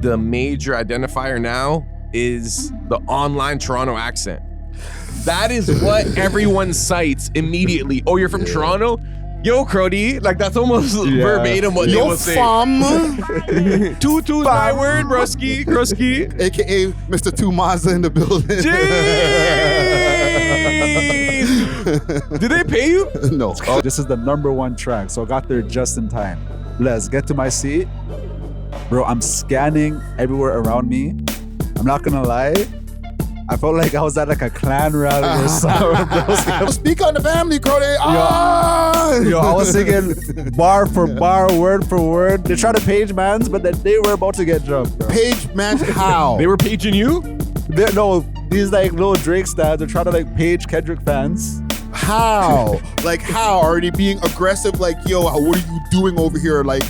the major identifier now is the online Toronto accent. That is what everyone cites immediately. Oh, you're from Toronto? Yo, Crody. Like, that's almost verbatim what they will say. Two my word, Brusky. AKA Mr. Two Mazda in the building. Jeez. Did they pay you? No. This is the #1 track, so I got there just in time. Let's get to my seat. Bro, I'm scanning everywhere around me. I'm not gonna lie. I felt like I was at like a clan rally or something. Bro. Speak on the family, Crody. Yo, I was singing bar for bar, word for word. They tried to page mans, but then they were about to get jumped, bro. Page man, how? They were paging you? No, these like little Drake stats. They're trying to like page Kendrick fans. How? Like how? Are they being aggressive? Like, yo, what are you doing over here? Like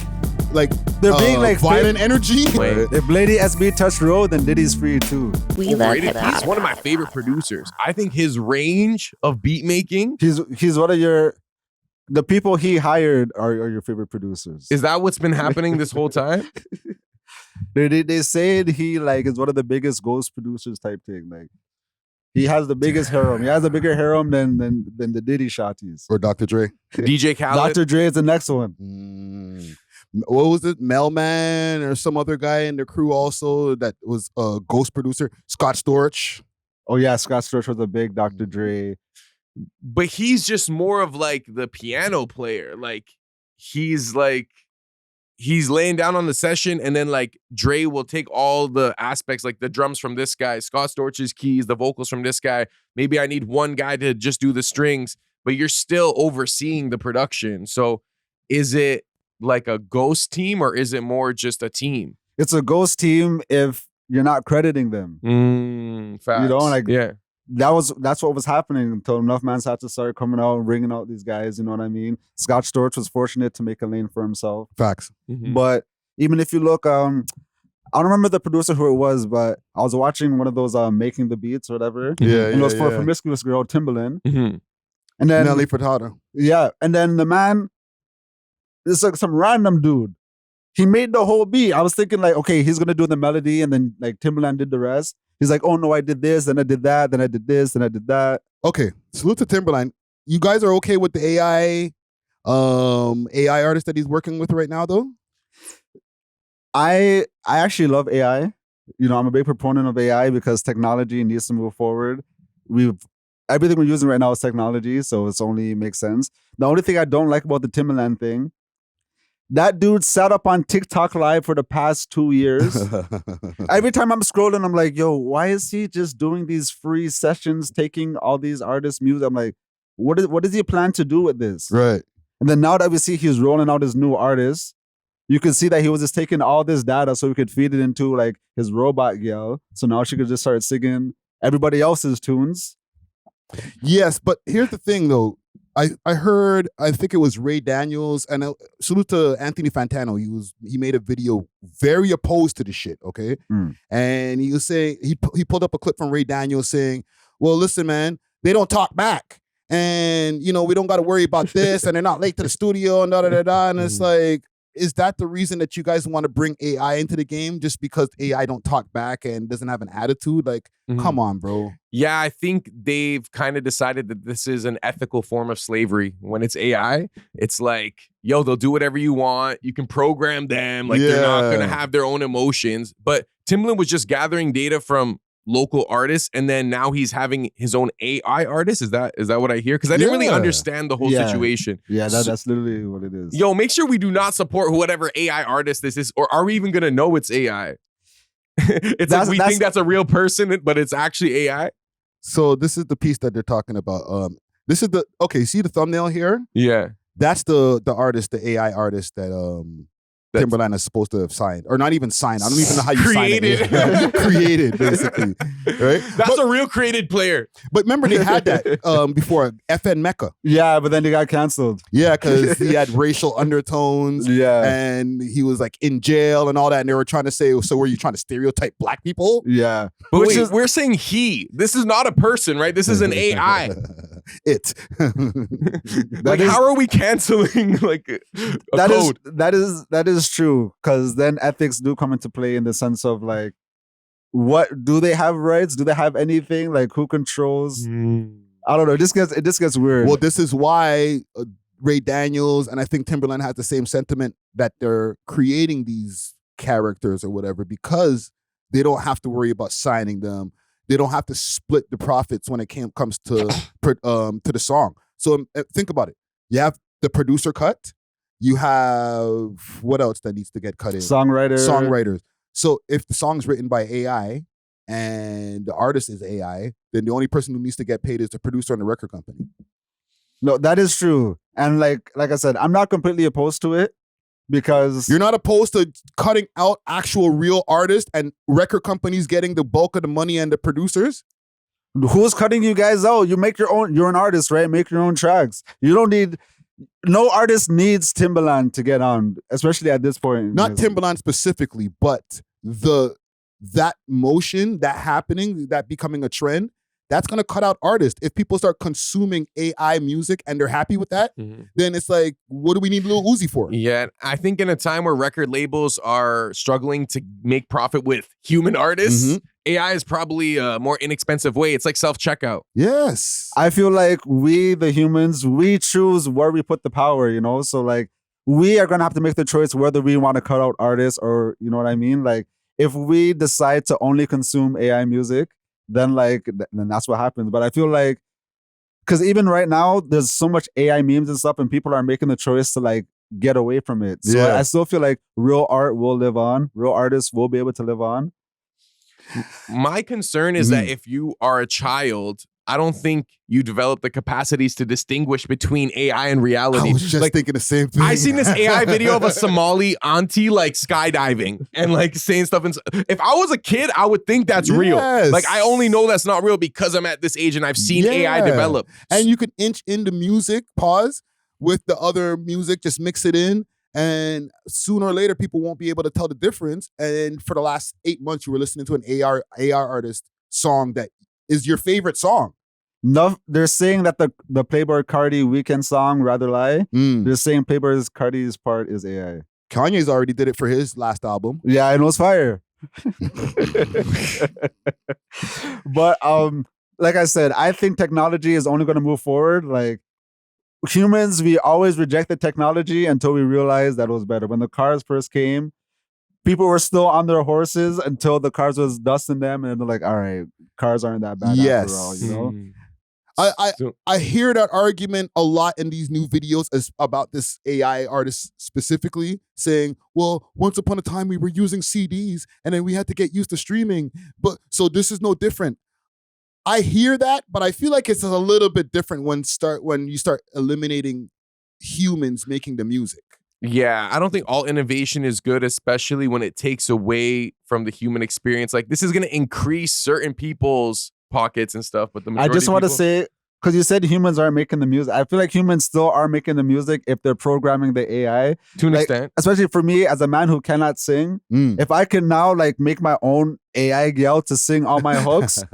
they're being like violent energy. Wait. If Lady SB touched road, then Diddy's free too. We love He's hip-hop. one of my favorite producers. I think his range of beat making. He's one of the people he hired are your favorite producers. Is that what's been happening this whole time? They said he like is one of the biggest ghost producers type thing. Like he has the biggest harem. He has a bigger harem than the Diddy shotties. Or Dr. Dre. DJ Khaled. Dr. Dre is the next one. What was it? Melman or some other guy in the crew also that was a ghost producer. Scott Storch. Oh yeah, Scott Storch was a big Dr. Dre. But he's just more of like the piano player. Like he's laying down on the session, and then like Dre will take all the aspects, like the drums from this guy, Scott Storch's keys, the vocals from this guy. Maybe I need one guy to just do the strings, but you're still overseeing the production. So is it like a ghost team, or is it more just a team? It's a ghost team if you're not crediting them. Facts. You know, like yeah. That's what was happening until enough mans had to start coming out and ringing out these guys. You know what I mean? Scott Storch was fortunate to make a lane for himself. Facts. But even if you look, I don't remember the producer who it was, but I was watching one of those making the beats or whatever. Yeah, and it was for a promiscuous girl, Timbaland. Mm-hmm. And then Nelly Furtado. Yeah, and then the man, it's like some random dude. He made the whole beat. I was thinking like, okay, he's gonna do the melody, and then like Timbaland did the rest. He's like, oh no, I did this, then I did that, then I did this, then I did that. Okay, salute to Timbaland. You guys are okay with the AI artist that he's working with right now, though? I actually love AI. You know, I'm a big proponent of AI because technology needs to move forward. Everything we're using right now is technology, so it's only makes sense. The only thing I don't like about the Timbaland thing, that dude sat up on TikTok Live for the past 2 years. Every time I'm scrolling, I'm like, yo, why is he just doing these free sessions, taking all these artists' music? I'm like, what does he plan to do with this? Right. And then now that we see he's rolling out his new artists, you can see that he was just taking all this data so he could feed it into like his robot girl. So now she could just start singing everybody else's tunes. Yes, but here's the thing though. I heard, I think it was Ray Daniels, and salute to Anthony Fantano. He made a video very opposed to the shit, okay? And he was saying, he pulled up a clip from Ray Daniels saying, well, listen, man, they don't talk back. And, you know, we don't got to worry about this, and they're not late to the studio, and da-da-da-da. And it's like, is that the reason that you guys want to bring AI into the game just because AI don't talk back and doesn't have an attitude? Like, come on, bro. Yeah, I think they've kind of decided that this is an ethical form of slavery. When it's AI, it's like, yo, they'll do whatever you want. You can program them. Like, they're not going to have their own emotions. But Timbaland was just gathering data from local artists, and then now he's having his own AI artist. Is that what I hear? Because I didn't really understand the whole situation. Yeah, that's literally what it is. Yo, make sure we do not support whatever AI artist this is, or are we even gonna know it's AI? It's like we think that's a real person, but it's actually AI. So this is the piece that they're talking about. This is see the thumbnail here? Yeah. That's the artist, the AI artist that Timbaland is supposed to have signed, or not even signed. I don't even know how you created. Sign it. Created, basically. Right? That's a real created player. But remember, they had that before FN Mecca. Yeah, but then they got canceled. Yeah, because he had racial undertones. Yeah, and he was like in jail and all that. And they were trying to say, so were you trying to stereotype black people? Yeah, but wait, we're saying he. This is not a person, right? This is an AI. it. Like, how are we canceling like a code? That is true, because then ethics do come into play in the sense of like, what do they have rights? Do they have anything? Like, who controls? I don't know. It just gets weird. Well, this is why Ray Daniels and I think Timbaland has the same sentiment that they're creating these characters or whatever because they don't have to worry about signing them. They don't have to split the profits when it comes to the song. So think about it. You have the producer cut. You have what else that needs to get cut in? Songwriters. So if the song's written by AI and the artist is AI, then the only person who needs to get paid is the producer and the record company. No, that is true. And like I said, I'm not completely opposed to it because you're not opposed to cutting out actual real artists and record companies getting the bulk of the money and the producers. Who's cutting you guys out? You make your own. You're an artist, right? Make your own tracks. You don't need. No artist needs Timbaland to get on, especially at this point. Not Timbaland specifically, but that motion, that happening, that becoming a trend, that's going to cut out artists. If people start consuming AI music and they're happy with that, then it's like, what do we need Lil Uzi for? Yeah, I think in a time where record labels are struggling to make profit with human artists, AI is probably a more inexpensive way. It's like self-checkout. Yes. I feel like we, the humans, we choose where we put the power, you know? So like, we are going to have to make the choice whether we want to cut out artists or, you know what I mean? Like, if we decide to only consume AI music, then that's what happens. But I feel like, because even right now, there's so much AI memes and stuff, and people are making the choice to like get away from it. So I still feel like real art will live on. Real artists will be able to live on. My concern is that if you are a child, I don't think you develop the capacities to distinguish between AI and reality. I was just thinking the same thing. I seen this AI video of a Somali auntie like skydiving and like saying stuff. If I was a kid, I would think that's real. Like, I only know that's not real because I'm at this age and I've seen AI develop. And you can inch into music, pause with the other music, just mix it in. And sooner or later, people won't be able to tell the difference. And for the last 8 months, you were listening to an AR artist song that is your favorite song. No, they're saying that the Playboy Cardi Weekend song, Rather Lie, they're saying Playboy Cardi's part is AI. Kanye's already did it for his last album. Yeah, I know it's fire. But like I said, I think technology is only going to move forward. Like, humans, we always reject the technology until we realize that it was better. When the cars first came, people were still on their horses until the cars was dusting them, and they're like, all right, cars aren't that bad after all, you know? I hear that argument a lot in these new videos about this AI artist specifically, saying, well, once upon a time we were using CDs and then we had to get used to streaming, but so this is no different. I hear that, but I feel like it's a little bit different when you start eliminating humans making the music. Yeah, I don't think all innovation is good, especially when it takes away from the human experience. Like, this is going to increase certain people's pockets and stuff, but the majority I just want to say, because you said humans aren't making the music, I feel like humans still are making the music if they're programming the AI to an extent. Especially for me as a man who cannot sing, if I can now like make my own AI yell to sing all my hooks,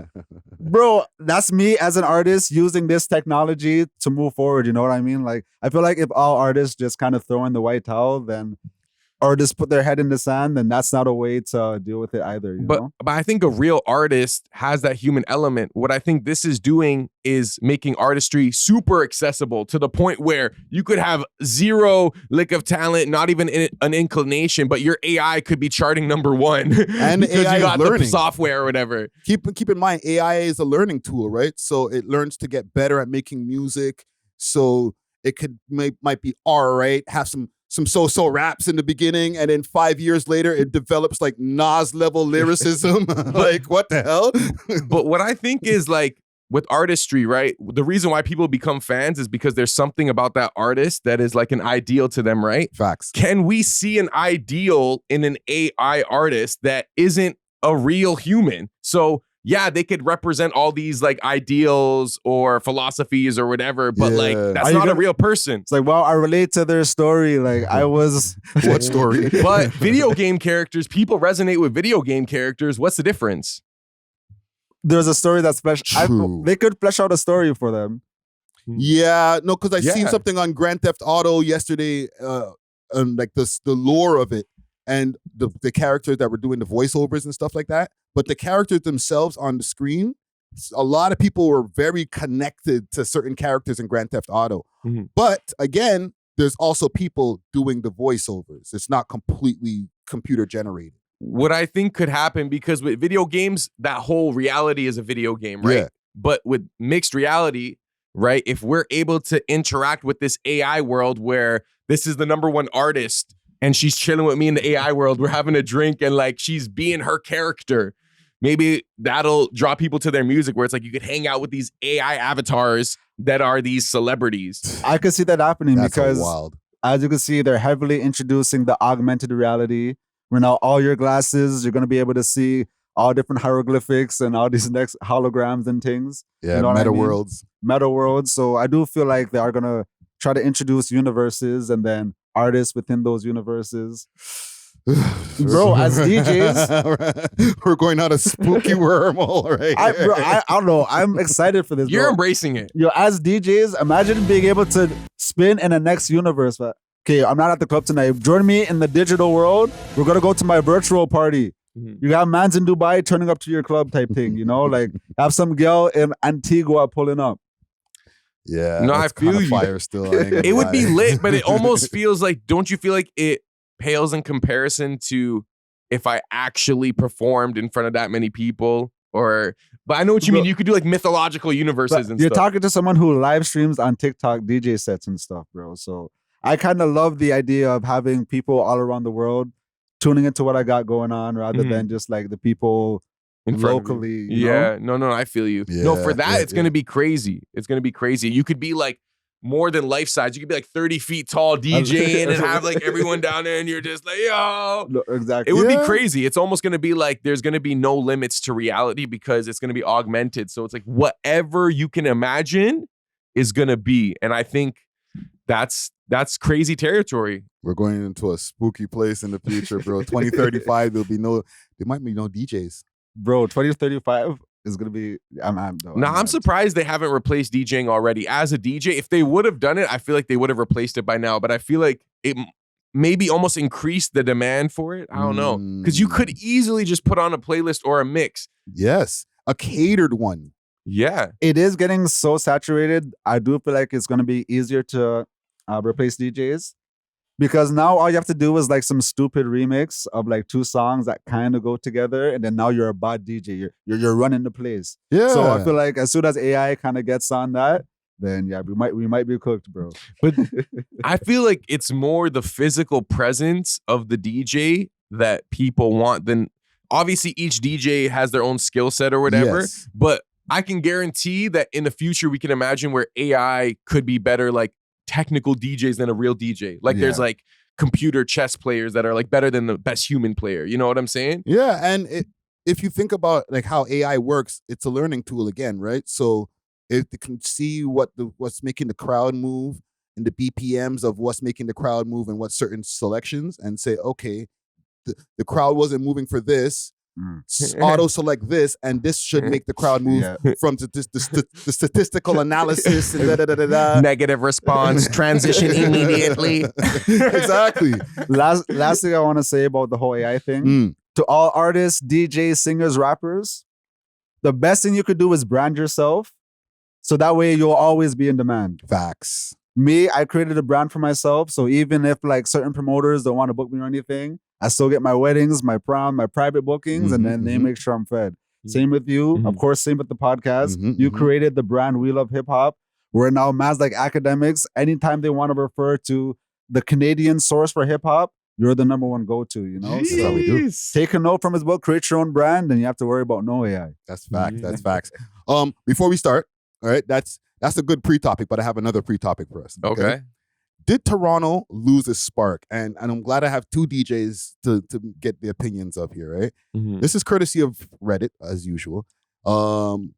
bro, that's me as an artist using this technology to move forward. You know what I mean? Like, I feel like if all artists just kind of throw in the white towel, then or just put their head in the sand, then that's not a way to deal with it either. You know? But I think a real artist has that human element. What I think this is doing is making artistry super accessible to the point where you could have zero lick of talent, not even an inclination, but your AI could be charting #1 and because AI you got learning the software or whatever. Keep in mind, AI is a learning tool, right? So it learns to get better at making music. So it might be all right, have some so-so raps in the beginning, and then 5 years later, it develops like Nas level lyricism. Like, what the hell? But what I think is like with artistry, right? The reason why people become fans is because there's something about that artist that is like an ideal to them, right? Facts. Can we see an ideal in an AI artist that isn't a real human? So yeah, they could represent all these like ideals or philosophies or whatever, but like that's not a real person. It's like, well, I relate to their story. Like, I was what story? But video game characters, people resonate with video game characters. What's the difference? There's a story that's they could flesh out a story for them. Yeah, no, because I seen Yeah. something on Grand Theft Auto yesterday, and like the lore of it, and the characters that were doing the voiceovers and stuff like that. But the characters themselves on the screen, a lot of people were very connected to certain characters in Grand Theft Auto. Mhm. But again, there's also people doing the voiceovers. It's not completely computer generated. What I think could happen, because with video games, that whole reality is a video game, right? Yeah. But with mixed reality, right? If we're able to interact with this AI world where this is the #1 artist and she's chilling with me in the AI world, we're having a drink and like she's being her character, maybe that'll draw people to their music where it's like you could hang out with these AI avatars that are these celebrities. I could see that happening That's because wild. as you can see, they're heavily introducing the augmented reality. Where now all your glasses, you're going to be able to see all different hieroglyphics and all these next holograms and things. Yeah, You know what I meta mean? worlds. Meta worlds. So I do feel like they are going to try to introduce universes and then artists within those universes. Bro, as DJs, we're going on a spooky wormhole, right? I don't know. I'm excited for this. You're bro. embracing it. Yo, as DJs, imagine being able to spin in the next universe. Okay, I'm not at the club tonight. Join me in the digital world. We're gonna go to my virtual party. You got mans in Dubai turning up to your club type thing, you know? Like have some girl in Antigua pulling up. Yeah, No, I that's kinda feel you. fire still. I ain't gonna It would be lie. lit, but it almost feels like, don't you feel like it pales in comparison to if I actually performed in front of that many people? But I know what you mean. You could do like mythological universes and You're stuff. talking to someone who live streams on TikTok DJ sets and stuff, bro. So I kind of love the idea of having people all around the world tuning into what I got going on rather than just like the people in front of you. locally. You Yeah, know? no, I feel you. Yeah, No, for that, yeah, it's going to be crazy. It's going to be crazy. You could be like more than life size. You could be like 30 feet tall DJing and have like everyone down there and you're just like, yo. No, exactly. It would Yeah. be crazy. It's almost going to be like there's going to be no limits to reality because it's going to be augmented. So it's like whatever you can imagine is going to be. And I think that's crazy territory. We're going into a spooky place in the future, bro. 2035, there might be no DJs. Bro, 2035 is gonna be. I'm surprised they haven't replaced DJing already. As a DJ, if they would have done it, I feel like they would have replaced it by now. But I feel like it maybe almost increased the demand for it. I don't know, because you could easily just put on a playlist or a mix. Yes, a catered one. Yeah, It is getting so saturated. I do feel like it's gonna be easier to replace DJs because now all you have to do is like some stupid remix of like 2 songs that kind of go together, and then now you're a bad DJ. You're running the place. Yeah. So I feel like as soon as AI kind of gets on that, then yeah, we might be cooked, bro. but I feel like it's more the physical presence of the DJ that people want than obviously each DJ has their own skill set or whatever. Yes. But I can guarantee that in the future we can imagine where AI could be better like technical DJs than a real DJ. Like there's Yeah. like computer chess players that are like better than the best human player. You know what I'm saying? Yeah, and if you think about like how AI works, it's a learning tool again, right? So it can see what's making the crowd move and the BPMs of what's making the crowd move and what certain selections, and say, okay, the crowd wasn't moving for this. Auto select this, and this should make the crowd move from the statistical analysis and da. Negative response, transition immediately. Exactly. Last thing I want to say about the whole AI thing to all artists, DJs, singers, rappers, the best thing you could do is brand yourself, so that way you'll always be in demand. Facts. Me, I created a brand for myself, so even if like certain promoters don't want to book me or anything, I still get my weddings, my prom, my private bookings, and then they make sure I'm fed. Same with you, of course, same with the podcast. You created the brand We Love Hip Hop, where now man's like academics, anytime they want to refer to the Canadian source for hip hop, you're the #1 go-to, you know? So that's how we do. Take a note from his book, create your own brand, and you have to worry about no AI. That's fact. That's facts. Before we start, all right, that's a good pre-topic, but I have another pre-topic for us. Okay. Did Toronto lose its spark? And I'm glad I have 2 DJs to get the opinions of here, right? This is courtesy of Reddit, as usual. And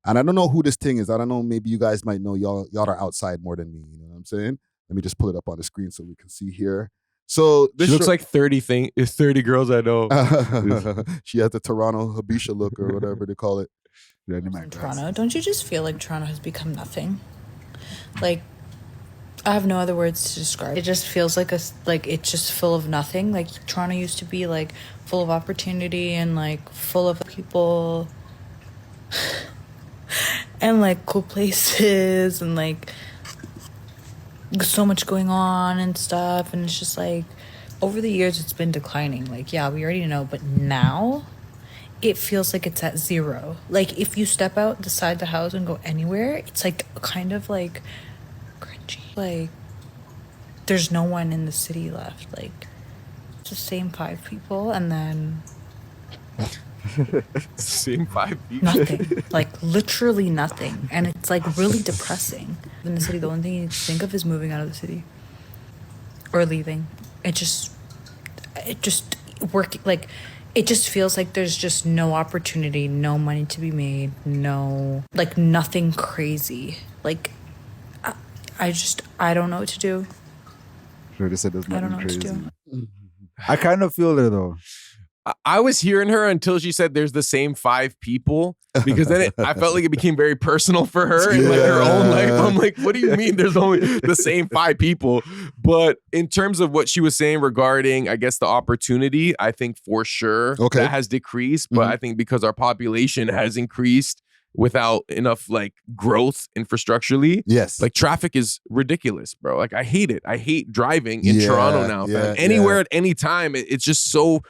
I don't know who this thing is. I don't know. Maybe you guys might know. Y'all are outside more than me. You know what I'm saying? Let me just pull it up on the screen so we can see here. So this She looks like 30 girls I know. she has the Toronto Habisha look or whatever they call it. Toronto, don't you just feel like Toronto has become nothing? Like, I have no other words to describe. It just feels like it's just full of nothing. Like Toronto used to be like full of opportunity and like full of people and like cool places and like so much going on and stuff. And it's just like over the years it's been declining. Like, yeah, we already know, but now it feels like it's at zero. Like if you step out the side of the house and go anywhere, it's like kind of like cringy. Like there's no one in the city left. Like it's the same 5 people and then Same 5 people. nothing. Like literally nothing. And it's like really depressing. In the city, the only thing you think of is moving out of the city or leaving. It just like it just feels like there's just no opportunity, no money to be made, no, like nothing crazy. Like I don't know what to do. Shorty said there's I don't know nothing what to crazy. do. I kind of feel her though. I was hearing her until she said there's the same 5 people, because then I felt like it became very personal for her and like her own life. I'm like, what do you mean there's only the same 5 people? But in terms of what she was saying regarding, I guess, the opportunity, I think for sure that has decreased. But I think because our population has increased without enough like growth infrastructurally. Yes. Like traffic is ridiculous, bro. Like I hate it. I hate driving in Toronto now, fam. Anywhere at any time. It's just so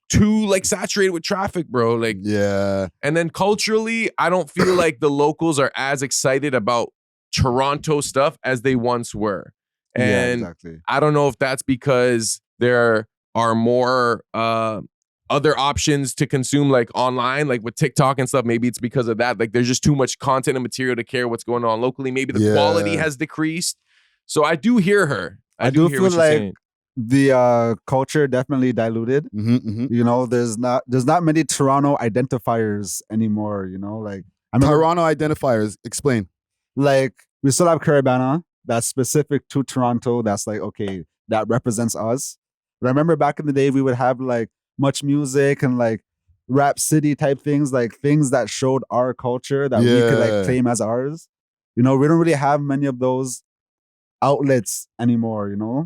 too like saturated with traffic, bro. Like, yeah. And then culturally, I don't feel like the locals are as excited about Toronto stuff as they once were. And exactly. I don't know if that's because there are more other options to consume like online, like with TikTok and stuff. Maybe it's because of that. Like there's just too much content and material to care what's going on locally. Maybe the quality has decreased. So I do hear her. I do hear feel what she's like saying. The culture definitely diluted. You know, there's not many Toronto identifiers anymore. You know, like Toronto identifiers. Explain. Like we still have Caribana that's specific to Toronto. That's like, okay, that represents us. But I remember back in the day we would have like Much Music and like Rap City type things, like things that showed our culture that we could like claim as ours. You know, we don't really have many of those outlets anymore, you know?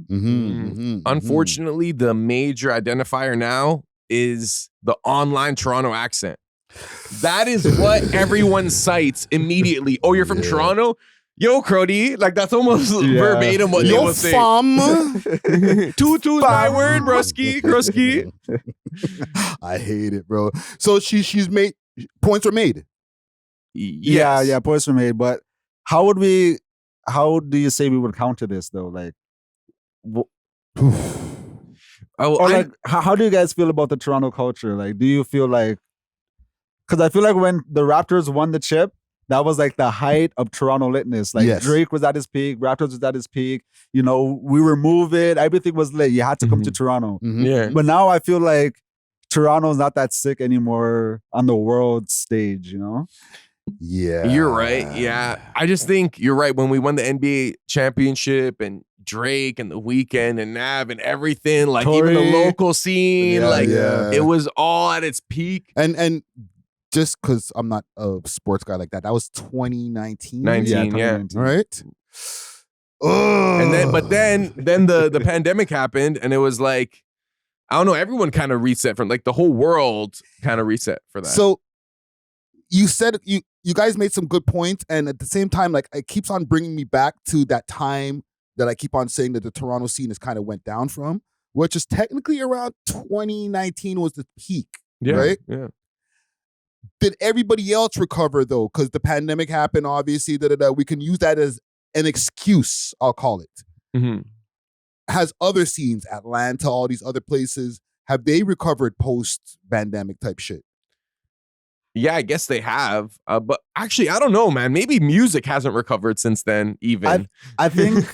Unfortunately, the major identifier now is the online Toronto accent. That is what everyone cites immediately. Oh, you're from Toronto? Yo, Crody. Like, that's almost verbatim what they will say. Toot my word, broski. I hate it, bro. So she's made, points were made. Yes. Yeah, points were made. But how do you say we would counter this though? Like, how do you guys feel about the Toronto culture? Like, do you feel like, because I feel like when the Raptors won the chip, that was like the height of Toronto litness. Like Drake was at his peak, Raptors was at his peak. You know, we were moving, everything was lit. You had to come to Toronto. But now I feel like Toronto's not that sick anymore on the world stage, you know? Yeah. You're right. Yeah. I just think you're right. When we won the NBA championship and Drake and The Weeknd and Nav and everything, like even the local scene, it was all at its peak. And just because I'm not a sports guy like that was 2019. 2019. Right? And then the pandemic happened and it was like, I don't know, everyone kind of reset from like the whole world kind of reset for that. So you said you guys made some good points, and at the same time, like it keeps on bringing me back to that time that I keep on saying that the Toronto scene has kind of went down from, which is technically around 2019 was the peak, right? Yeah. Did everybody else recover though? Because the pandemic happened, obviously. We can use that as an excuse. I'll call it. Has other scenes, Atlanta, all these other places, have they recovered post-pandemic type shit? Yeah, I guess they have. But actually, I don't know, man. Maybe music hasn't recovered since then, even. I think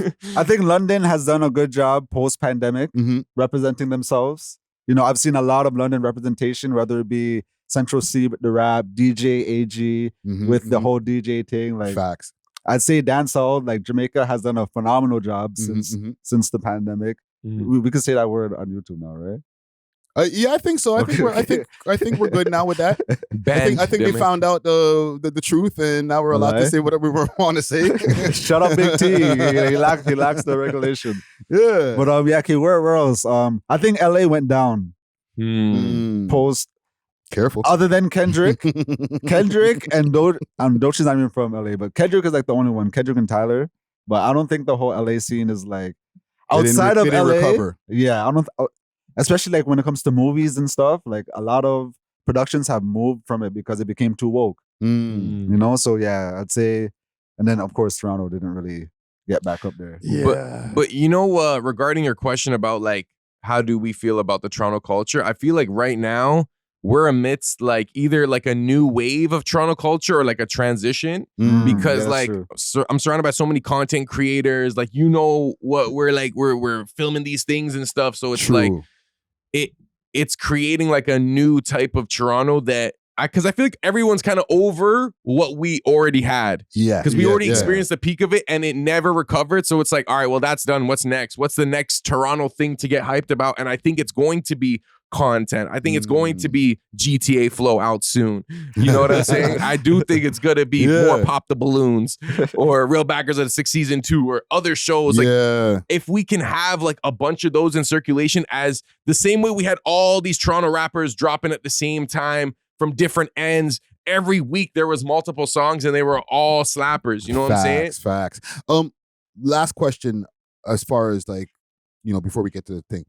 London has done a good job post-pandemic representing themselves. You know, I've seen a lot of London representation, whether it be Central C with the rap, DJ AG with the whole DJ thing. Like, facts. I'd say dancehall, like Jamaica has done a phenomenal job since the pandemic. We can say that word on YouTube now, right? Yeah, I think so. I think we're good now with that. I think they found out the truth, and now we're allowed to say whatever we want to say. Shut up, Big T. He lacks the regulation. Yeah. But yeah, okay, where else? I think LA went down post. Careful. Other than Kendrick and Dochi's not even from LA, but Kendrick is like the only one. Kendrick and Tyler. But I don't think the whole LA scene is like outside of LA. Recover. Yeah, I don't. Especially like when it comes to movies and stuff, like a lot of productions have moved from it because it became too woke. You know, so yeah, I'd say, and then of course Toronto didn't really get back up there. Yeah, but you know, regarding your question about like how do we feel about the Toronto culture, I feel like right now we're amidst like either like a new wave of Toronto culture or like a transition because like I'm surrounded by so many content creators, like you know what we're like we're filming these things and stuff, so it's like it's creating like a new type of Toronto that because I feel like everyone's kind of over what we already had. Yeah. Because we already experienced the peak of it and it never recovered. So it's like, all right, well, that's done. What's next? What's the next Toronto thing to get hyped about? And I think it's going to be content. I think it's going to be GTA Flow out soon. You know what I'm saying? I do think it's going to be more Pop the Balloons or Real Backers of the Sixth Season 2 or other shows. Like, if we can have like a bunch of those in circulation as the same way we had all these Toronto rappers dropping at the same time from different ends. Every week there was multiple songs and they were all slappers. You know what I'm saying? Facts. Last question as far as like, you know, before we get to the thing.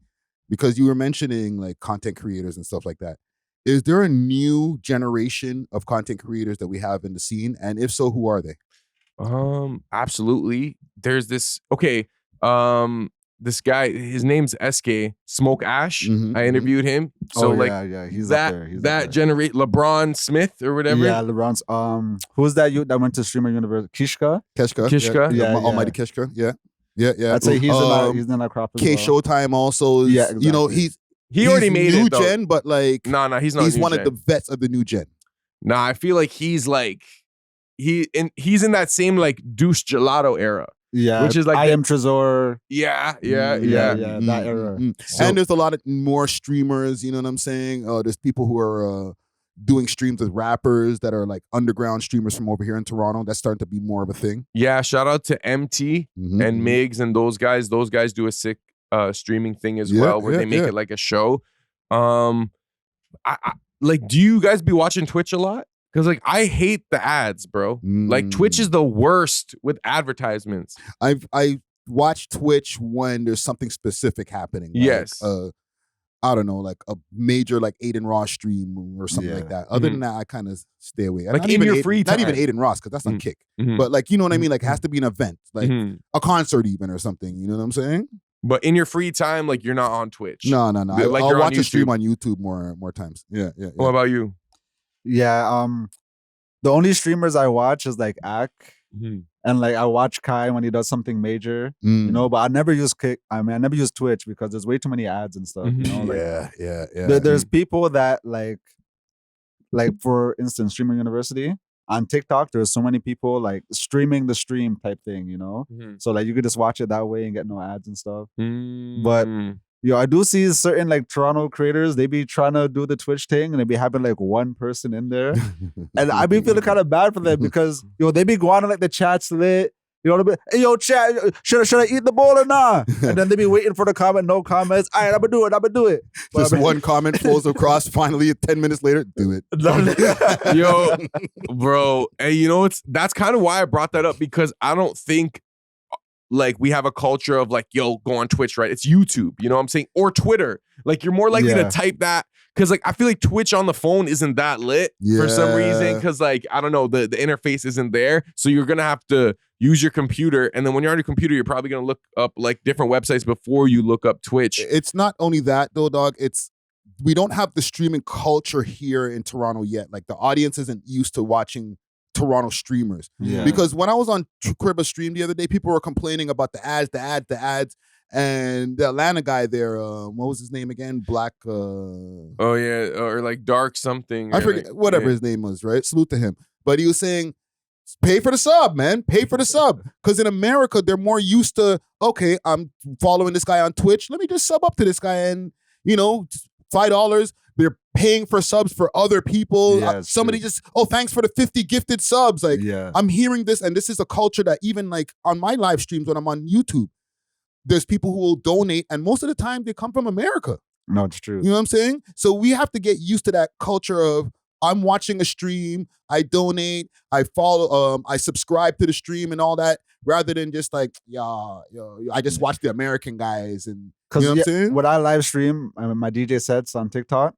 Because you were mentioning like content creators and stuff like that. Is there a new generation of content creators that we have in the scene? And if so, who are they? Absolutely. There's this, this guy, his name's SK, Smoke Ash. I interviewed him. So he's that, up there. that generate LeBron Smith or whatever. Yeah, LeBron's, who's that you that went to Streamer University? Kishka? Almighty Kishka. Yeah. I'd say he's in that crop as K well. Showtime also. Yeah, exactly. You know, he already made new it though. gen, but like he's not. He's one of the vets of the new gen. Nah, I feel like he's like he's in that same like Deuce Gelato era. Yeah, which is like I Am Trezor. Yeah, that era. So, and there's a lot of more streamers. You know what I'm saying? There's people who are doing streams with rappers that are like underground streamers from over here in Toronto. That's starting to be more of a thing. Yeah, shout out to MT and Migs and those guys. Those guys do a sick streaming thing as well, where they make it like a show. I like, do you guys be watching Twitch a lot? Because like I hate the ads, bro. Like Twitch is the worst with advertisements. I watch Twitch when there's something specific happening. Like, yes. I don't know, like a major like Aiden Ross stream or something like that. Other than that, I kind of stay away. Like in your free time. Not even Aiden Ross, because that's on Kick. But like, you know what I mean? Like it has to be an event, like a concert even or something. You know what I'm saying? But in your free time, like you're not on Twitch. No. Like I'll watch a stream on YouTube more times. Yeah. What about you? Yeah, the only streamers I watch is like Ak. And like I watch Kai when he does something major, you know, but I never use Kick. I never use Twitch because there's way too many ads and stuff. You know, like, yeah. There's people that like for instance, Streamer University on TikTok. There's so many people like streaming the stream type thing, you know. So like you could just watch it that way and get no ads and stuff. But I do see certain like Toronto creators, they be trying to do the Twitch thing and they be having like one person in there. And I be feeling kind of bad for them because, they be going on like the chat's lit. You know what I mean? Hey, yo, chat, should I eat the bowl or not? And then they be waiting for the comment, no comments. All right, I'm going to do it. Just one comment flows across, finally 10 minutes later, do it. Yo, bro. And you know, that's kind of why I brought that up, because I don't think like we have a culture of like, yo, go on Twitch, right? It's YouTube, you know what I'm saying? Or Twitter. Like you're more likely to type that. Cause like I feel like Twitch on the phone isn't that lit for some reason. Cause like, I don't know, the interface isn't there. So you're gonna have to use your computer. And then when you're on your computer, you're probably gonna look up like different websites before you look up Twitch. It's not only that though, dog. We don't have the streaming culture here in Toronto yet. Like the audience isn't used to watching Toronto streamers. Because when I was on Cribba stream the other day, people were complaining about the ads. And the Atlanta guy there, what was his name again? Black. Or like Dark something. I forget, whatever his name was, right? Salute to him. But he was saying, pay for the sub, man. Pay for the sub. Because in America, they're more used to, okay, I'm following this guy on Twitch. Let me just sub up to this guy and, $5. They're paying for subs for other people. Yeah, it's Somebody true. just, thanks for the 50 gifted subs. Like, Yeah. I'm hearing this, and this is a culture that even like on my live streams when I'm on YouTube, there's people who will donate, and most of the time they come from America. No, it's true. You know what I'm saying? So we have to get used to that culture of I'm watching a stream, I donate, I follow, I subscribe to the stream and all that, rather than just like, I just watch the American guys and you know what I'm saying? When I live stream my DJ sets on TikTok,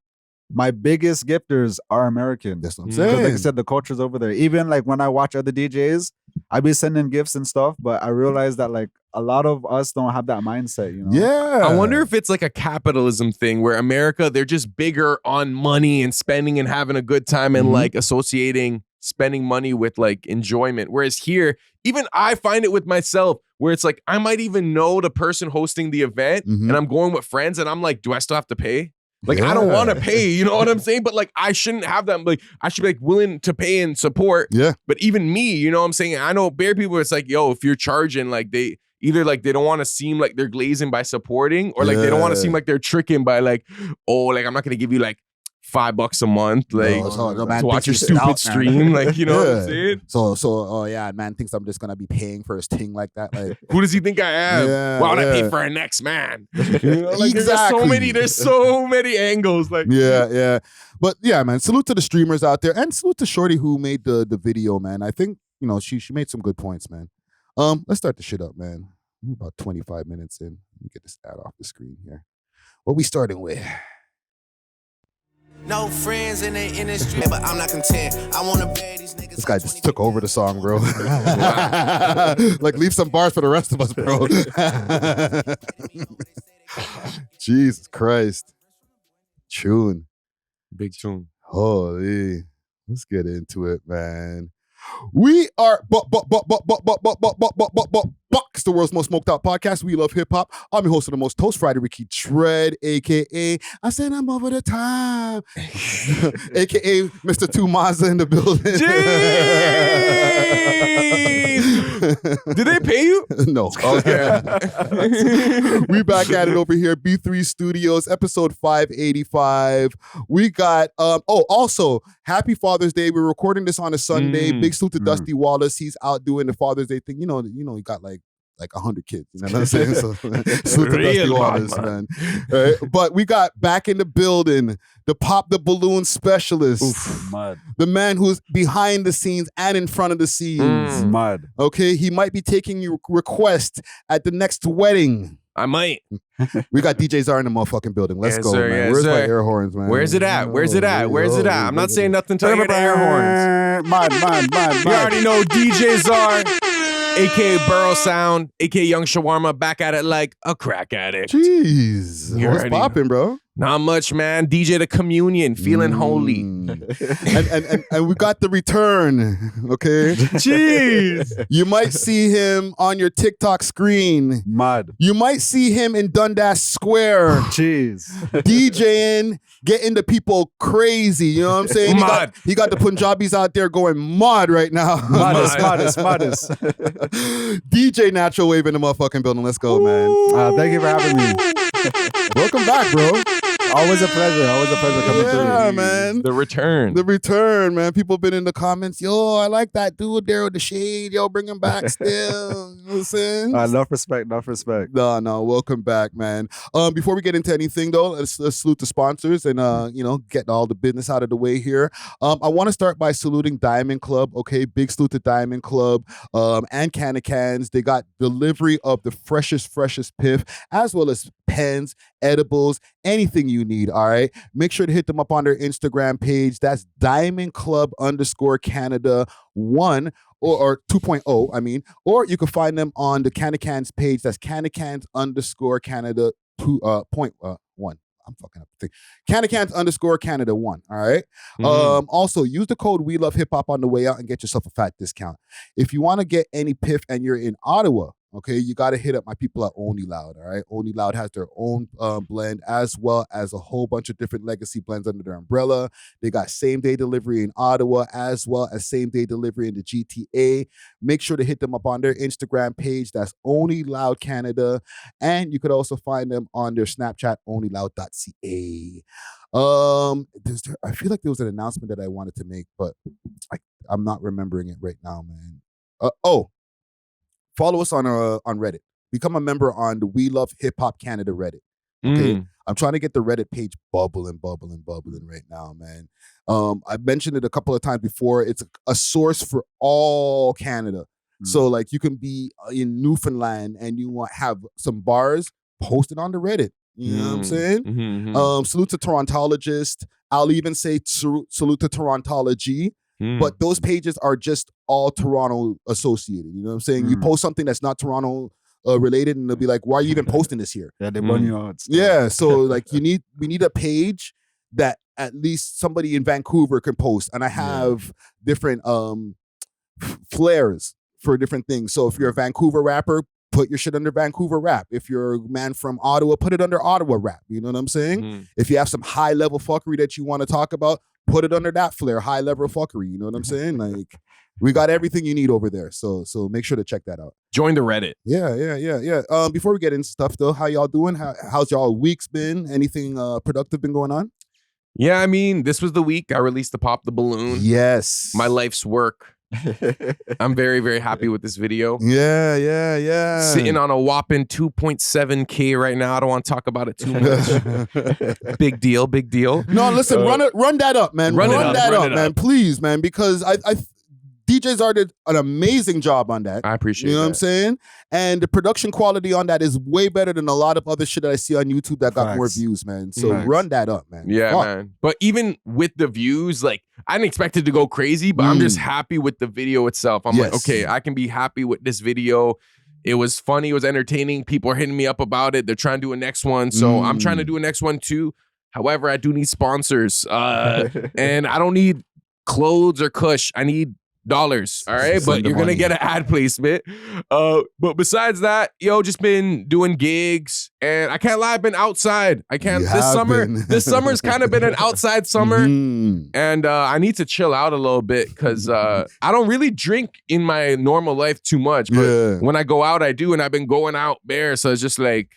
my biggest gifters are American. That's what I'm Because saying. like I said, the culture's over there. Even like when I watch other DJs, I be sending gifts and stuff, but I realize that like a lot of us don't have that mindset, you know? Yeah. I wonder if it's like a capitalism thing where America, they're just bigger on money and spending and having a good time and like associating spending money with like enjoyment. Whereas here, even I find it with myself where it's like, I might even know the person hosting the event and I'm going with friends and I'm like, do I still have to pay? Like, I don't want to pay, you know what I'm saying? But like, I shouldn't have that. Like, I should be like willing to pay and support. Yeah. But even me, you know what I'm saying? I know bare people, it's like, yo, if you're charging, like they either like they don't want to seem like they're glazing by supporting, or like they don't want to seem like they're tricking by like, oh, like I'm not going to give you like $5 a month, like man to watch your thinks he's stupid out, stream. Like, you know what I'm saying? So man thinks I'm just gonna be paying for his thing like that. Like, Who does he think I am? Yeah, Why would I yeah. pay for our next man? You know, like, Exactly. there's so many angles. Like, yeah. But yeah, man, salute to the streamers out there, and salute to Shorty who made the video, man. I think, you know, she made some good points, man. Let's start the shit up, man. We're about 25 minutes in. Let me get this ad off the screen here. What we starting with? No friends in the industry, but I'm not content. I want to bury these niggas. This guy just took over the song, bro. Like, leave some bars for the rest of us, bro. Jesus Christ. Tune. big tune. Holy. Let's get into it, man. We are Bucks, the world's most smoked out podcast. We love hip hop. I'm your host of the most toast, Friday Ricky Tread, aka I said I'm over the top, aka Mr. Tumaza in the building. Jeez! Did they pay you? No. Okay. We back at it over here. B3 Studios, episode 585. We got also happy Father's Day. We're recording this on a Sunday. Big salute to Dusty Wallace. He's out doing the Father's Day thing. You know, he got like 100 kids. You know what I'm saying? So salute to Dusty Wallace, man. Right? But we got back in the building the Pop the Balloon specialist. Mud. The man who's behind the scenes and in front of the scenes. Mud. Okay, he might be taking your request at the next wedding. I might. We got DJ Czar in the motherfucking building. Let's Yes, go, sir, man. yes, Where's sir. my air horns, man? Where's it at? Where's it at? Where's it at? I'm not saying nothing until I hear the air horns. Mud. You already know DJ Czar, aka Burrow Sound, aka Young Shawarma, back at it like a crack addict. Jeez. You What's already popping, bro? Not much, man. DJ the Communion, feeling holy. And we got the return, okay? Jeez. You might see him on your TikTok screen. Mud. You might see him in Dundas Square. Jeez. DJing, getting the people crazy. You know what I'm saying? He got the Punjabis out there going mad right now. Modest. DJ Natural Wave in the motherfucking building. Let's go, man. Thank you for having me. Welcome back, bro. Always a pleasure coming through. Yeah, man. The return. The return, man. People been in the comments. Yo, I like that dude there with the shade. Yo, bring him back still. You know what I'm saying? Enough respect. No. Welcome back, man. Before we get into anything though, let's salute the sponsors and get all the business out of the way here. I want to start by saluting Diamond Club. Okay, big salute to Diamond Club and Cans. They got delivery of the freshest piff, as well as pens, edibles, anything you need. All right, make sure to hit them up on their Instagram page. That's Diamond Club _Canada 1 or 2.0. I mean, or you can find them on the Cans page. That's Canacans _Canada 2.1. I'm fucking up the thing. Canacans _Canada 1. All right. Also, use the code We Love Hip Hop on the way out and get yourself a fat discount. If you want to get any piff and you're in Ottawa, okay, you got to hit up my people at Only Loud, all right? Only Loud has their own blend as well as a whole bunch of different legacy blends under their umbrella. They got same-day delivery in Ottawa as well as same-day delivery in the GTA. Make sure to hit them up on their Instagram page. That's Only Loud Canada. And you could also find them on their Snapchat, onlyloud.ca. I feel like there was an announcement that I wanted to make, but I'm not remembering it right now, man. Follow us on Reddit. Become a member on the We Love Hip Hop Canada Reddit. Okay, I'm trying to get the Reddit page bubbling right now, man. I mentioned it a couple of times before. It's a source for all Canada. So like you can be in Newfoundland and you want have some bars, post it on the Reddit. You know what I'm saying? Salute to Torontologist. I'll even say salute to Torontology. But those pages are just all Toronto associated. You know what I'm saying? You post something that's not Toronto related, and they'll be like, "Why are you even posting this here?" Yeah, they burn you out. Yeah, so like we need a page that at least somebody in Vancouver can post, and I have different flares for different things. So if you're a Vancouver rapper, put your shit under Vancouver rap. If you're a man from Ottawa, put it under Ottawa rap. You know what I'm saying? If you have some high level fuckery that you want to talk about, put it under that flair, high level fuckery. You know what I'm saying? Like, we got everything you need over there. So make sure to check that out. Join the Reddit. Yeah. Before we get into stuff though, how y'all doing? How's y'all weeks been? Anything productive been going on? Yeah, I mean, this was the week I released the Pop the Balloon. Yes. My life's work. I'm very, very happy with this video. Yeah. Sitting on a whopping 2.7K right now. I don't want to talk about it too much. Big deal. No, listen, run that up, man. Run that up, man. Please, man, because I DJs are did an amazing job on that. I appreciate it. You know what I'm saying? And the production quality on that is way better than a lot of other shit that I see on YouTube that got more views, man. So run that up, man. Yeah, man. But even with the views, like, I didn't expect it to go crazy, but I'm just happy with the video itself. I'm like, okay, I can be happy with this video. It was funny. It was entertaining. People are hitting me up about it. They're trying to do a next one. So I'm trying to do a next one too. However, I do need sponsors. And I don't need clothes or kush. I need dollars, all right? But you're gonna get an ad placement. But besides that, just been doing gigs, and I can't lie, I've been outside. This summer's kind of been an outside summer, and I need to chill out a little bit because I don't really drink in my normal life too much, but when I go out, I do, and I've been going out bare, so it's just like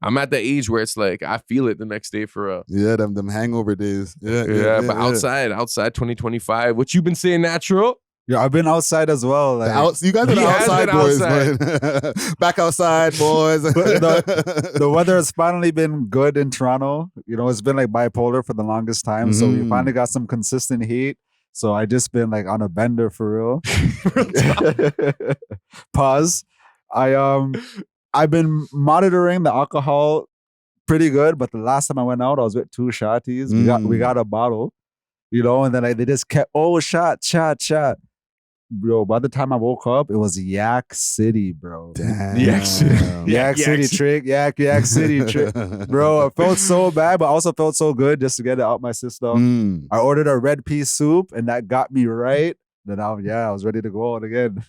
I'm at the age where it's like I feel it the next day for real. Yeah, them hangover days. Yeah, but outside 2025. What you been saying, Natural? Yeah, I've been outside as well. Like, you guys are the outside boys, man. Back outside, boys. The weather has finally been good in Toronto. It's been like bipolar for the longest time. So we finally got some consistent heat. So I just been like on a bender for real. Pause. I've been monitoring the alcohol pretty good, but the last time I went out, I was with 2 shotties. We got a bottle, and then they just kept, shot. Bro, by the time I woke up, it was Yak City, bro. Damn. Yak City trick. Yak City trick. Bro, it felt so bad, but also felt so good just to get it out my system. I ordered a red pea soup, and that got me right. Then I was ready to go out again.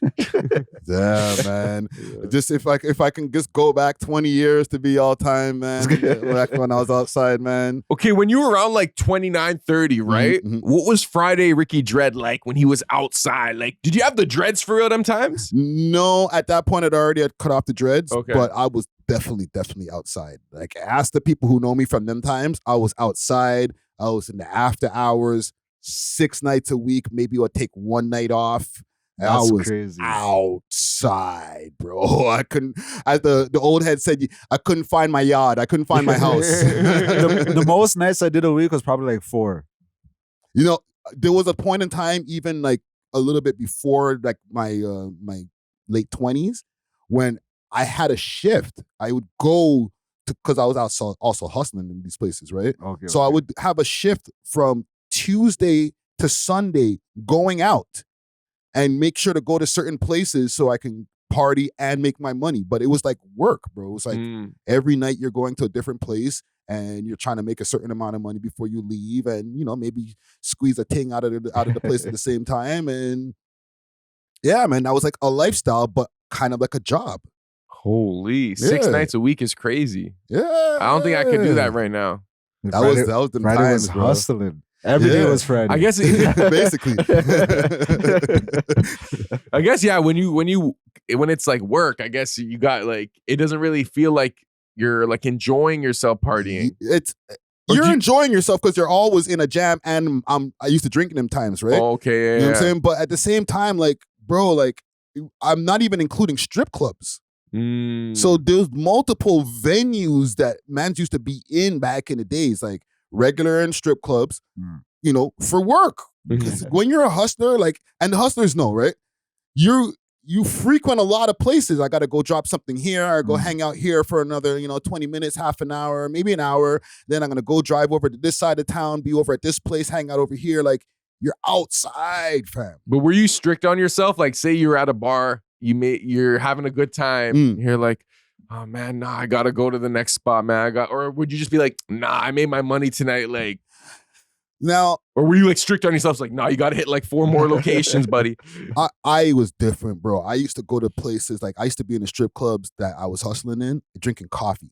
Yeah, man. Just if I can just go back 20 years to be all time, man. Back when I was outside, man. Okay, when you were around like 29, 30, right? What was Friday Ricky Dread like when he was outside? Like, did you have the dreads for real them times? No, at that point I'd already cut off the dreads. Okay. But I was definitely outside. Like, ask the people who know me from them times. I was outside. I was in the after hours. 6 nights a week, maybe I'll take 1 night off. That's I was crazy. Outside, bro. I couldn't, as the old head said, I couldn't find my yard. I couldn't find my house. the most nights I did a week was probably like 4. There was a point in time, even like a little bit before like my late 20s, when I had a shift. I would go to, because I was also hustling in these places, right? So I would have a shift from Tuesday to Sunday going out and make sure to go to certain places so I can party and make my money. But it was like work, bro. It was like every night you're going to a different place and you're trying to make a certain amount of money before you leave, and maybe squeeze a ting out of the place at the same time. And yeah, man, that was like a lifestyle, but kind of like a job. Holy, 6 Yeah. nights a week is crazy. Yeah. I don't think I could do that right now. That was the Friday times, was bro. hustling. Every day Yeah. was Friday. I guess Basically. I guess yeah, when it's like work, I guess you got like it doesn't really feel like you're like enjoying yourself partying. You're enjoying yourself because you're always in a jam, and I used to drink in them times, right? Okay, yeah, You know what I'm saying? But at the same time, like, bro, like, I'm not even including strip clubs. So there's multiple venues that mans used to be in back in the days, like regular and strip clubs, you know, for work. Because when you're a hustler, like, and the hustlers know, right? You frequent a lot of places. I got to go drop something here, or go hang out here for another, 20 minutes, half an hour, maybe an hour. Then I'm going to go drive over to this side of town, be over at this place, hang out over here. Like, you're outside, fam. But were you strict on yourself? Like, say you're at a bar, you're having a good time. You're like, oh man, nah, I gotta go to the next spot, man. Or would you just be like, nah, I made my money tonight, like? Now, or were you like strict on yourself? Like, nah, you gotta hit like 4 more locations, buddy. I was different, bro. I used to go to places, like I used to be in the strip clubs that I was hustling in, drinking coffee.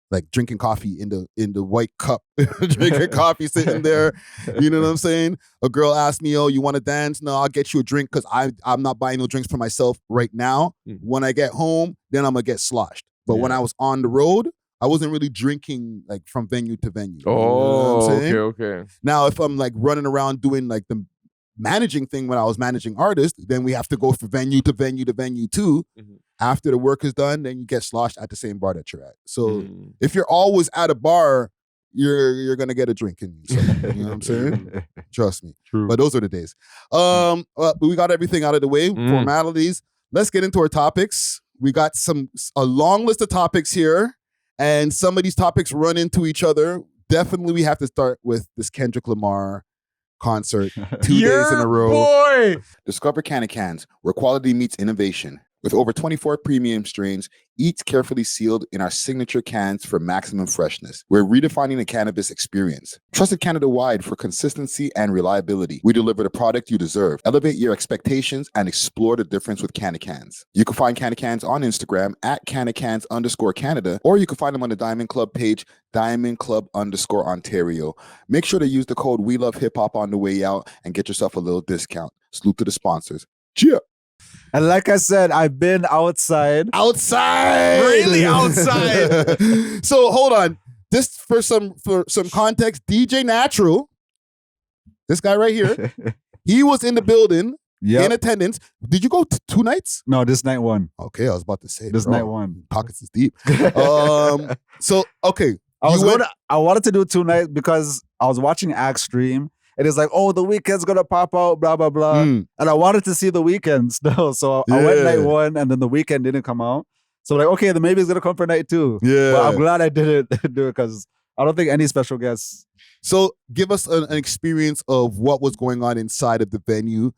Like drinking coffee in the white cup, drinking coffee sitting there. You know what I'm saying? A girl asked me, "Oh, you want to dance? No, I'll get you a drink because I'm not buying no drinks for myself right now. When I get home, then I'm gonna get sloshed." But when I was on the road, I wasn't really drinking like from venue to venue. Oh, you know what I'm saying? Okay. Now, if I'm like running around doing like the managing thing when I was managing artists, then we have to go from venue to venue to venue too. After the work is done, then you get sloshed at the same bar that you're at. So if you're always at a bar, you're gonna get a drink in you. So, you know what I'm saying? Trust me. True. But those are the days. But we got everything out of the way. Formalities. Let's get into our topics. We got a long list of topics here, and some of these topics run into each other. Definitely, we have to start with this Kendrick Lamar concert 2 days in a row. Boy. Discover Cans, where quality meets innovation. With over 24 premium strains, each carefully sealed in our signature cans for maximum freshness. We're redefining the cannabis experience. Trusted Canada-wide for consistency and reliability. We deliver the product you deserve. Elevate your expectations and explore the difference with Cans. You can find Cans on Instagram at @Cans_Canada, or you can find them on the Diamond Club page, DiamondClub_Ontario. Make sure to use the code WeLoveHipHop on the way out and get yourself a little discount. Salute to the sponsors. Cheers. And like I said, I've been outside. Really outside. So hold on. Just for some context, DJ Natural, this guy right here, he was in the building in attendance. Did you go 2 nights? No, this night 1. Okay, I was about to say this bro, night 1. Pockets is deep. So okay, I wanted to do 2 nights because I was watching Axe stream. It is like, oh, the weekend's gonna pop out, blah, blah, blah. And I wanted to see the weekends though. So I went night 1 and then the weekend didn't come out. So like, okay, then maybe it's gonna come for night 2. Yeah. But I'm glad I didn't do it because I don't think any special guests. So give us an experience of what was going on inside of the venue.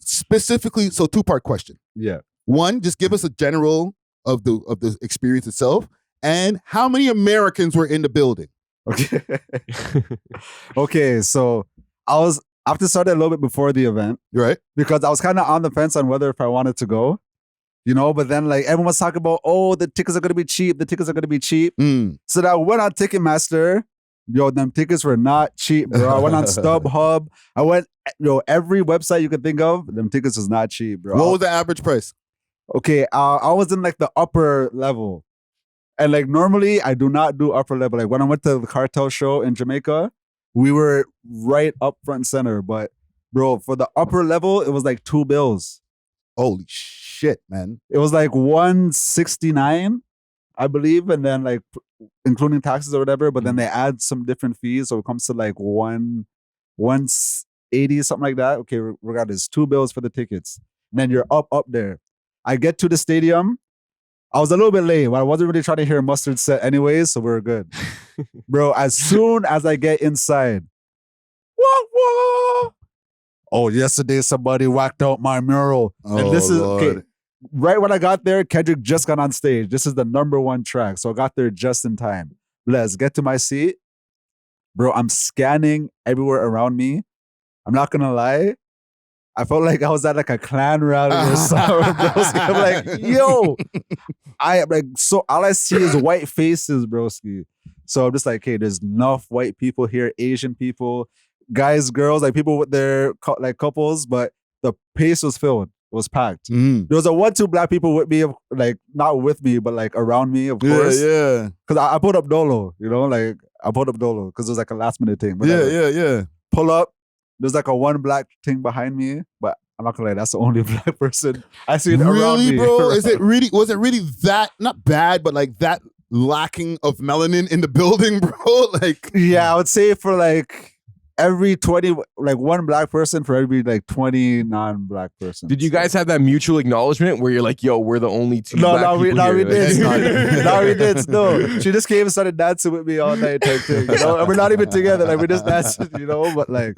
Specifically, so 2-part question. Yeah. 1, just give us a general of the experience itself, and how many Americans were in the building. Okay. Okay, so I have to start a little bit before the event. Right. Because I was kind of on the fence on whether if I wanted to go, but then like everyone was talking about, oh, the tickets are going to be cheap. The tickets are going to be cheap. So that I went on Ticketmaster. Yo, them tickets were not cheap, bro. I went on StubHub. I went, every website you could think of. Them tickets was not cheap, bro. What was the average price? Okay, I was in like the upper level. And like normally I do not do upper level. Like when I went to the Cartel show in Jamaica, we were right up front and center. But bro, for the upper level, it was like $2. Holy shit, man. It was like $169, I believe. And then like including taxes or whatever. But then they add some different fees. So it comes to like $180, something like that. Okay, regardless, $2 for the tickets. And then you're up there. I get to the stadium. I was a little bit late, but I wasn't really trying to hear Mustard set anyways, so we were good. Bro, as soon as I get inside, whoa. Oh, yesterday somebody whacked out my mural. And this is, okay, right when I got there, Kendrick just got on stage. This is the #1 track, so I got there just in time. Let's get to my seat. Bro, I'm scanning everywhere around me. I'm not gonna lie. I felt like I was at like a clan rally or something, broski. I'm like, yo, I am like, so all I see is white faces, broski. So I'm just like, hey, there's enough white people here, Asian people, guys, girls, like people with their like couples, but the pace was filled. It was packed. There was a 1-2 black people with me, like not with me, but like around me, of course. Yeah. Because I put up Dolo, you know, like I put up Dolo because it was like a last minute thing. Yeah. Pull up. There's like a one black thing behind me, but I'm not gonna lie, that's the only black person I see around me. Really, bro? Was it really that not bad, but like that lacking of melanin in the building, bro? Like, yeah, I would say for like every 20, like one black person for every like 20 non-black persons. Did you guys have that mutual acknowledgement where you're like, yo, we're the only two black people we here? did. No, we did. No, she just came and started dancing with me all night type thing. You know? And we're not even together. Like, we're just dancing, you know? But like,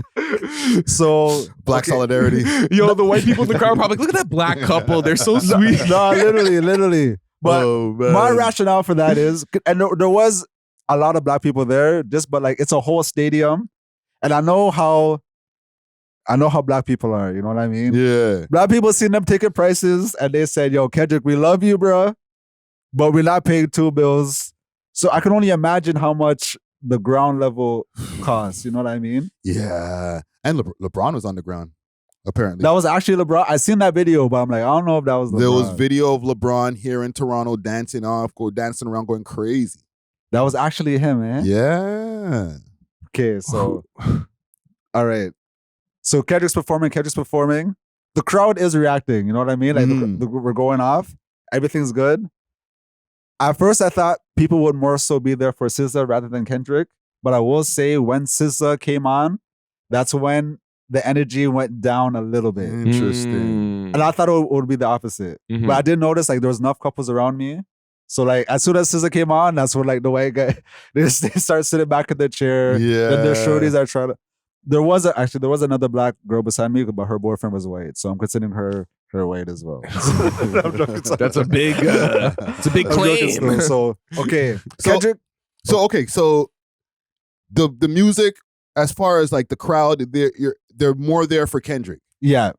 so. Black solidarity. Yo, the white people in the crowd are probably like, look at that black couple. They're so sweet. No, literally. But my rationale for that is, and there was a lot of black people there, but like, it's a whole stadium. And I know how black people are, you know what I mean? Yeah. Black people seen them ticket prices and they said, yo, Kendrick, we love you, bro, but we're not paying $2. So I can only imagine how much the ground level costs, you know what I mean? Yeah. And LeBron was on the ground, apparently. That was actually LeBron. I seen that video, but I'm like, I don't know if that was LeBron. There was video of LeBron here in Toronto dancing around, going crazy. That was actually him, eh? Yeah. Okay, so, all right. So Kendrick's performing. The crowd is reacting, you know what I mean? Like we're going off. Everything's good. At first, I thought people would more so be there for SZA rather than Kendrick. But I will say when SZA came on, that's when the energy went down a little bit. Interesting. And I thought it would be the opposite. But I did notice like there was enough couples around me. So like as soon as SZA came on, that's when like the white guy they start sitting back in their chair. Yeah. Then their shorties are trying to. There was another black girl beside me, but her boyfriend was white, so I'm considering her white as well. That's a big it's a big claim. So okay, Kendrick. So the music, as far as like the crowd, they're more there for Kendrick. Yeah.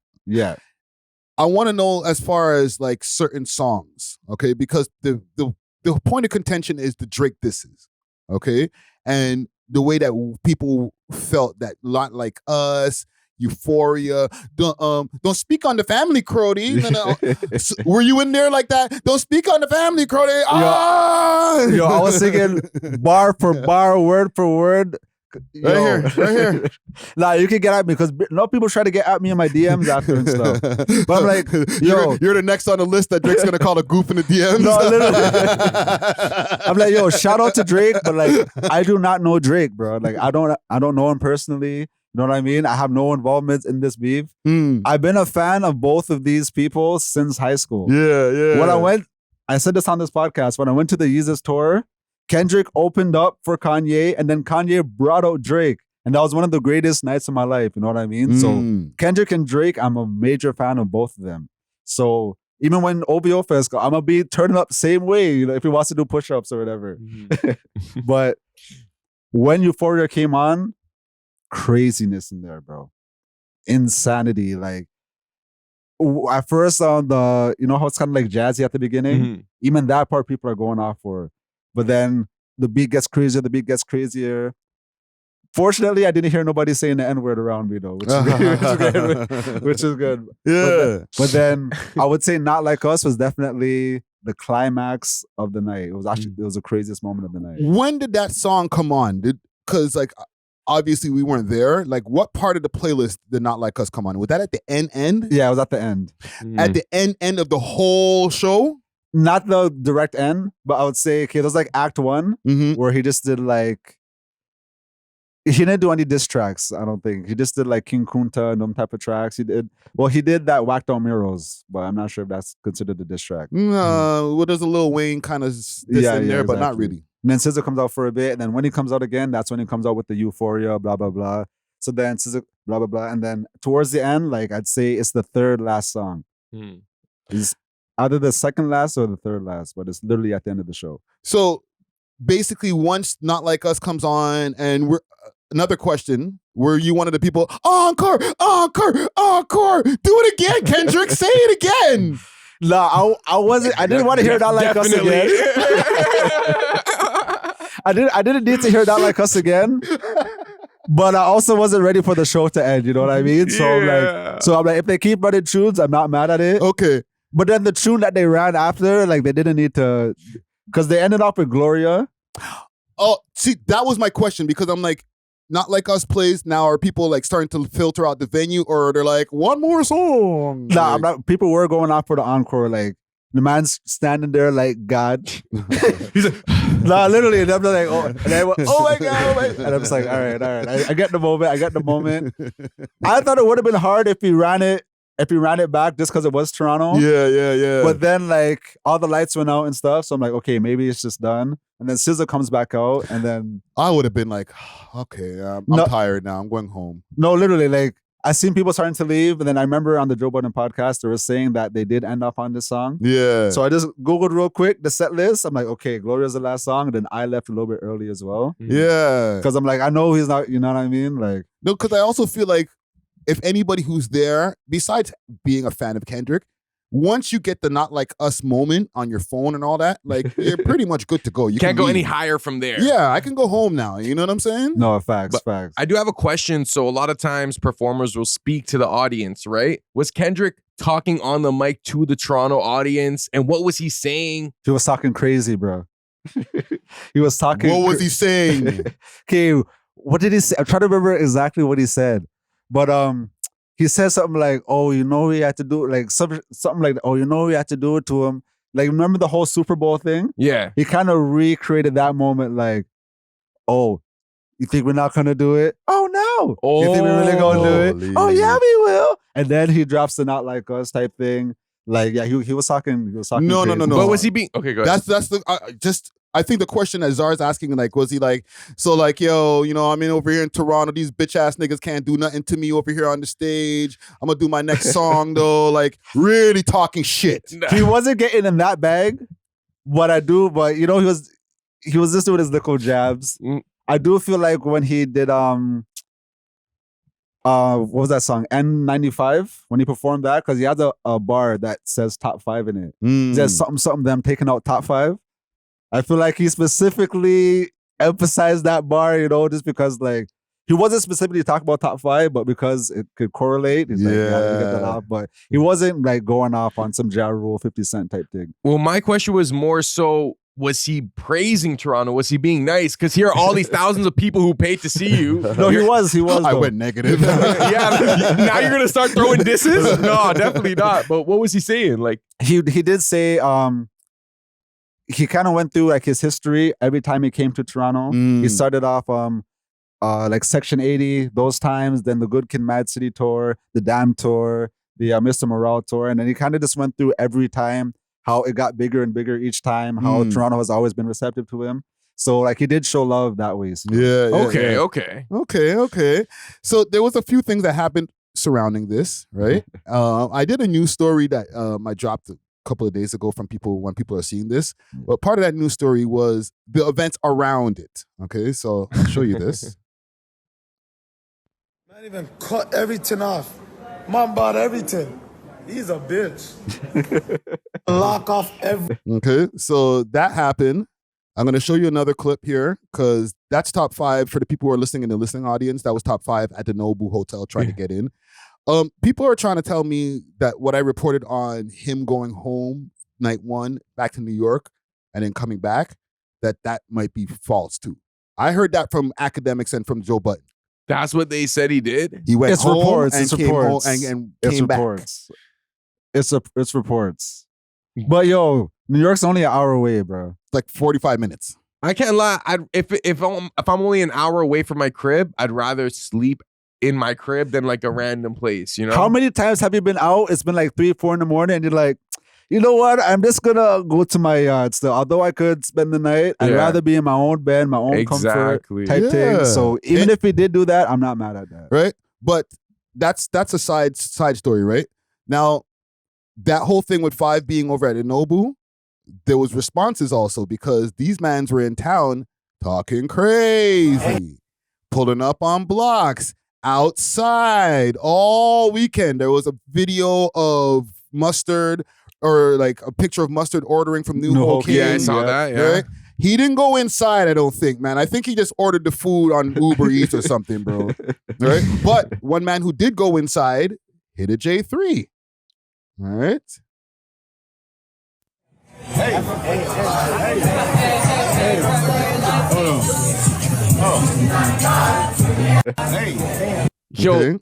I want to know as far as like certain songs, okay? Because the point of contention is the Drake disses, okay? And the way that people felt that Not Like Us, Euphoria, don't speak on the family, Crody. No. So, were you in there like that? Don't speak on the family, Crody. Yo, I was singing bar for bar, word for word. Right here. Nah, you can get at me because no people try to get at me in my DMs after and stuff. But I'm like, yo, you're the next on the list that Drake's gonna call a goof in the DMs. No, literally. I'm like, yo, shout out to Drake, but like, I do not know Drake, bro. Like, I don't know him personally. You know what I mean? I have no involvement in this beef. I've been a fan of both of these people since high school. Yeah. I said this on this podcast. When I went to the Yeezus tour, Kendrick opened up for Kanye, and then Kanye brought out Drake. And that was one of the greatest nights of my life. You know what I mean? So Kendrick and Drake, I'm a major fan of both of them. So even when OVO Fest, I'm going to be turning up the same way, you know, if he wants to do push-ups or whatever. But when Euphoria came on, craziness in there, bro. Insanity. Like, at first on the, you know how it's kind of like jazzy at the beginning? Even that part people are going off for. But then the beat gets crazier. Fortunately, I didn't hear nobody saying the N-word around me though, which is good. Yeah. But then I would say Not Like Us was definitely the climax of the night. It was actually it was the craziest moment of the night. When did that song come on? Because like obviously we weren't there. Like what part of the playlist did Not Like Us come on? Was that at the end? Yeah, it was at the end. At the end of the whole show? Not the direct end, but I would say, okay, it was like Act 1, where he just did like, he didn't do any diss tracks, I don't think. He just did like King Kunta and them type of tracks. He did that Whacked Out Murals, but I'm not sure if that's considered a diss track. No, well, there's a Lil Wayne kind of diss in there, exactly. But not really. And then SZA comes out for a bit, and then when he comes out again, that's when he comes out with the Euphoria, blah, blah, blah. So then SZA, blah, blah, blah. And then towards the end, like I'd say it's the third last song. It's either the second last or the third last, but it's literally at the end of the show. So basically, once Not Like Us comes on, and we're another question, Were you one of the people, encore, encore, encore? Do it again, Kendrick. Say it again. No, I wasn't. I didn't want to hear that like us again. I didn't need to hear that like us again. But I also wasn't ready for the show to end. You know what I mean? So I'm like, if they keep running tunes, I'm not mad at it. Okay. But then the tune that they ran after, like they didn't need to, because they ended up with Gloria. Oh, see, that was my question because I'm like, Not Like Us plays now. Are people like starting to filter out the venue, or they're like, one more song? Nah, I'm not, people were going out for the encore. Like the man's standing there like God. He's like, nah, literally. And I'm like, oh, and I went, oh my God, oh my God. And I'm just like, all right. I get the moment. I thought it would have been hard if he ran it back just because it was Toronto. Yeah. But then like all the lights went out and stuff. So I'm like, okay, maybe it's just done. And then SZA comes back out, and then I would have been like, okay, I'm tired now. I'm going home. No, literally, like I seen people starting to leave, and then I remember on the Joe Budden podcast they were saying that they did end up on this song. Yeah. So I just Googled real quick the set list. I'm like, okay, Gloria's the last song, and then I left a little bit early as well. Yeah. Because I'm like, I know he's not, you know what I mean? Like, no, because I also feel like if anybody who's there, besides being a fan of Kendrick, once you get the Not Like Us moment on your phone and all that, like you're pretty much good to go. You Can't go leave. any higher from there. Yeah, I can go home now. You know what I'm saying? no, facts. I do have a question. So a lot of times performers will speak to the audience, right? Was Kendrick talking on the mic to the Toronto audience? And what was he saying? He was talking crazy, bro. He was talking. What was he saying? Okay, what did he say? I'm trying to remember exactly what he said. But he said something like, oh, you know, we had to do like something like, oh, you know, we had to do it to him. Like, remember the whole Super Bowl thing? Yeah. He kind of recreated that moment like, oh, you think we're not going to do it? Oh, no. You think we're really going to do it? Oh, yeah, we will. And then he drops the Not Like Us type thing. Like, yeah, he was talking. No. But was he being, okay, go ahead. That's the, I think the question that Czar's asking, like, was he like, so like, yo, you know, I'm in over here in Toronto. These bitch ass niggas can't do nothing to me over here on the stage. I'm gonna do my next song though. Like, really talking shit. He wasn't getting in that bag. But you know, he was just doing his little jabs. I do feel like when he did what was that song? N95, when he performed that, because he has a bar that says Top 5 in it. It says something them taking out Top 5. I feel like he specifically emphasized that bar, you know, just because like he wasn't specifically talking about Top 5, but because it could correlate, he's like, yeah, let me get that off. But he wasn't like going off on some Ja Rule 50 Cent type thing. Well, my question was more so, was he praising Toronto? Was he being nice? Because here are all these thousands of people who paid to see you. No, he was. I went negative. Yeah, now you're gonna start throwing disses? No, definitely not. But what was he saying? Like he did say he kind of went through like his history every time he came to Toronto. He started off like Section 80 those times, then the Good Kid, Mad City tour, the Damn tour, the Mr. Morale tour, and then he kind of just went through every time how it got bigger and bigger each time, how Toronto has always been receptive to him. So like he did show love that way. So. Okay. So there was a few things that happened surrounding this, right? I did a news story that I dropped a couple of days ago from people when people are seeing this. But part of that news story was the events around it. Okay, so I'll show you this. Not even cut everything off. Mom bought everything. He's a bitch. Lock off everything. Okay, so that happened. I'm going to show you another clip here because that's top 5 for the people who are listening in the listening audience. That was top 5 at the Nobu Hotel trying to get in. People are trying to tell me that what I reported on him going home night 1 back to New York and then coming back, that might be false too. I heard that from academics and from Joe Budden. that's what they said he did? He went It's home reports. and It's came reports. home and It's came back. reports. It's reports. But yo, New York's only an hour away, bro. Like 45 minutes. I can't lie. If I'm only an hour away from my crib, I'd rather sleep in my crib than like a random place, you know? How many times have you been out? It's been like 3, 4 in the morning, and you're like, you know what? I'm just gonna go to my yard still. Although I could spend the night, I'd rather be in my own bed, my own comfort type thing. So even if we did do that, I'm not mad at that. Right? But that's a side story, right? Now, that whole thing with 5 being over at Inobu, there was responses also because these mans were in town talking crazy, pulling up on blocks, outside all weekend. There was a video of Mustard, or like a picture of Mustard ordering from New Ho King. Yeah, I saw that. Yeah. Right? He didn't go inside, I don't think, man. I think he just ordered the food on Uber Eats or something, bro. Right? But one man who did go inside hit a J3. All right? Yo, Okay.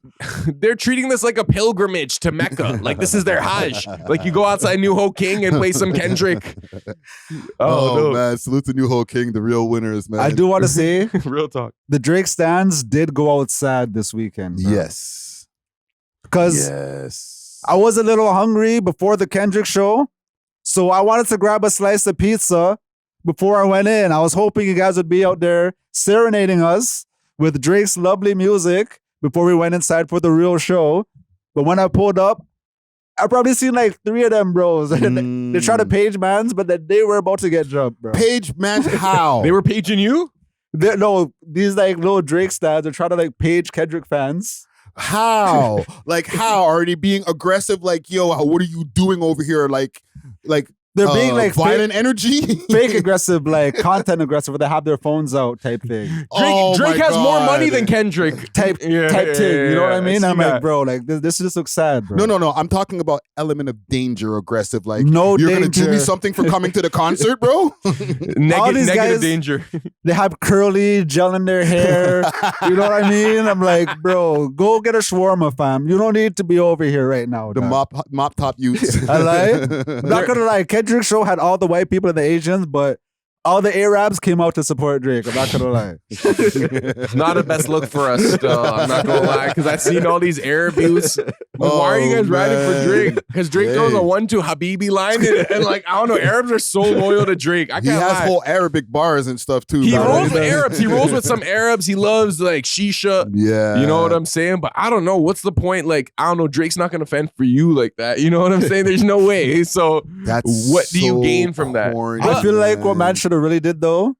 they're treating this like a pilgrimage to Mecca. Like this is their Hajj. Like you go outside New Ho King and play some Kendrick. Oh, no. man. Salute to New Ho King, the real winners, man. I do want to say Real talk. the Drake stands did go outside this weekend. Bro. Yes. Because Yes. I was a little hungry before the Kendrick show. So I wanted to grab a slice of pizza before I went in. I was hoping you guys would be out there serenading us with Drake's lovely music before we went inside for the real show. But when I pulled up, I probably seen like 3 of them bros. They tried to page mans, but they were about to get jumped, bro. Page man, how? They were paging you? No, these like little Drake stands are trying to like page Kendrick fans. How? Like how? Are they being aggressive? Like, yo, what are you doing over here? Like They're being like violent energy? fake aggressive, like content aggressive, where they have their phones out type thing. Drake has more money than Kendrick. Type thing. You know what I mean? I'm like, bro, like this just looks sad, bro. No. I'm talking about element of danger, aggressive. Like, No you're gonna do me danger. something for coming to the concert, bro? All these Negative guys- danger. They have curly gel in their hair. You know what I mean? I'm like, bro, go get a shawarma, fam. You don't need to be over here right now. The dog. mop top youths. I like. I'm not gonna lie. Kendrick show had all the white people and the Asians, but all the Arabs came out to support Drake. I'm not gonna lie. Not a best look for us still. I'm not gonna lie, because I've seen all these Arab youths. Like, why are you guys riding for man. Drake? Because Drake throws a 1-2 Habibi line, and like I don't know, Arabs are so loyal to Drake. I He can't has lie. whole Arabic bars and stuff too. He man. rolls with Arabs. He rolls with some Arabs. He loves like shisha. Yeah. You know what I'm saying? But I don't know. What's the point? Like, I don't know. Drake's not going to fend for you like that. You know what I'm saying? There's no way. So That's what do you so gain from that? corny, I feel like what man should have really did though,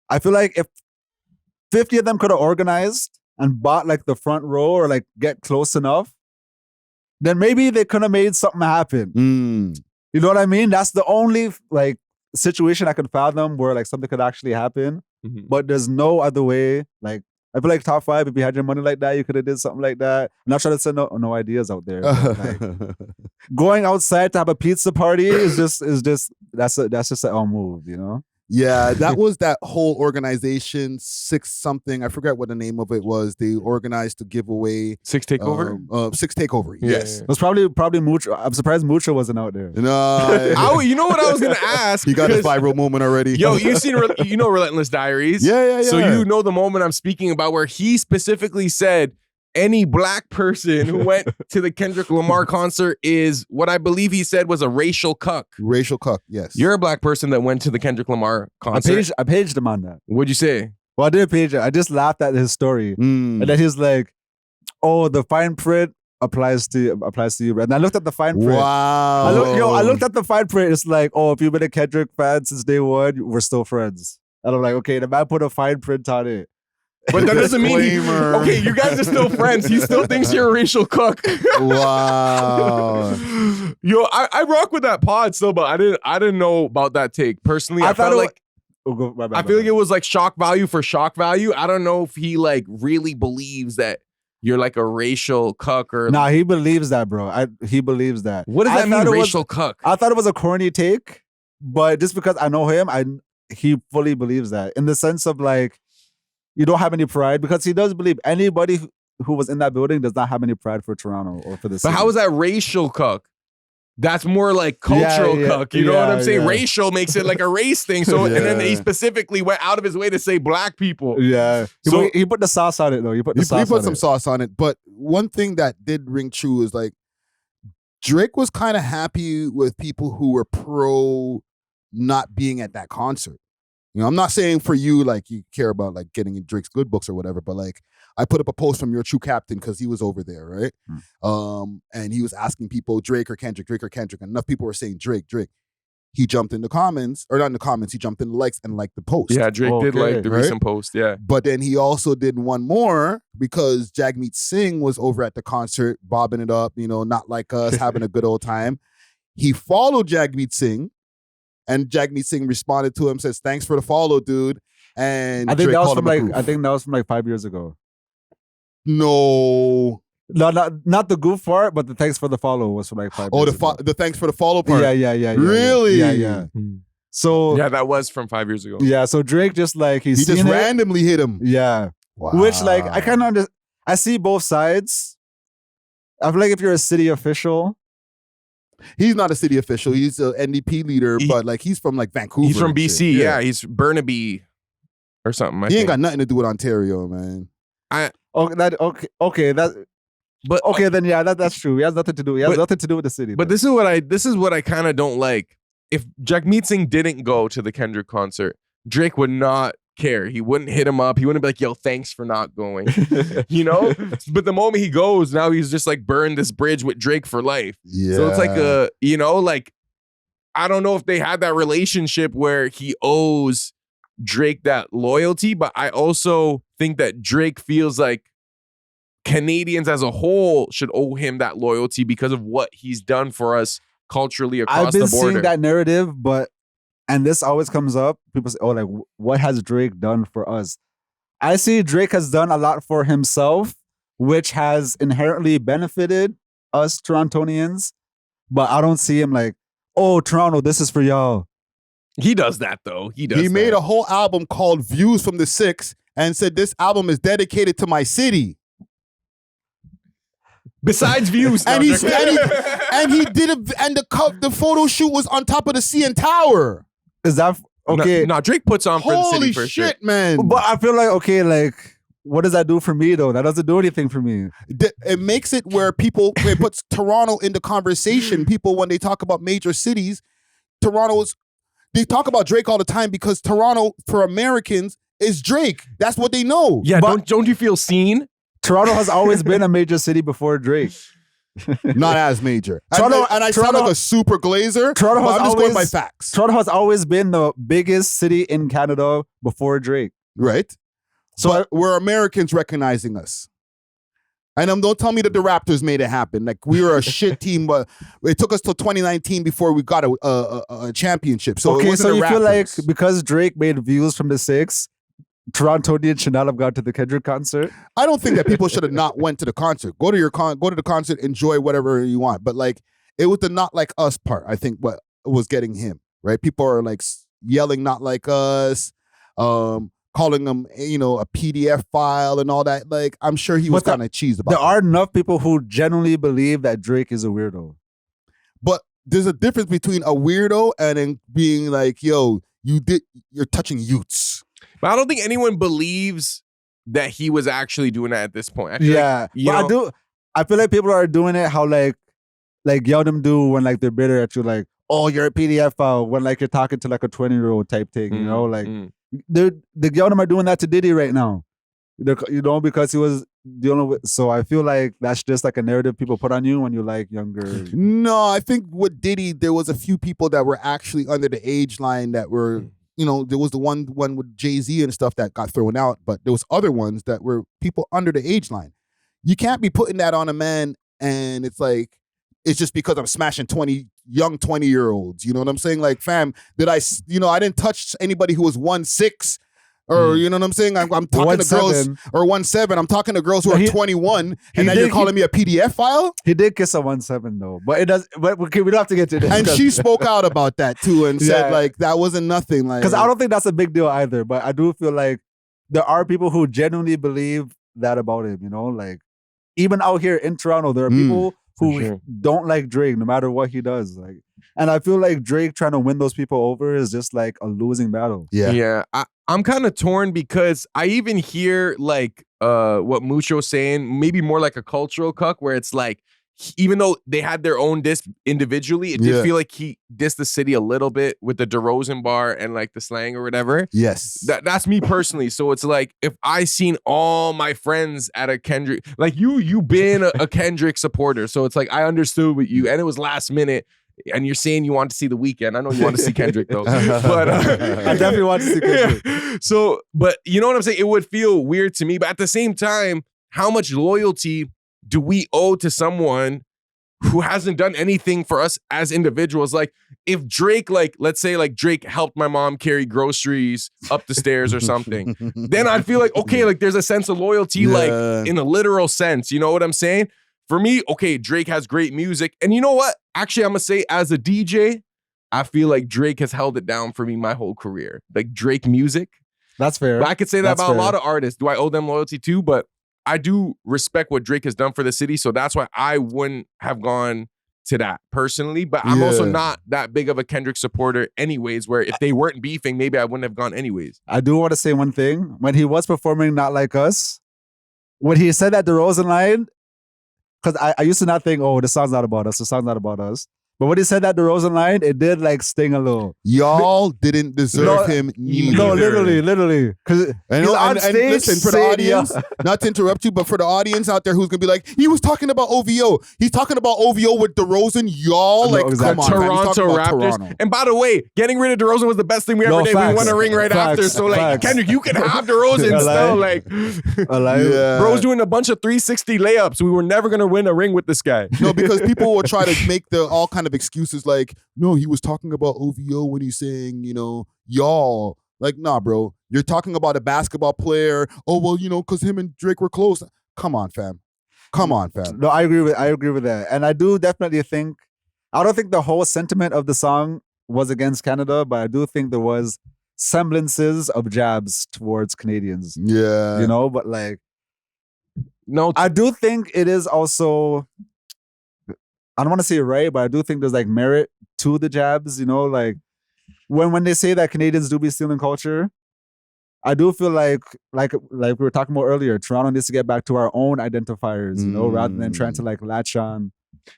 I feel like if 50 of them could have organized and bought like the front row or like get close enough, then maybe they could have made something happen. You know what I mean? That's the only like situation I could fathom where like something could actually happen. Mhm. But there's no other way. Like I feel like top 5, if you had your money like that, you could have did something like that. I'm not trying to send no ideas out there. but, like, going outside to have a pizza party is just that's just an move, you know? Yeah, that was that whole organization, 6 something. I forget what the name of it was. They organized to give away 6 takeover. 6 takeover. Yes. It was probably Mucho. I'm surprised Mucho wasn't out there. No, You know what I was gonna ask? he got his 'Cause- viral moment already. Yo, you seen Relentless Diaries? Yeah. So you know the moment I'm speaking about where he specifically said any black person who went to the Kendrick Lamar concert is what I believe he said was a racial cuck. racial cuck. Yes. You're a black person that went to the Kendrick Lamar concert. I paged him on that. What'd you say? Well, I didn't page it. I just laughed at his story, Mm. and then he's like, "Oh, the fine print applies to you." And I looked at the fine print. Wow. I looked at the fine print. It's like, "Oh, if you've been a Kendrick fan since day one, we're still friends." And I'm like, "Okay, the man put a fine print on it." But that doesn't mean Disclaimer. okay, you guys are still friends. He still thinks you're a racial cuck. Wow. Yo, I rock with that pod still, but I didn't know about that take. Personally, I thought felt it like I feel like it was like shock value for shock value. I don't know if he like really believes that you're like a racial cuck or Nah, he believes that, bro. He believes that. what does I that mean, thought it was- racial cuck? I thought it was a corny take, but just because I know him, he fully believes that in the sense of like, you don't have any pride, because he does believe anybody who was in that building does not have any pride for Toronto or for the city. But how is that racial cuck? That's more like cultural Yeah, cuck. You know what I'm yeah, saying? yeah. Racial makes it like a race thing. So and then he Yeah. specifically went out of his way to say black people. Yeah. So- He put the sauce on it though. He put the He sauce put on some it. sauce on it. But one thing that did ring true is like Drake was kind of happy with people who were pro not being at that concert. You know, I'm not saying for you like you care about like getting in Drake's good books or whatever, but like I put up a post from your true captain because he was over there, right? And he was asking people Drake or Kendrick, and enough people were saying Drake. he jumped in the comments, or not in the comments, he jumped in the likes and liked the post. Yeah, Drake did Okay. like the Right? recent post. Yeah. But then he also did one more because Jagmeet Singh was over at the concert, bobbing it up, not like us, having a good old time. He followed Jagmeet Singh, and Jagmeet Singh responded to him, says, "Thanks for the follow, dude." And I think Drake that was called from him a like goof. I think that was from like 5 years ago. No. No, not the goof part, but the thanks for the follow was from like 5 Oh, years ago. the thanks for the follow part. Yeah. Really? Yeah. So Yeah, that was from 5 years ago. yeah, so Drake just like He he's just seen it. randomly hit him. Yeah. Wow. Which like I kind of I see both sides. I feel like if you're a city official, He's not a city official. He's an NDP leader, but like he's from like Vancouver. He's from and shit. BC. Yeah, he's Burnaby or something. I He ain't think. got nothing to do with Ontario, man. okay, then yeah, that's true. He has nothing to do. He has But- nothing to do with the city. But though. this is what I kind of don't like. If Jagmeet Singh didn't go to the Kendrick concert, Drake would not care. He wouldn't hit him up. He wouldn't be like, "Yo, thanks for not going." But the moment he goes, now he's just like burned this bridge with Drake for life. Yeah. So it's like like I don't know if they had that relationship where he owes Drake that loyalty, but I also think that Drake feels like Canadians as a whole should owe him that loyalty because of what he's done for us culturally across I've been the border. seeing that narrative, and this always comes up. People say, "Oh, like what has Drake done for us?" I see Drake has done a lot for himself, which has inherently benefited us Torontonians, but I don't see him like, "Oh, Toronto, this is for y'all." He does that though. He does. He made that. a whole album called Views from the Six and said this album is dedicated to my city. Besides views, And no, he Drake- and he did the photo shoot was on top of the CN Tower. Is that okay? No, Drake puts on for the Holy city for shit, sure. man. But I feel like okay, like what does that do for me though? That doesn't do anything for me. It makes it where it puts Toronto into conversation. People, when they talk about major cities, they talk about Drake all the time because Toronto, for Americans, is Drake. That's what they know. Yeah, But- don't you feel seen? Toronto has always been a major city before Drake. Not as major. Toronto- and I Toronto- sound like a super glazer, Toronto but has I'm just going by always- facts. Toronto has always been the biggest city in Canada before Drake. Right? So we're Americans recognizing us. And don't tell me that the Raptors made it happen. Like we were a shit team, but it took us till 2019 before we got a championship. So it okay, wasn't so the you feel like Raptors. because Drake made views from the Six, Torontonians should not have gone to the Kendrick concert? I don't think that people should have not went to the concert. Go to the concert, enjoy whatever you want. But like it was the not like us part. I think what was getting him right. People are like yelling not like us, calling them a PDF file and all that. Like I'm sure he was But kind of cheesed about. There that. are enough people who genuinely believe that Drake is a weirdo. But there's a difference between a weirdo and then being like, yo, you're touching youths. But I don't think anyone believes that he was actually doing that at this point. I feel Yeah, like, but I feel like people are doing it how like y'all them do when like they're bitter at you, like, oh, you're a PDF file, when like you're talking to like a 20-year-old type thing, you know, like the y'all them are doing that to Diddy right now, because he was dealing with. So I feel like that's just like a narrative people put on you when you like younger. No, I think with Diddy, there was a few people that were actually under the age line that were, there was the one with Jay-Z and stuff that got thrown out, but there was other ones that were people under the age line. You can't be putting that on a man and it's like, it's just because I'm smashing young 20-year-olds. You know what I'm saying? Like, fam, I didn't touch anybody who was 1'6", or you know what I'm saying? I'm talking to girls, 1'7". or 1'7". I'm talking to girls who are 21, and now you're calling me a PDF file? He did kiss a 1'7" though, but it does. But okay, we don't have to get to this. And she spoke out about that too and said Yeah. like that wasn't nothing. Like, Because I don't think that's a big deal either. But I do feel like there are people who genuinely believe that about him. Like even out here in Toronto, there are people who don't like Drake no matter what he does. Like, and I feel like Drake trying to win those people over is just like a losing battle. Yeah. I'm kind of torn because I even hear like what Mucho's saying, maybe more like a cultural cuck, where it's like, even though they had their own diss individually, it did feel like he dissed the city a little bit with the DeRozan bar and like the slang or whatever. Yes. That's me personally. So it's like, if I seen all my friends at a Kendrick, like you been a Kendrick supporter. So it's like, I understood what you, and it was last minute. and you're saying you want to see The Weeknd. I know you want to see Kendrick though, but I definitely want to see Kendrick. yeah. So, but you know what I'm saying? It would feel weird to me, but at the same time, how much loyalty do we owe to someone who hasn't done anything for us as individuals? Like if Drake, like, let's say like Drake helped my mom carry groceries up the stairs or something, then I'd feel like, okay, like there's a sense of loyalty, like in a literal sense, you know what I'm saying? For me, okay, Drake has great music. And you know what? Actually, I'm gonna say as a DJ, I feel like Drake has held it down for me my whole career. Like Drake music. That's fair. But I could say that That's about fair. a lot of artists. Do I owe them loyalty too? But I do respect what Drake has done for the city. So that's why I wouldn't have gone to that personally. But I'm also not that big of a Kendrick supporter anyways, where if they weren't beefing, maybe I wouldn't have gone anyways. I do want to say one thing. When he was performing Not Like Us, when he said that DeRozan line, because I used to not think, oh, the song's not about us. The song's not about us. But when he said that DeRozan line, it did like sting a little. Y'all didn't deserve him neither. No, literally. Because And, he's on and stage listen, for the saying, audience, not to interrupt you, but for the audience out there who's gonna be like, he was talking about OVO. He's talking about OVO with DeRozan. Y'all, No, like, exactly. come on, man. He's Toronto talking about Raptors. Toronto. And by the way, getting rid of DeRozan was the best thing we ever No, did. facts. We won a ring right Facts. after. So like, Facts. Kendrick, you can have DeRozan still. Like, Yeah. bro's doing a bunch of 360 layups. We were never gonna win a ring with this guy. No, because people will try to make all kind of excuses like, no, he was talking about OVO when he's saying, you know, y'all. Like, nah, bro. You're talking about a basketball player. Oh, well, you know, because him and Drake were close. Come on, fam. No, I agree with that. And I do definitely think, I don't think the whole sentiment of the song was against Canada, but I do think there was semblances of jabs towards Canadians. Yeah. You know, but like, No, I do think it is also, I don't want to say right, but I do think there's like merit to the jabs, you know, like when they say that Canadians do be stealing culture, I do feel like we were talking about earlier, Toronto needs to get back to our own identifiers, you know, rather than trying to like latch on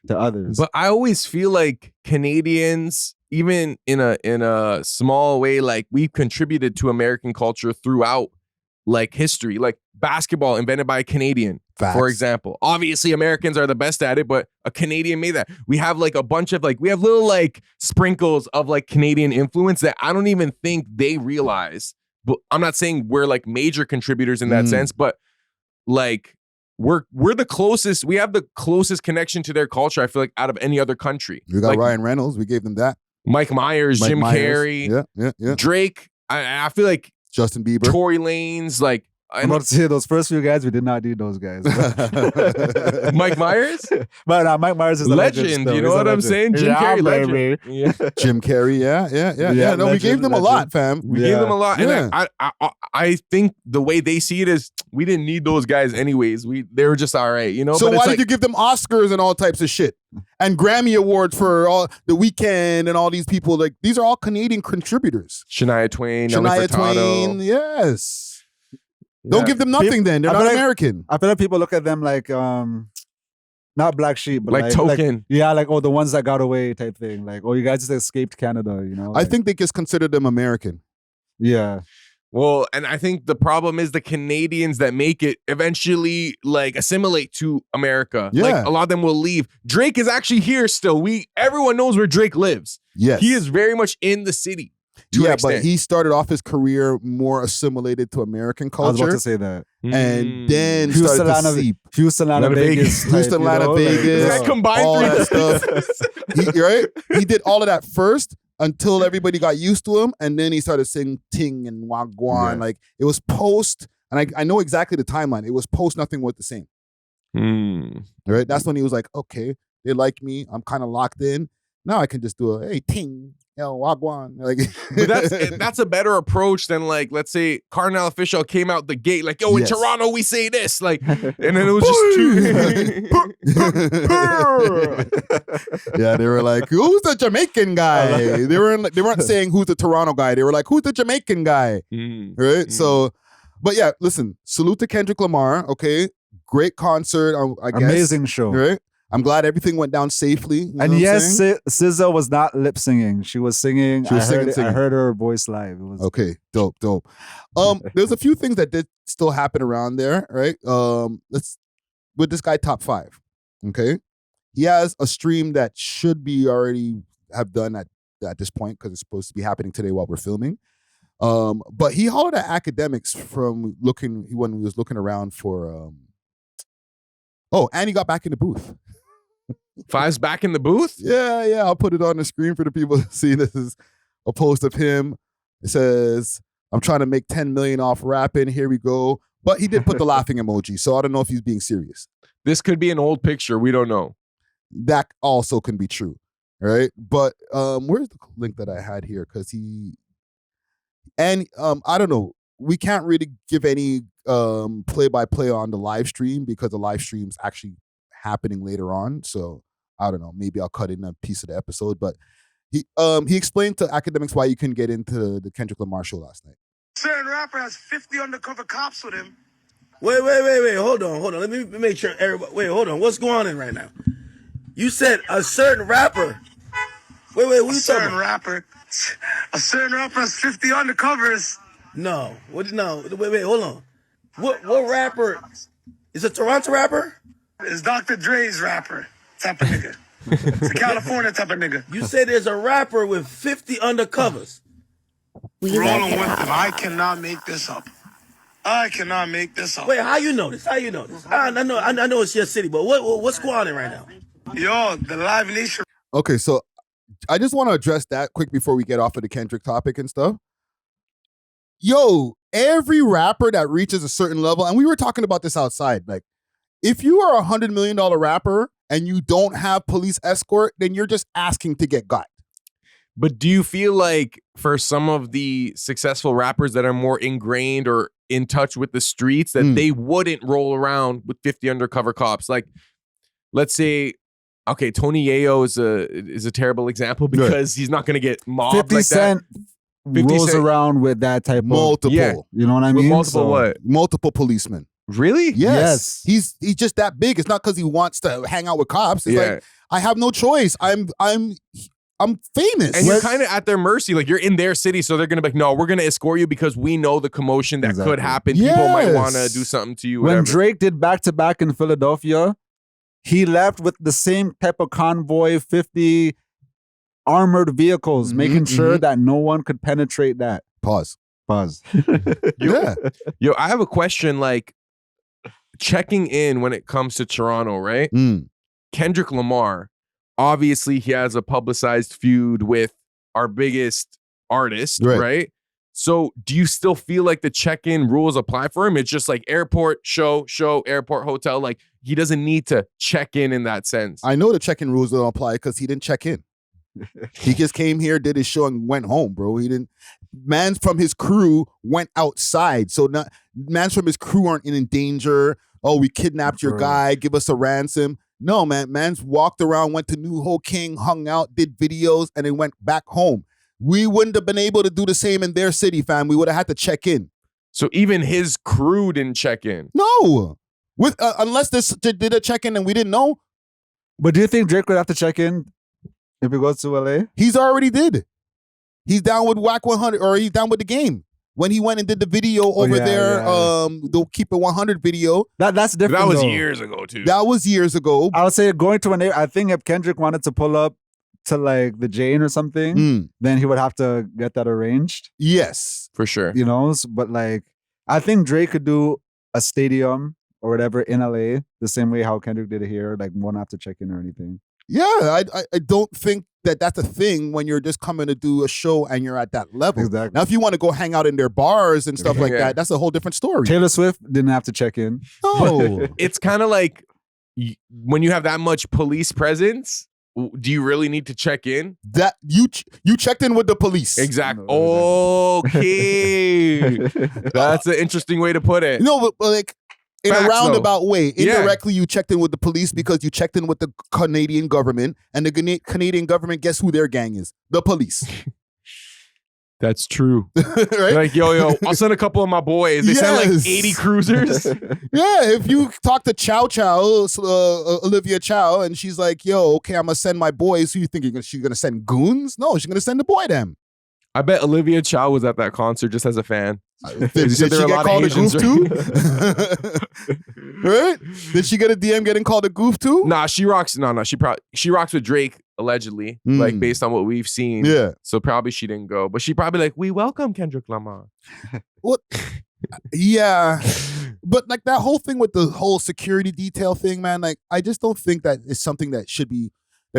to others. but I always feel like Canadians, even in a small way, like we've contributed to American culture throughout like history. Like basketball invented by a Canadian, Facts. for example. Obviously, Americans are the best at it, but a Canadian made that. We have like a bunch of like, we have little like sprinkles of like Canadian influence that I don't even think they realize. But I'm not saying we're like major contributors in that sense, but like we're the closest, we have the closest connection to their culture, I feel like, out of any other country. We got like, Ryan Reynolds. We gave them that. Mike Myers, Mike Jim Myers. Carrey, Yeah. Drake. I feel like Justin Bieber. Tory Lanez, like I'm about to say those first few guys, we did not need those guys. Mike Myers, But Mike Myers is a legend. still. You know He's a what I'm legend. saying? Jim Yeah, Carrey, legend. baby. Yeah. Jim Carrey. Yeah. No, we legend, gave them a lot, fam. We gave them a lot, Yeah. and I think the way they see it is we didn't need those guys anyways. They were just all right, you know. So but why it's did like, you give them Oscars and all types of shit and Grammy awards for all The Weeknd and all these people? Like these are all Canadian contributors. Shania Twain, Nelly Shania Furtado? Twain, yes. Don't Yeah. give them nothing. Then they're I not feel like- American. I feel like people look at them like not black sheep, but Like token. yeah, like the ones that got away type thing. Like, oh, you guys just escaped Canada, you know? I Like, think they just consider them American. yeah. Well, and I think the problem is the Canadians that make it eventually like assimilate to America. Yeah. Like a lot of them will leave. Drake is actually here still. Everyone knows where Drake lives. Yes, He is very much in the city. To an Yeah, extent. but he started off his career more assimilated to American I was about culture, to say that. and then Houston, started to Atlanta, seep. Houston, Atlanta, Atlanta, Vegas. type, Houston, you Atlanta, know? Like, Vegas. This guy yeah. combined all three that stuff. Right? He did all of that first until everybody got used to him, and then he started saying ting and wagwan. Yeah. Like it was post, and I know exactly the timeline. It was post Nothing Was the Same. Right? That's when he was like, okay, they like me. I'm kind of locked in. Now I can just do a hey ting. Wagwan. Like, But that's a better approach than like, let's say Cardinal Official came out the gate like, yo, in Yes. Toronto we say this, like, and then it was just too. yeah, they were like, who's the Jamaican guy? They weren't saying who's the Toronto guy. They were like, who's the Jamaican guy? Right? So, but yeah, listen, salute to Kendrick Lamar. Okay, great concert. I guess Amazing show. Right? I'm glad everything went down safely. You know And what I'm yes, saying? SZA was not lip singing. She was singing. She was singing. I heard her voice live. It was Okay, dope. There's a few things that did still happen around there, right? Let's with this guy Top5. Okay, he has a stream that should be already have done at this point because it's supposed to be happening today while we're filming. But he hollered at academics when he was looking around for. And he got back in the booth. Five's back in the booth? Yeah. I'll put it on the screen for the people to see. This is a post of him. It says, "I'm trying to make 10 million off rapping. Here we go." But he did put the laughing emoji, so I don't know if he's being serious. This could be an old picture. We don't know. That also can be true, right? But where's the link that I had here? Because I don't know. We can't really give any play-by-play on the live stream because the live stream's actually happening later on. So I don't know. Maybe I'll cut in a piece of the episode. But he explained to academics why you couldn't get into the Kendrick Lamar show last night. Certain rapper has 50 undercover cops with him. Wait. Hold on. Let me make sure everybody. Wait, hold on. What's going on right now? You said a certain rapper. Wait. Who you talking about? A certain rapper has 50 undercovers. No. What? No. Wait. Hold on. What rapper? Is it a Toronto rapper? It's Dr. Dre's rapper type of nigga. It's a California type of nigga. You say there's a rapper with 50 undercovers. Rolling with him. I cannot make this up. Wait, how you know this? I know it's your city, but what's going on right now? Yo, the Live Nation. Okay, so I just want to address that quick before we get off of the Kendrick topic and stuff. Yo, every rapper that reaches a certain level, and we were talking about this outside, like, if you are $100 million rapper and you don't have police escort, then you're just asking to get got. But do you feel like for some of the successful rappers that are more ingrained or in touch with the streets that they wouldn't roll around with 50 undercover cops? Like, let's say, okay, Tony Yayo is a terrible example because he's not going to get mobbed 50 like Cent that. 50 rolls Cent around with that type multiple. of... Yeah. You know what I With mean? multiple what? Multiple policemen. Really? Yes. He's just that big. It's not because he wants to hang out with cops. It's like, I have no choice. I'm famous. And you're kind of at their mercy. Like, you're in their city, so they're going to be like, no, we're going to escort you because we know the commotion that could happen. Yes. People might want to do something to you. When Whatever. Drake did back-to-back in Philadelphia, he left with the same type of convoy, 50 armored vehicles, making sure that no one could penetrate that. Pause. Yo, I have a question, like, checking in when it comes to Toronto, right? Kendrick Lamar, obviously he has a publicized feud with our biggest artist, right? So do you still feel like the check-in rules apply for him? It's just like airport, show, airport, hotel. Like, he doesn't need to check in that sense. I know the check-in rules don't apply because he didn't check in. He just came here, did his show, and went home, bro. He didn't. Mans from his crew went outside, so mans from his crew aren't in danger. Oh, we kidnapped your guy. Give us a ransom. No, man. Mans walked around, went to New Ho King, hung out, did videos, and then went back home. We wouldn't have been able to do the same in their city, fam. We would have had to check in. So even his crew didn't check in. No, unless this did a check in and we didn't know. But do you think Drake would have to check in if he goes to LA? He's already did. He's down with Whack 100, or he's down with the game. When he went and did the video over there, the Keep It 100 video. That's different. That was though. years ago, too. That was years ago. I would say going to I think if Kendrick wanted to pull up to like the Jane or something, then he would have to get that arranged. Yes. For sure. You know, but like, I think Drake could do a stadium or whatever in LA the same way how Kendrick did it here, like won't have to check in or anything. Yeah, I don't think that's a thing when you're just coming to do a show and you're at that level. Exactly. Now, if you want to go hang out in their bars and stuff like that, that's a whole different story. Taylor Swift didn't have to check in. No. It's kind of like when you have that much police presence, do you really need to check in? That you checked in with the police. Exactly. Okay. That's an interesting way to put it. No, but like, in Facts, a roundabout way, indirectly, you checked in with the police because you checked in with the Canadian government, and the Canadian government, guess who their gang is? The police. That's true. Right? Like, yo, I'll send a couple of my boys. They send like 80 cruisers. Yeah, if you talk to Chow, Olivia Chow, and she's like, yo, okay, I'm going to send my boys. Who you think she's going to send goons? No, she's going to send the boy them. I bet Olivia Chow was at that concert just as a fan. Did she get called a goof too? Right? Did she get a DM getting called a goof too? Nah, she rocks. No, she rocks with Drake allegedly, like based on what we've seen. Yeah. So probably she didn't go, but she probably like, we welcome Kendrick Lamar. What? Yeah. But like that whole thing with the whole security detail thing, man, like I just don't think that is something that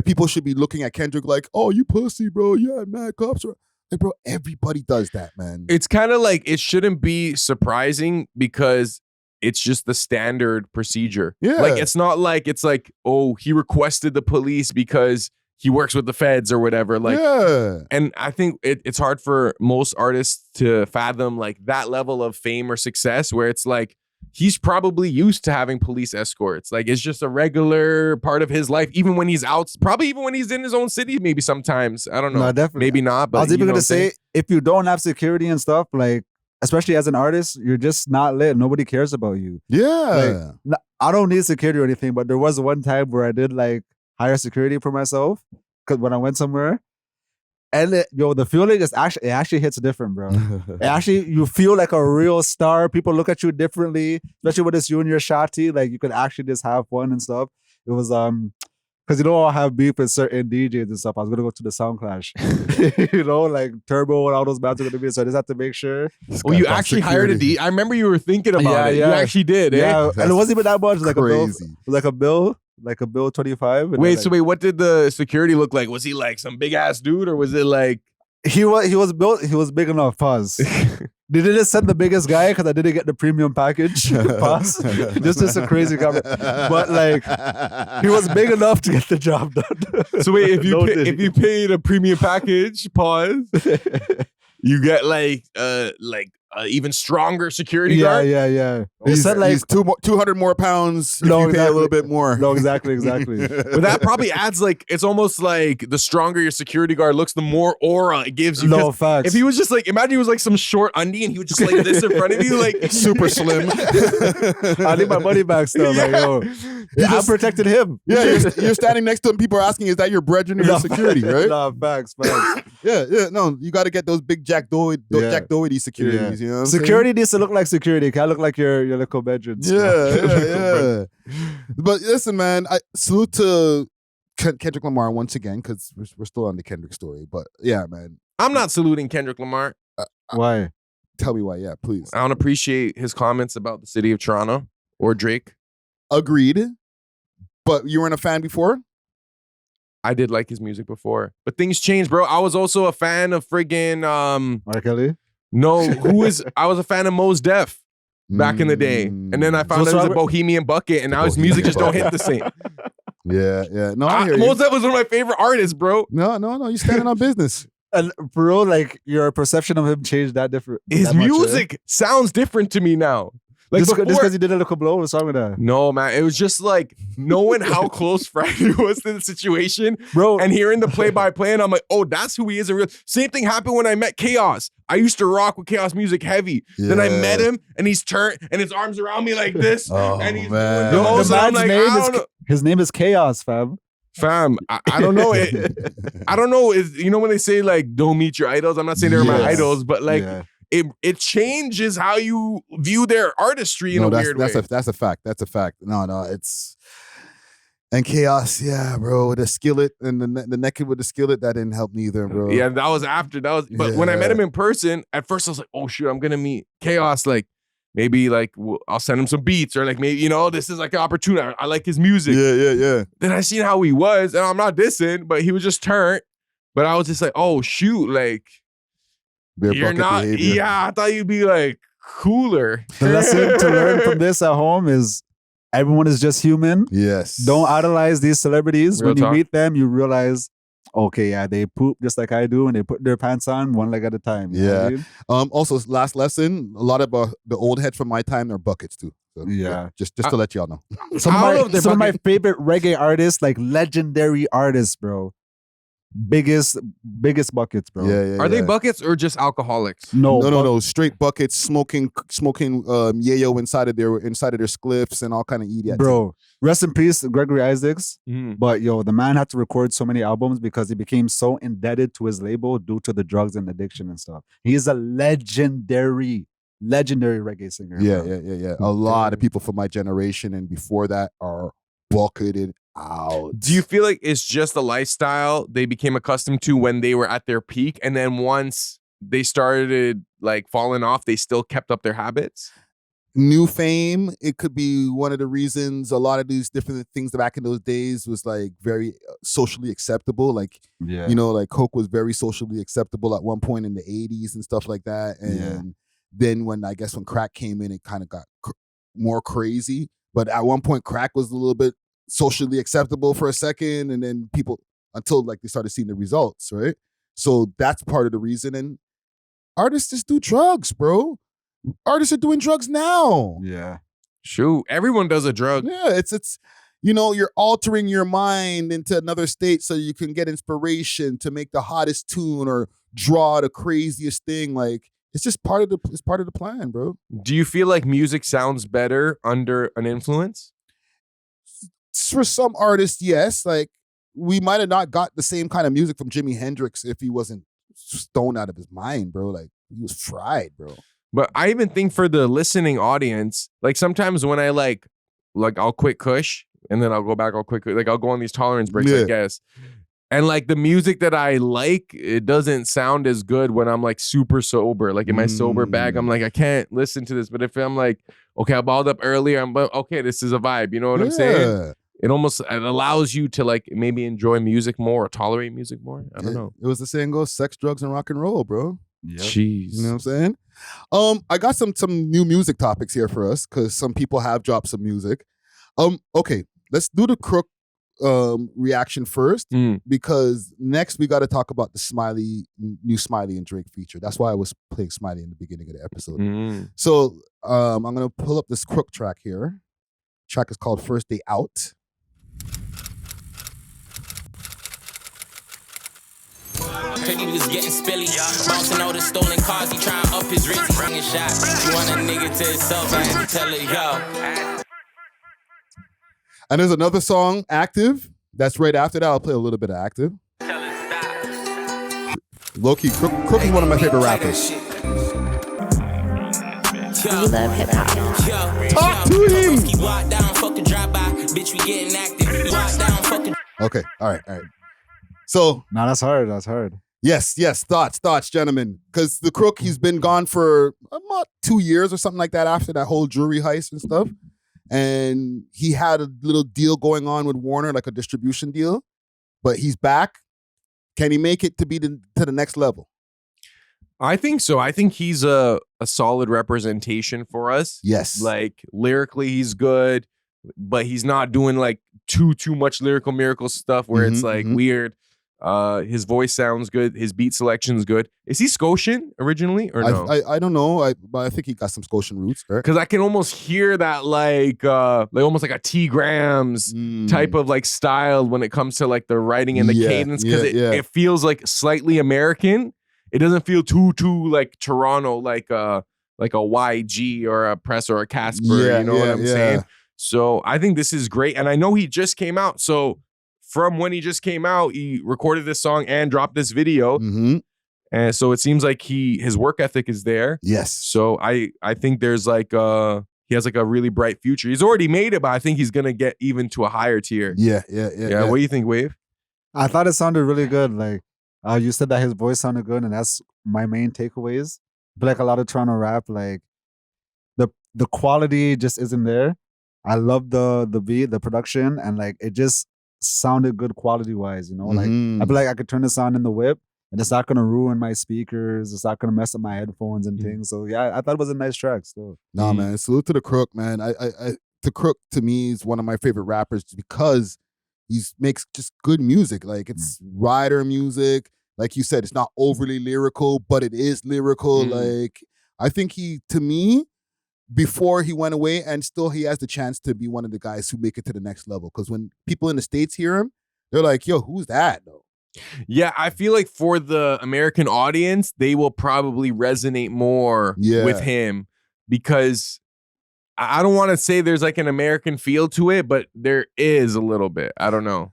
people should be looking at Kendrick like, oh, you pussy, bro. You had mad cops. Like, bro, everybody does that, man. It's kind of like, it shouldn't be surprising because it's just the standard procedure. Yeah. Like, it's not like, it's like, oh, he requested the police because he works with the feds or whatever. Like, yeah. And I think it's hard for most artists to fathom like that level of fame or success where it's like, he's probably used to having police escorts. Like, it's just a regular part of his life, even when he's out, probably even when he's in his own city, maybe sometimes. I don't know. No, definitely. Maybe not, but I was even going to say, if you don't have security and stuff, like, especially as an artist, you're just not lit. Nobody cares about you. Yeah. Like, I don't need security or anything, but there was one time where I did like hire security for myself because when I went somewhere. And the feeling is actually hits different, bro. You feel like a real star. People look at you differently, especially when it's you and your shotty. Like, you could actually just have fun and stuff. It was because I'll have beef with certain DJs and stuff. I was gonna go to the Sound Clash, like Turbo and all those bands are gonna be. So I just have to make sure. Well, you actually hired a D. I remember you were thinking about it. You actually did, yeah. And it wasn't even that much. Like crazy. a bill. Like a bill 25. Wait, what did the security look like? Was he like some big ass dude, or was it like he was built? He was big enough. Pause. They didn't send the biggest guy because I didn't get the premium package. Pause. This is a crazy comment, but like he was big enough to get the job done. So wait, if you paid a premium package, pause, you get like even stronger security guard. Yeah. He said like he's 200 more pounds. If you pay a little bit more. No, exactly. But that probably adds like, it's almost like the stronger your security guard looks, the more aura it gives you. No, facts. If he was just like, imagine he was like some short undie and he was just like this in front of you, like super slim. I need my money back still. Like, yo, I protected him. Yeah, you're standing next to him. People are asking, is that your brethren or your security, right? No, facts. Yeah. No, you got to get those big Jack Doherty securities. You know what security needs to look like security. It can't look like your little bedroom. Yeah. But listen, man, salute to Kendrick Lamar once again, because we're still on the Kendrick story. But yeah, man. I'm not saluting Kendrick Lamar. Why? Tell me why. Yeah, please. I don't appreciate his comments about the city of Toronto or Drake. Agreed. But you weren't a fan before? I did like his music before. But things changed, bro. I was also a fan of friggin' R. Kelly? No, I was a fan of Mos Def back in the day. And then I found out he was a Bohemian Bucket, and now his music just don't hit the same. Yeah. No, I hear Mos Def was one of my favorite artists, bro. No, you're standing on business. And bro, like your perception of him changed that different. His music sounds different to me now. Like just because he did a little blow, what's wrong with that? No, man. It was just like knowing how close Friday was to the situation, bro, and hearing the play-by-play, and I'm like, oh, that's who he is in real. Same thing happened when I met Chaos. I used to rock with Chaos music heavy. Yeah. Then I met him, and he's turned, and his arms around me like this, and he's man. doing the most. The man's his name is Chaos, fam. Fam, I don't know. I don't know. You know when they say like, don't meet your idols? I'm not saying they're my idols, but like. Yeah. It changes how you view their artistry in a weird way. That's a fact. That's a fact. No, it's and Chaos, yeah, bro. The skillet and the naked with the skillet, that didn't help neither, bro. Yeah, that was after. But when I met him in person, at first I was like, oh shoot, I'm gonna meet Chaos. Like maybe like I'll send him some beats, or like maybe this is like an opportunity. I like his music. Yeah. Then I seen how he was, and I'm not dissing, but he was just turned. But I was just like, oh shoot, like. You're not, behavior. Yeah, I thought you'd be like cooler. The lesson to learn from this at home is everyone is just human. Yes. Don't idolize these celebrities. Real when talk. You meet them, you realize, okay, yeah, they poop just like I do, and they put their pants on one leg at a time. You know what I mean? Also, last lesson, a lot of the old heads from my time, they're buckets too. So, yeah. Just to let y'all know. Some of my favorite reggae artists, like legendary artists, bro. Biggest buckets, bro. Yeah. Are they buckets or just alcoholics? No. Straight buckets, smoking yayo inside of their spliffs and all kind of idiot. Bro, rest in peace, Gregory Isaacs. Mm. But the man had to record so many albums because he became so indebted to his label due to the drugs and addiction and stuff. He is a legendary reggae singer. Yeah. A lot of people from my generation and before that are bucketed out. Do you feel like it's just a lifestyle they became accustomed to when they were at their peak, and then once they started like falling off, they still kept up their habits? New fame, it could be one of the reasons. A lot of these different things back in those days was like very socially acceptable. Like, Yeah. you know, like Coke was very socially acceptable at one point in the 80s and stuff like that. And then when crack came in, it kind of got more crazy. But at one point, crack was a little bit socially acceptable for a second, and then people, until like they started seeing the results, right? So that's part of the reason. And artists just do drugs, bro. Artists are doing drugs now. Yeah. Shoot, everyone does a drug. Yeah, it's you know, you're altering your mind into another state so you can get inspiration to make the hottest tune or draw the craziest thing. Like, it's just part of the plan, bro. Do you feel like music sounds better under an influence? For some artists, yes. Like, we might have not got the same kind of music from Jimi Hendrix if he wasn't stoned out of his mind, bro. Like, he was fried, bro. But I even think for the listening audience, like sometimes when I like I'll quit Kush and then I'll go back, I'll go on these tolerance breaks, I guess. And like the music that I like, it doesn't sound as good when I'm like super sober. Like in my sober bag, I'm like, I can't listen to this. But if I'm like, okay, I balled up earlier, I'm like, okay, this is a vibe. You know what I'm saying? It allows you to like maybe enjoy music more or tolerate music more. I don't know. It was the saying goes, sex, drugs, and rock and roll, bro. Yep. Jeez. You know what I'm saying? I got some new music topics here for us because some people have dropped some music. Okay, let's do the Crook reaction first because next we got to talk about the new Smiley and Drake feature. That's why I was playing Smiley in the beginning of the episode. So I'm gonna pull up this Crook track here. Track is called First Day Out. He was getting spilly, bouncing all the stolen cars. He trying up his wrist, he bringing shots. You want a nigga to himself, I had to tell her, yo. And there's another song, Active. That's right after that. I'll play a little bit of Active. Low-key, Crook is one of my favorite rappers. We love hip hop. Talk to him. Okay, all right. So, no, that's hard. Yes. Thoughts, gentlemen. Because the Crook, he's been gone for about 2 years or something like that after that whole jewelry heist and stuff. And he had a little deal going on with Warner, like a distribution deal. But he's back. Can he make it to the next level? I think so. I think he's a solid representation for us. Yes. Like lyrically, he's good, but he's not doing like too much lyrical miracle stuff where it's like weird. His voice sounds good. His beat selection's good. Is he Scotian originally or no? I don't know. But I think he got some Scotian roots. Because I can almost hear that like almost like a T Grams type of like style when it comes to like the writing and the cadence. Because it feels like slightly American. It doesn't feel too like Toronto, like a YG or a Press or a Casper. You know what I'm saying? So I think this is great. And I know he just came out. So from when he just came out, he recorded this song and dropped this video. And so it seems like his work ethic is there. Yes. So I think there's like he has like a really bright future. He's already made it, but I think he's gonna get even to a higher tier. Yeah. What do you think, Wave? I thought it sounded really good. Like you said that his voice sounded good, and that's my main takeaways. But like a lot of Toronto rap, like the quality just isn't there. I love the beat, the production, and like it just sounded good quality wise, you know? Like I feel like I could turn this on in the whip and it's not gonna ruin my speakers, it's not gonna mess up my headphones and things. So yeah, I thought it was a nice track still. Nah, man. Salute to the Crook, man. The Crook to me is one of my favorite rappers because he makes just good music. Like it's rider music. Like you said, it's not overly lyrical, but it is lyrical. Like I think to me, before he went away, and still he has the chance to be one of the guys who make it to the next level. Because when people in the States hear him, they're like, yo, who's that though? Yeah, I feel like for the American audience, they will probably resonate more with him because I don't want to say there's like an American feel to it, but there is a little bit. I don't know.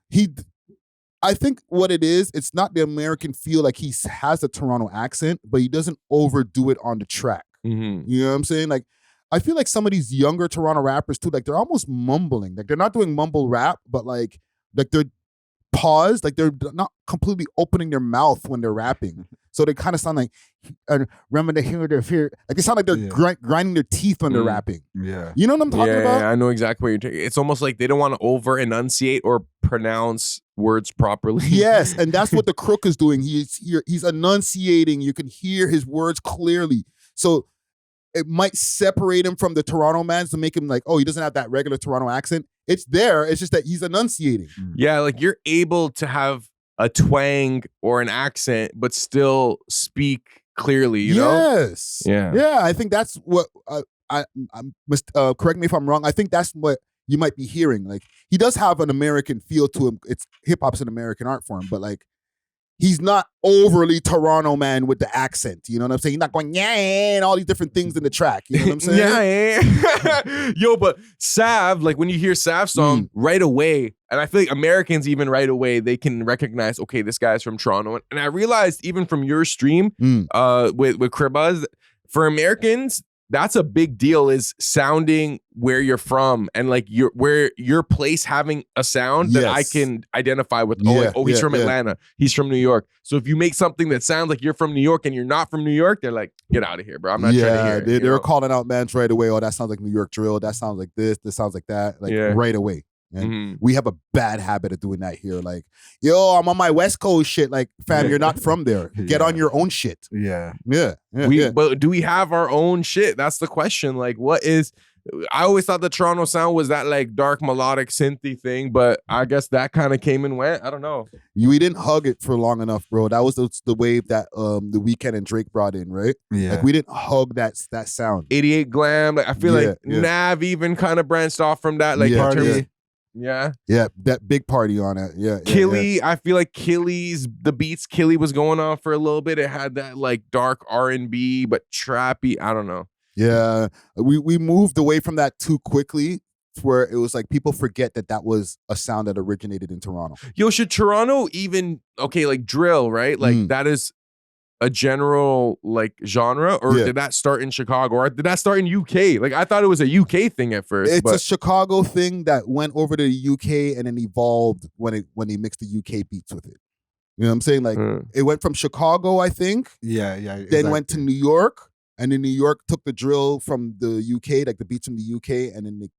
I think what it is, it's not the American feel. Like he has a Toronto accent, but he doesn't overdo it on the track. You know what I'm saying? Like, I feel like some of these younger Toronto rappers too, like they're almost mumbling. Like they're not doing mumble rap, but like like they're paused, like they're not completely opening their mouth when they're rapping. So they kind of sound like, remember the hear, like they sound like they're grinding their teeth when they're rapping. Yeah. You know what I'm talking about? Yeah, I know exactly what you're talking. It's almost like they don't want to over enunciate or pronounce words properly. Yes, and that's what the Crook is doing. He's enunciating. You can hear his words clearly. So it might separate him from the Toronto man to make him like, oh, he doesn't have that regular Toronto accent. It's there. It's just that he's enunciating. Yeah, like you're able to have a twang or an accent, but still speak clearly, you know? Yes. Yeah. Yeah, I think that's what I must correct me if I'm wrong. I think that's what you might be hearing. Like he does have an American feel to him. It's hip hop's an American art form, but like he's not overly Toronto man with the accent. You know what I'm saying? He's not going, yeah, and all these different things in the track. You know what I'm saying? Yeah. Yo, but Sav, like when you hear Sav's song right away, and I feel like Americans even right away, they can recognize, okay, this guy's from Toronto. And I realized even from your stream with Cribas, for Americans, that's a big deal, is sounding where you're from and like your place having a sound that I can identify with. He's from Atlanta. He's from New York. So if you make something that sounds like you're from New York and you're not from New York, they're like, get out of here, bro. I'm not trying to hear it. They were calling out mans right away. Oh, that sounds like New York drill. That sounds like this. This sounds like that. Like right away. And we have a bad habit of doing that here. Like, yo, I'm on my West Coast shit. Like, fam, you're not from there. Get on your own shit. Yeah. But do we have our own shit? That's the question. Like, what is... I always thought the Toronto sound was that like dark melodic synthy thing, but I guess that kind of came and went. I don't know. We didn't hug it for long enough, bro. That was the wave that The Weeknd and Drake brought in, right? Yeah. Like we didn't hug that sound. 88 glam. Like, I feel like Nav even kind of branched off from that. Like party. Yeah, that big party on it. Yeah, Killy. I feel like the beats Killy was going on for a little bit. It had that like dark R&B but trappy. I don't know. Yeah, we moved away from that too quickly, where it was like people forget that was a sound that originated in Toronto. Yo, should Toronto even like drill, right? Like that is a general like genre, or did that start in Chicago, or did that start in UK? Like I thought it was a UK thing at first. It's a Chicago thing that went over to the UK and then evolved when they mixed the UK beats with it. You know what I'm saying? Like it went from Chicago, I think. Yeah. Then went to New York, and then New York took the drill from the UK, like the beats from the UK, and then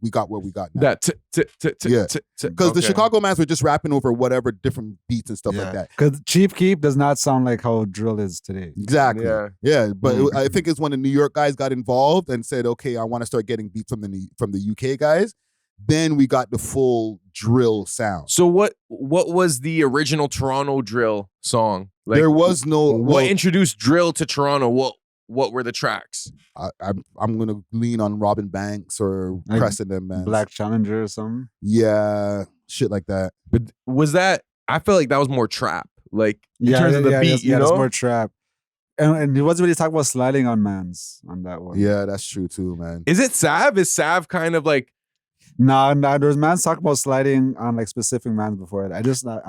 we got what we got now. Because the Chicago mans were just rapping over whatever different beats and stuff like that. Because Chief Keef does not sound like how drill is today. Exactly. Yeah. But I think it's when the New York guys got involved and said, okay, I want to start getting beats from the UK guys. Then we got the full drill sound. So what was the original Toronto drill song? Like, there was no. What introduced drill to Toronto? What were the tracks? I'm gonna lean on Robin Banks or like pressing them, man. Black Challenger or something. Yeah, shit like that. But was that? I feel like that was more trap. Like in terms of the beat, you know, it's more trap. And he wasn't really talking about sliding on mans on that one. Yeah, that's true too, man. Is it Sav? Is Sav kind of like? Nah. There's mans talking about sliding on like specific mans before it.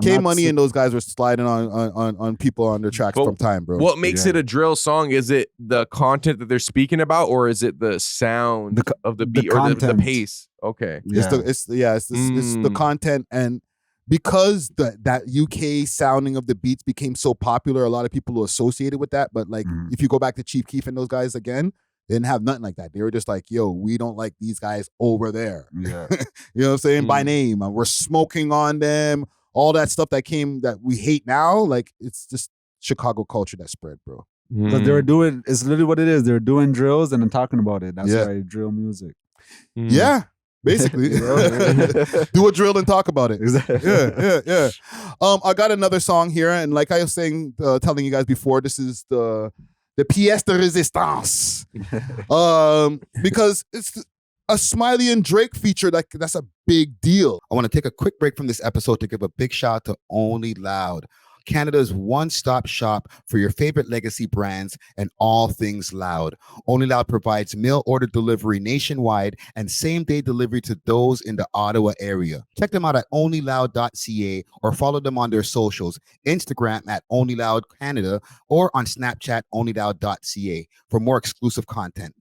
K-Money and those guys were sliding on people on their tracks from time, bro. What makes it a drill song? Is it the content that they're speaking about, or is it the sound of the beat or the pace? Okay, it's the content, and because that UK sounding of the beats became so popular, a lot of people are associated with that. But like, if you go back to Chief Keef and those guys again, they didn't have nothing like that. They were just like, yo, we don't like these guys over there. Yeah. You know what I'm saying? By name. We're smoking on them. All that stuff that we hate now. Like, it's just Chicago culture that spread, bro. Because they were doing, it's literally what it is. They're doing drills and then talking about it. That's why drill music. Yeah. Basically, do a drill and talk about it. Exactly. Yeah. I got another song here, and like I was saying, telling you guys before, this is the pièce de résistance, because it's a Smiley and Drake feature. Like, that's a big deal. I want to take a quick break from this episode to give a big shout out to Only Loud, Canada's one-stop shop for your favorite legacy brands and all things loud. Only Loud provides mail order delivery nationwide and same-day delivery to those in the Ottawa area. Check them out at onlyloud.ca or follow them on their socials, Instagram at onlyloudcanada or on Snapchat onlyloud.ca for more exclusive content.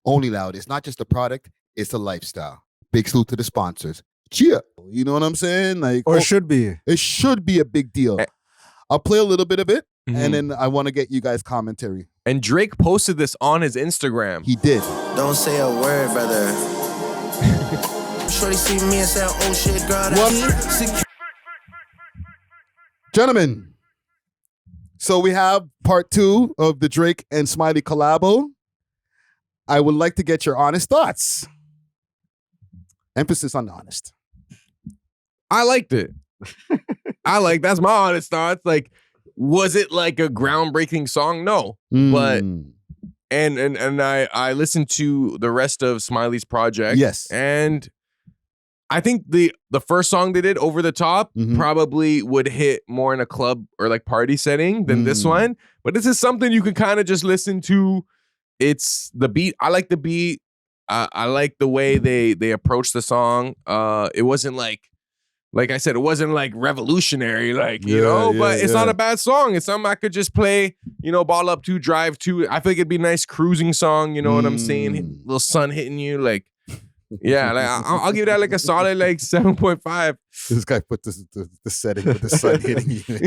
Only Loud is not just a product, it's a lifestyle. Big salute to the sponsors. Chia. You know what I'm saying? Like, Or it should be. It should be a big deal. I'll play a little bit of it, Mhm. and then I want to get you guys commentary. And Drake posted this on his Instagram. He did. Don't say a word, brother. Shorty see me and say, oh shit, girl, that's me. Gentlemen, so we have part 2 of the Drake and Smiley collabo. I would like to get your honest thoughts. Emphasis on the honest. I liked it. That's my honest thoughts. Like, was it like a groundbreaking song? No. But and I listened to the rest of Smiley's project. Yes. And I think the first song they did, Over the Top, probably would hit more in a club or like party setting than this one. But this is something you can kind of just listen to. It's the beat. I like the beat. I like the way they approach the song. It wasn't like I said, it wasn't like revolutionary, like, you know, but it's not a bad song. It's something I could just play, you know, ball up to, drive to. I think it'd be a nice cruising song, you know what I'm saying? Little sun hitting you, like, yeah, like I'll give that like a solid like 7.5. This guy put the setting with the sun hitting you. Get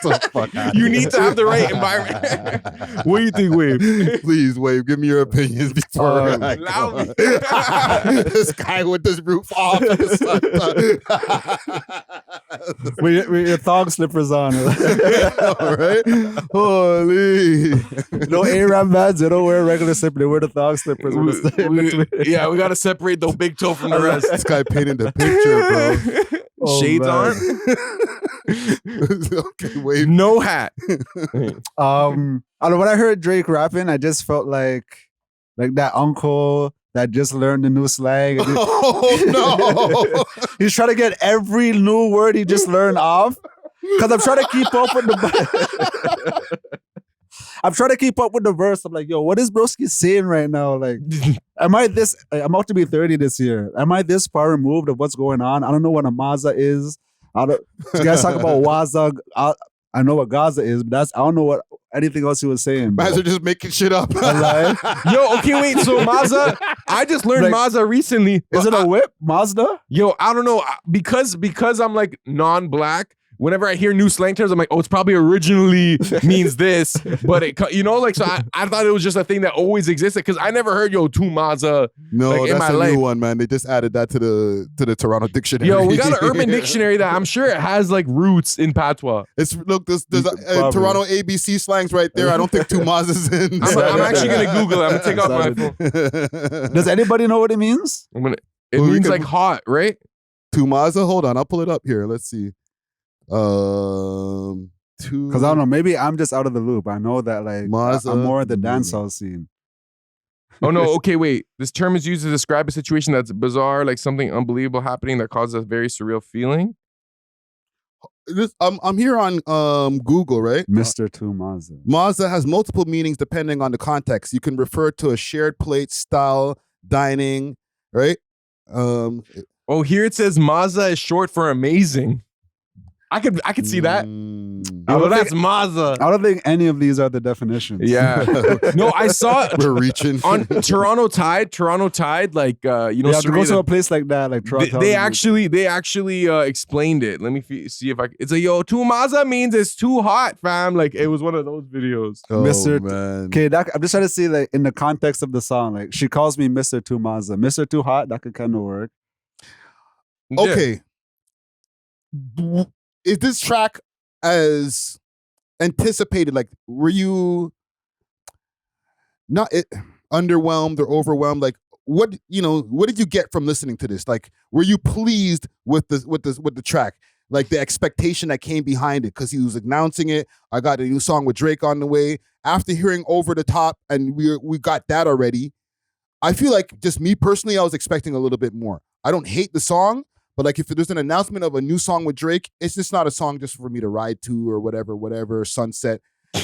the fuck out. You need to have the right environment. What do you think, Wave? Please, Wave, give me your opinions before I loudly. This guy with this roof off. with your thong slippers on. All right? Holy. No A-Rap bands, they don't wear regular slippers. They wear the thong slippers. Yeah, we got to separate the big toe from the rest. This guy painted the picture, bro. Shades on. Okay, Wave. No hat. I don't know, when I heard Drake rapping, I just felt like that uncle that just learned the new slang. Oh no! He's trying to get every new word he just learned off. Because I'm trying to keep up with the I'm trying to keep up with the verse. I'm like, yo, what is broski saying right now? Like, I'm about to be 30 this year. Am I this far removed of what's going on? I don't know what a Maza is. You guys talk about Waza. I know what Gaza is, but I don't know what anything else he was saying. Guys are just making shit up. Yo, okay, wait. So Mazda, I just learned Mazda recently. Is it a whip, Mazda? Yo, I don't know, because I'm like non-black. Whenever I hear new slang terms, I'm like, oh, it's probably originally means this, but it, you know, like, so I thought it was just a thing that always existed because I never heard yo tu Maza. No, like, that's in my a life. New one, man. They just added that to the Toronto dictionary. Yo, we got an urban dictionary that I'm sure it has like roots in patois. It's look, there's Toronto ABC slangs right there. I don't think two Mazas in. I'm actually gonna Google it. I'm gonna take off my phone. Does anybody know what it means? It means like hot, right? Two Maza. Hold on, I'll pull it up here. Let's see. Because I don't know, maybe I'm just out of the loop. I know that like Maza, I'm more of the dancehall scene. Oh no, okay, wait. This term is used to describe a situation that's bizarre, like something unbelievable happening that causes a very surreal feeling. I'm here on Google, right? Mr. Tu Maza. Maza has multiple meanings depending on the context. You can refer to a shared plate, style, dining, right? Oh, here it says Maza is short for amazing. I could see that. Oh, that's Maza. I don't think any of these are the definitions. Yeah. No, I saw We're reaching on Toronto Tide, like you know, you have to go to a place like that, like Toronto. They actually explained it. Let me see if I. It's a yo. Too Maza means it's too hot, fam. Like it was one of those videos. Oh, Mr. Man. Okay, I'm just trying to see like in the context of the song. Like she calls me Mr. Tu Maza. Mr. Too Hot. That could kind of work. Okay. Is this track as anticipated? Like, were you not underwhelmed or overwhelmed? Like, what did you get from listening to this? Like, were you pleased with the track? Like the expectation that came behind it, because he was announcing it. I got a new song with Drake on the way. After hearing Over the Top, and we got that already. I feel like just me personally, I was expecting a little bit more. I don't hate the song. But like if there's an announcement of a new song with Drake, it's just not a song just for me to ride to or whatever, sunset.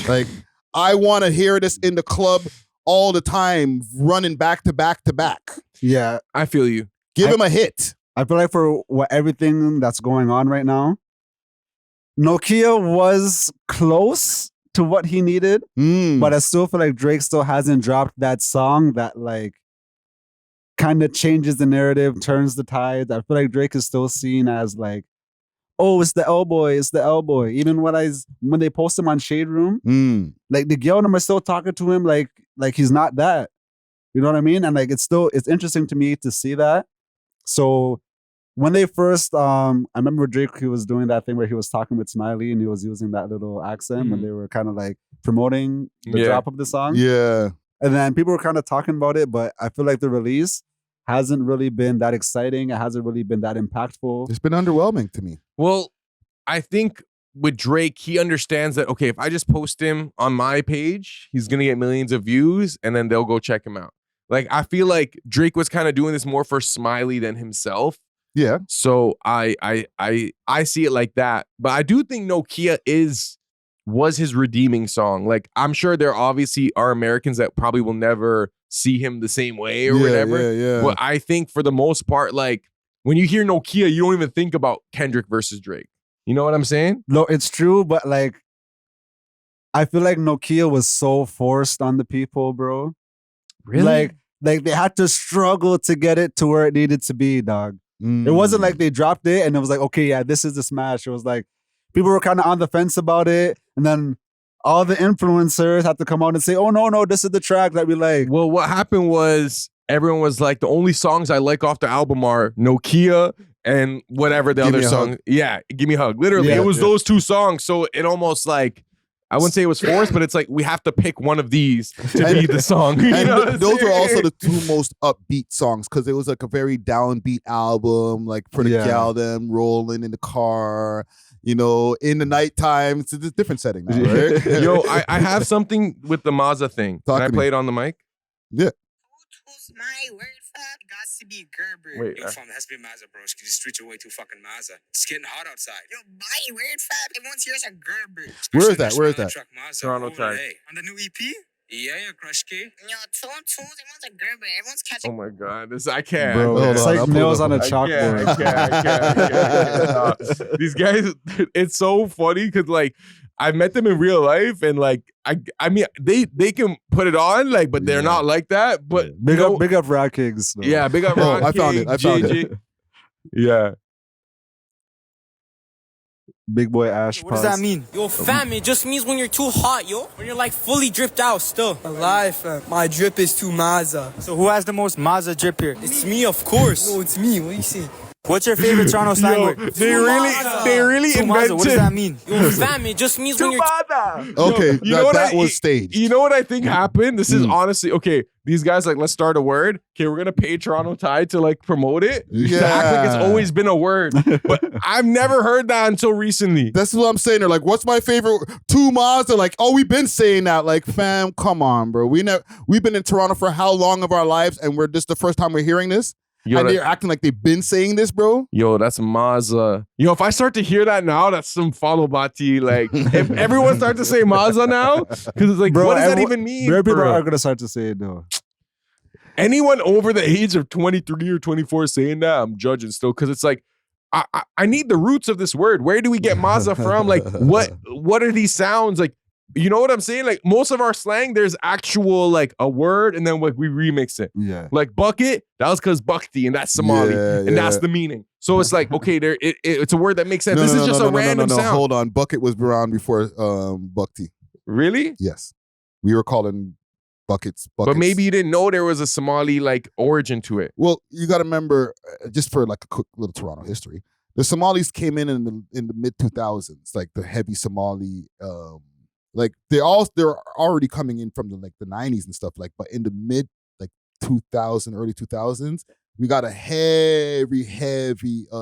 Like I want to hear this in the club all the time, running back to back to back. Yeah. I feel you. Give him a hit. I feel like for everything that's going on right now, Nokia was close to what he needed, but I still feel like Drake still hasn't dropped that song that like kind of changes the narrative, turns the tides. I feel like Drake is still seen as like, oh, it's the L-boy, it's the L-boy. Even when they post him on Shade Room, like the girl them are still talking to him like he's not that. You know what I mean? And like it's interesting to me to see that. So when they first, I remember Drake, he was doing that thing where he was talking with Smiley and he was using that little accent when they were kind of like promoting the drop of the song. Yeah. And then people were kind of talking about it, but I feel like the release hasn't really been that exciting. It hasn't really been that impactful. It's been underwhelming to me. Well, I think with Drake, he understands that, okay, if I just post him on my page, he's going to get millions of views and then they'll go check him out. Like, I feel like Drake was kind of doing this more for Smiley than himself. Yeah. So I see it like that. But I do think Nokia was his redeeming song. Like, I'm sure there obviously are Americans that probably will never see him the same way or whatever. Yeah. But I think for the most part, like, when you hear Nokia, you don't even think about Kendrick versus Drake. You know what I'm saying? No, it's true, but like, I feel like Nokia was so forced on the people, bro. Really? Like they had to struggle to get it to where it needed to be, dog. It wasn't like they dropped it and it was like, okay, yeah, this is the smash. It was like people were kind of on the fence about it, and then all the influencers had to come out and say, oh no, this is the track that we like. Well, what happened was everyone was like, the only songs I like off the album are Nokia and whatever the other song. Yeah, Give Me a Hug. Literally, it was those two songs. So it almost like, I wouldn't say it was forced, but it's like we have to pick one of these to be the song. And those were also the two most upbeat songs because it was like a very downbeat album, like for the gal them rolling in the car, you know, in the nighttime. It's a different setting now, right? Yo, I have something with the Mazza thing. Can I play it on the mic? Yeah. Who's my word fuck? Got to be Gerber. Wait, Yo, fam, it has to be Mazza, bro. The streets are way too fucking Mazza. It's getting hot outside. Yo, my word fuck. Everyone's here is a Gerber. Where is that? Where is that? Toronto tag. On the new EP? Yeah, Crush K. Yo, two, everyone's a Gerber. Everyone's catching. Oh my God, I can't. Bro, it's like nails on a chalkboard. I can't. These guys, it's so funny because like, I met them in real life and like I mean they can put it on like, but they're not like that. But big up Rock Kings. No. Yeah, big up Rock King. I found it. Yeah. Big boy Ash. What does that mean? Yo, fam, it just means when you're too hot, yo. When you're like fully dripped out still. Alive, fam. My drip is too Mazza. So who has the most Mazza drip here? It's me, of course. No, it's me. What do you see? What's your favorite Toronto slang word? They really invented. What does that mean? Yo, fam, it just means when you're... Okay, that was staged. You know what I think happened? This is honestly, okay, these guys like, let's start a word. Okay, we're going to pay Toronto Tide to like promote it. Yeah. To act like it's always been a word. But I've never heard that until recently. That's what I'm saying. They're like, what's my favorite? Two Mazda. They're like, oh, we've been saying that. Like, fam, come on, bro. We've been in Toronto for how long of our lives and this the first time we're hearing this? Yo, and they're acting like they've been saying this, bro. Yo, that's Mazza. Yo, if I start to hear that now, that's some follow bati. Like, if everyone starts to say Mazza now, because it's like, bro, what does that even mean? People are gonna start to say it though. Anyone over the age of 23 or 24 saying that, I'm judging still, because it's like, I need the roots of this word. Where do we get Mazza from? Like, what are these sounds? Like, you know what I'm saying? Like, most of our slang, there's actual, like, a word, and then like we remix it. Yeah. Like, bucket, that was because Bhakti, and that's Somali, and that's the meaning. So it's like, okay, it's a word that makes sense. This is just a random sound. Hold on. Bucket was around before Bhakti. Really? Yes. We were calling buckets. But maybe you didn't know there was a Somali, like, origin to it. Well, you got to remember, just for like a quick little Toronto history, the Somalis came in the mid-2000s, like the heavy Somali... like they're already coming in from the 90s and stuff, like, but in the mid 2000, early 2000s, we got a heavy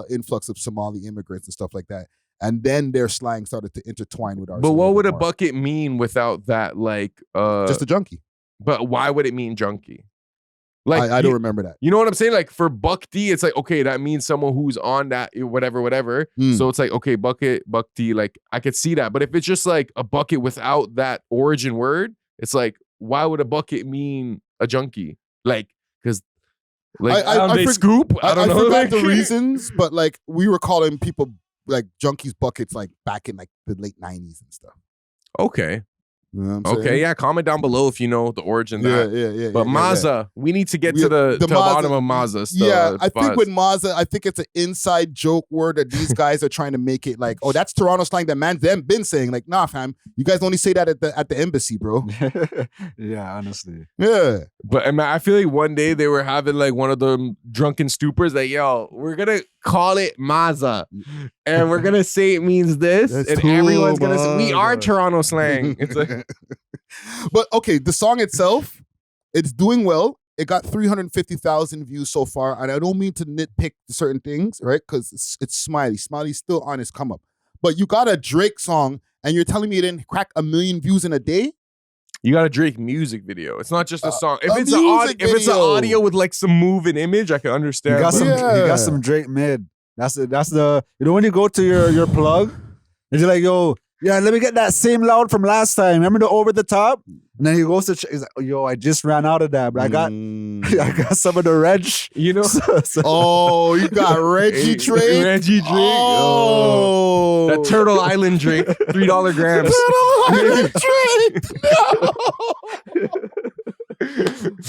influx of Somali immigrants and stuff like that. And then their slang started to intertwine with ours. But what would a bucket mean without that? Like just a junkie. But why would it mean junkie? Like, I don't remember that. You know what I'm saying? Like, for Bhakti, it's like, okay, that means someone who's on that, whatever. So it's like, okay, bucket, Bhakti, like, I could see that. But if it's just like a bucket without that origin word, it's like, why would a bucket mean a junkie? Like, because like, I scoop? I don't know. I forgot the reasons, but like, we were calling people like junkies buckets like back in like the late 90s and stuff. Okay. You know what I'm Okay, saying? yeah. Comment down below if you know the origin of that. Yeah. But Maza, we need to get to the bottom of Maza. Yeah, I think with Maza, I think it's an inside joke word that these guys are trying to make it like, oh, that's Toronto slang that man them been saying. Like, nah, fam, you guys only say that at the embassy, bro. Yeah, honestly. Yeah. But I feel like one day they were having like one of them drunken stupors like, yo, we're gonna call it Maza, and we're gonna say it means this, That's and too everyone's gonna say we are much. Toronto slang. It's like, But okay, the song itself, it's doing well. It got 350,000 views so far, and I don't mean to nitpick certain things, right? Because it's Smiley. Smiley's still on his come up. But you got a Drake song, and you're telling me it didn't crack 1 million views in a day? you got a Drake music video. It's not just a song. If a it's music if it's an video. audio with like some moving image, I can understand. You got but- some. You got some Drake mid. That's the. You know when you go to your plug, and you're like, yo, yeah, let me get that same loud from last time. Remember the over the top? And then he goes to. He's like, yo, I just ran out of that, but I got some of the reg. You know. Oh, you got Reggie Drake? Reggie Drake. Oh. That Turtle Island Drake. $3 grams.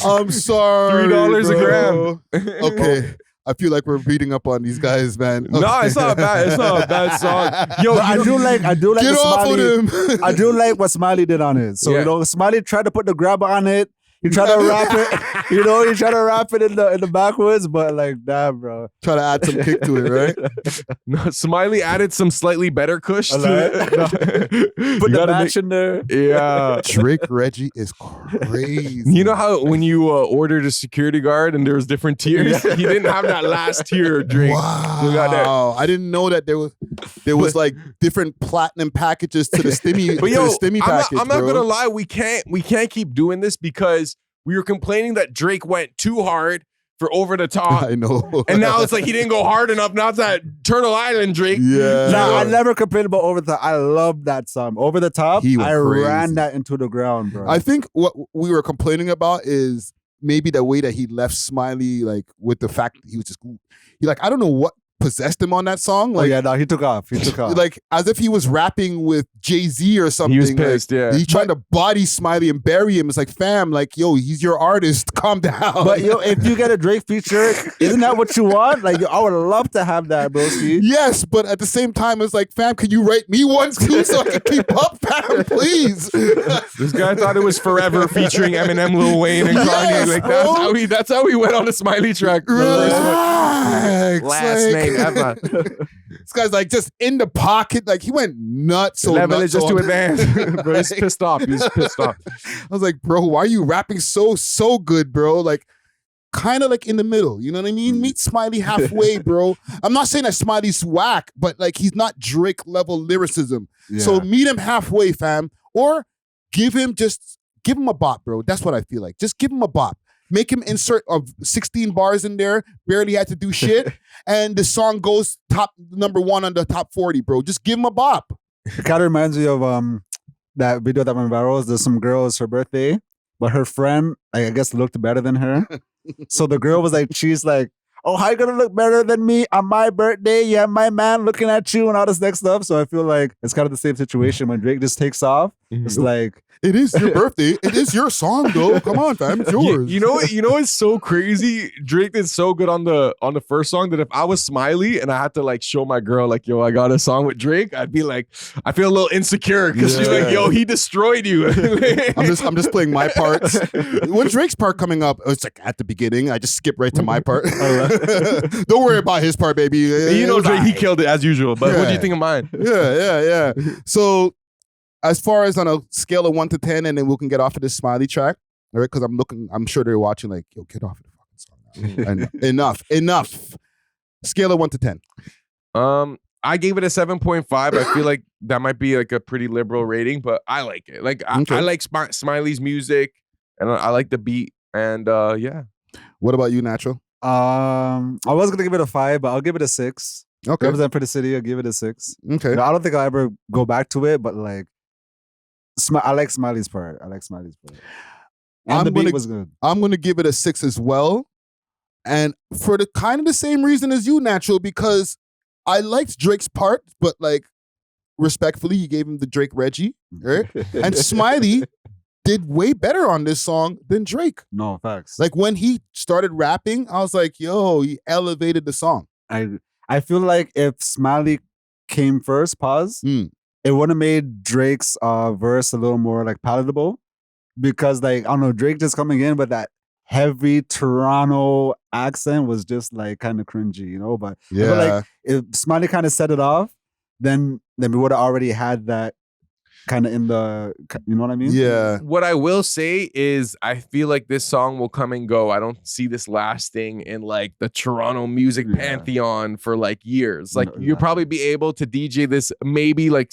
I'm sorry. $3 a bro. gram. Okay. I feel like we're beating up on these guys, man. No, it's not bad. It's not a bad song. Yo, But I do like Get the off Smiley. of him. I do like what Smiley did on it. So Yeah. you know, Smiley tried to put the grabber on it. He tried to wrap it. You know, he tried to wrap it in the backwards, but like, damn, bro. Try to add some kick to it, right? No, Smiley added some slightly better kush to Alright. it. Put You the gotta match in there. Yeah. Drake Reggie is crazy. You know how when you ordered a security guard and there was different tiers? He didn't have that last tier of drink. We got that. Wow. I didn't know that there was like different platinum packages to the stimmy, But yo, to the stimmy I'm package. not bro. gonna lie, we can't keep doing this because we were complaining that Drake went too hard for Over the Top. I know. And now it's like he didn't go hard enough. Now it's that Turtle Island Drake. Yeah. Nah, I never complained about Over the Top. I love that song. Over the Top, He went I crazy. ran that into the ground, bro. I think what we were complaining about is maybe the way that he left Smiley, like with the fact that he was just, he like, I don't know what possessed him on that song. Like, oh yeah, no, he took off. He took off. like as if he was rapping with Jay-Z or something. He was like, pissed, yeah. He tried to body Smiley and bury him. It's like, fam, like, yo, he's your artist. Calm down. But yo, if you get a Drake feature, isn't that what you want? Like, I would love to have that, broski. Yes, but at the same time, it's like, fam, can you write me one too so I can keep up, fam, please? This guy thought it was Forever featuring Eminem, Lil Wayne, and Yes, Kanye. Like bro. that's how he went on the Smiley track. The first one. Relax. Last like- name ever. This guy's like just in the pocket. Like he went nuts. So Level nuts is just on too it. advanced. Bro, he's pissed off. He's pissed off. I was like, bro, why are you rapping so good, bro? Like, kind of like in the middle. You know what I mean? Meet Smiley halfway, bro. I'm not saying that Smiley's whack, but like he's not Drake level lyricism. So meet him halfway, fam. Or give him a bop, bro. That's what I feel like. Just give him a bop. Make him insert of 16 bars in there, barely had to do shit, and the song goes number 1 on the top 40, bro. Just give him a bop. It kind of reminds me of that video that went viral. There's some girl, it's her birthday, but her friend, I guess, looked better than her. So the girl was like, she's like, oh, how you gonna look better than me on my birthday? You have my man looking at you and all this next stuff. So I feel like it's kind of the same situation when Drake just takes off. It's like, it is your birthday. It is your song, though. Come on, fam. It's yours. You know what? You know what's so crazy? Drake did so good on the first song that if I was Smiley and I had to like show my girl like, yo, I got a song with Drake, I'd be like, I feel a little insecure because she's like, yo, he destroyed you. I'm just playing my parts. When Drake's part coming up, it's like at the beginning. I just skip right to my part. Don't worry about his part, baby. You know, Drake, he killed it as usual. But what do you think of mine? Yeah. So, as far as on a scale of 1 to 10, and then we can get off of this Smiley track, all right? Because I'm sure they're watching. Like, yo, get off of the fucking song now. Enough. Scale of 1 to 10. I gave it a 7.5. I feel like that might be like a pretty liberal rating, but I like it. Like I like Smiley's music, and I like the beat, and yeah. What about you, Natural? I was gonna give it a 5, but I'll give it a 6. Okay. Represent for the city, I'll give it a 6. Okay. I don't think I'll ever go back to it, but like, I like Smiley's part. And the beat was good. I'm gonna give it a 6 as well, and for the kind of the same reason as you, Natural, because I liked Drake's part, but like respectfully, you gave him the Drake Reggie, right? And Smiley did way better on this song than Drake. No, facts. Like when he started rapping, I was like, yo, he elevated the song. I feel like if Smiley came first, it would have made Drake's verse a little more like palatable. Because like, I don't know, Drake just coming in, but that heavy Toronto accent was just like kind of cringy, you know? But I feel like if Smiley kind of set it off, then we would have already had that kind of in the, you know what I mean? Yeah. What I will say is I feel like this song will come and go. I don't see this lasting in like the Toronto music pantheon for like years. Like you'll probably be able to DJ this maybe like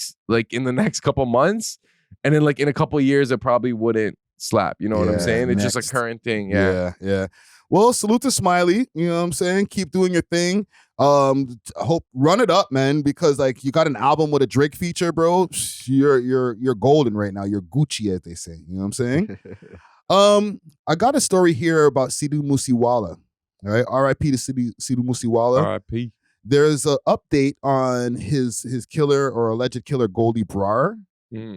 in the next couple months. And then like in a couple years, it probably wouldn't slap. You know what I'm saying? It's just a current thing. Yeah. Well, salute to Smiley. You know what I'm saying? Keep doing your thing. Hope run it up, man, because like you got an album with a Drake feature, bro. You're golden right now. You're Gucci, as they say. You know what I'm saying? I got a story here about Sidhu Moose Wala. All right, R.I.P. to Sidhu Moose Wala. R.I.P. There's an update on his killer or alleged killer, Goldie Brar.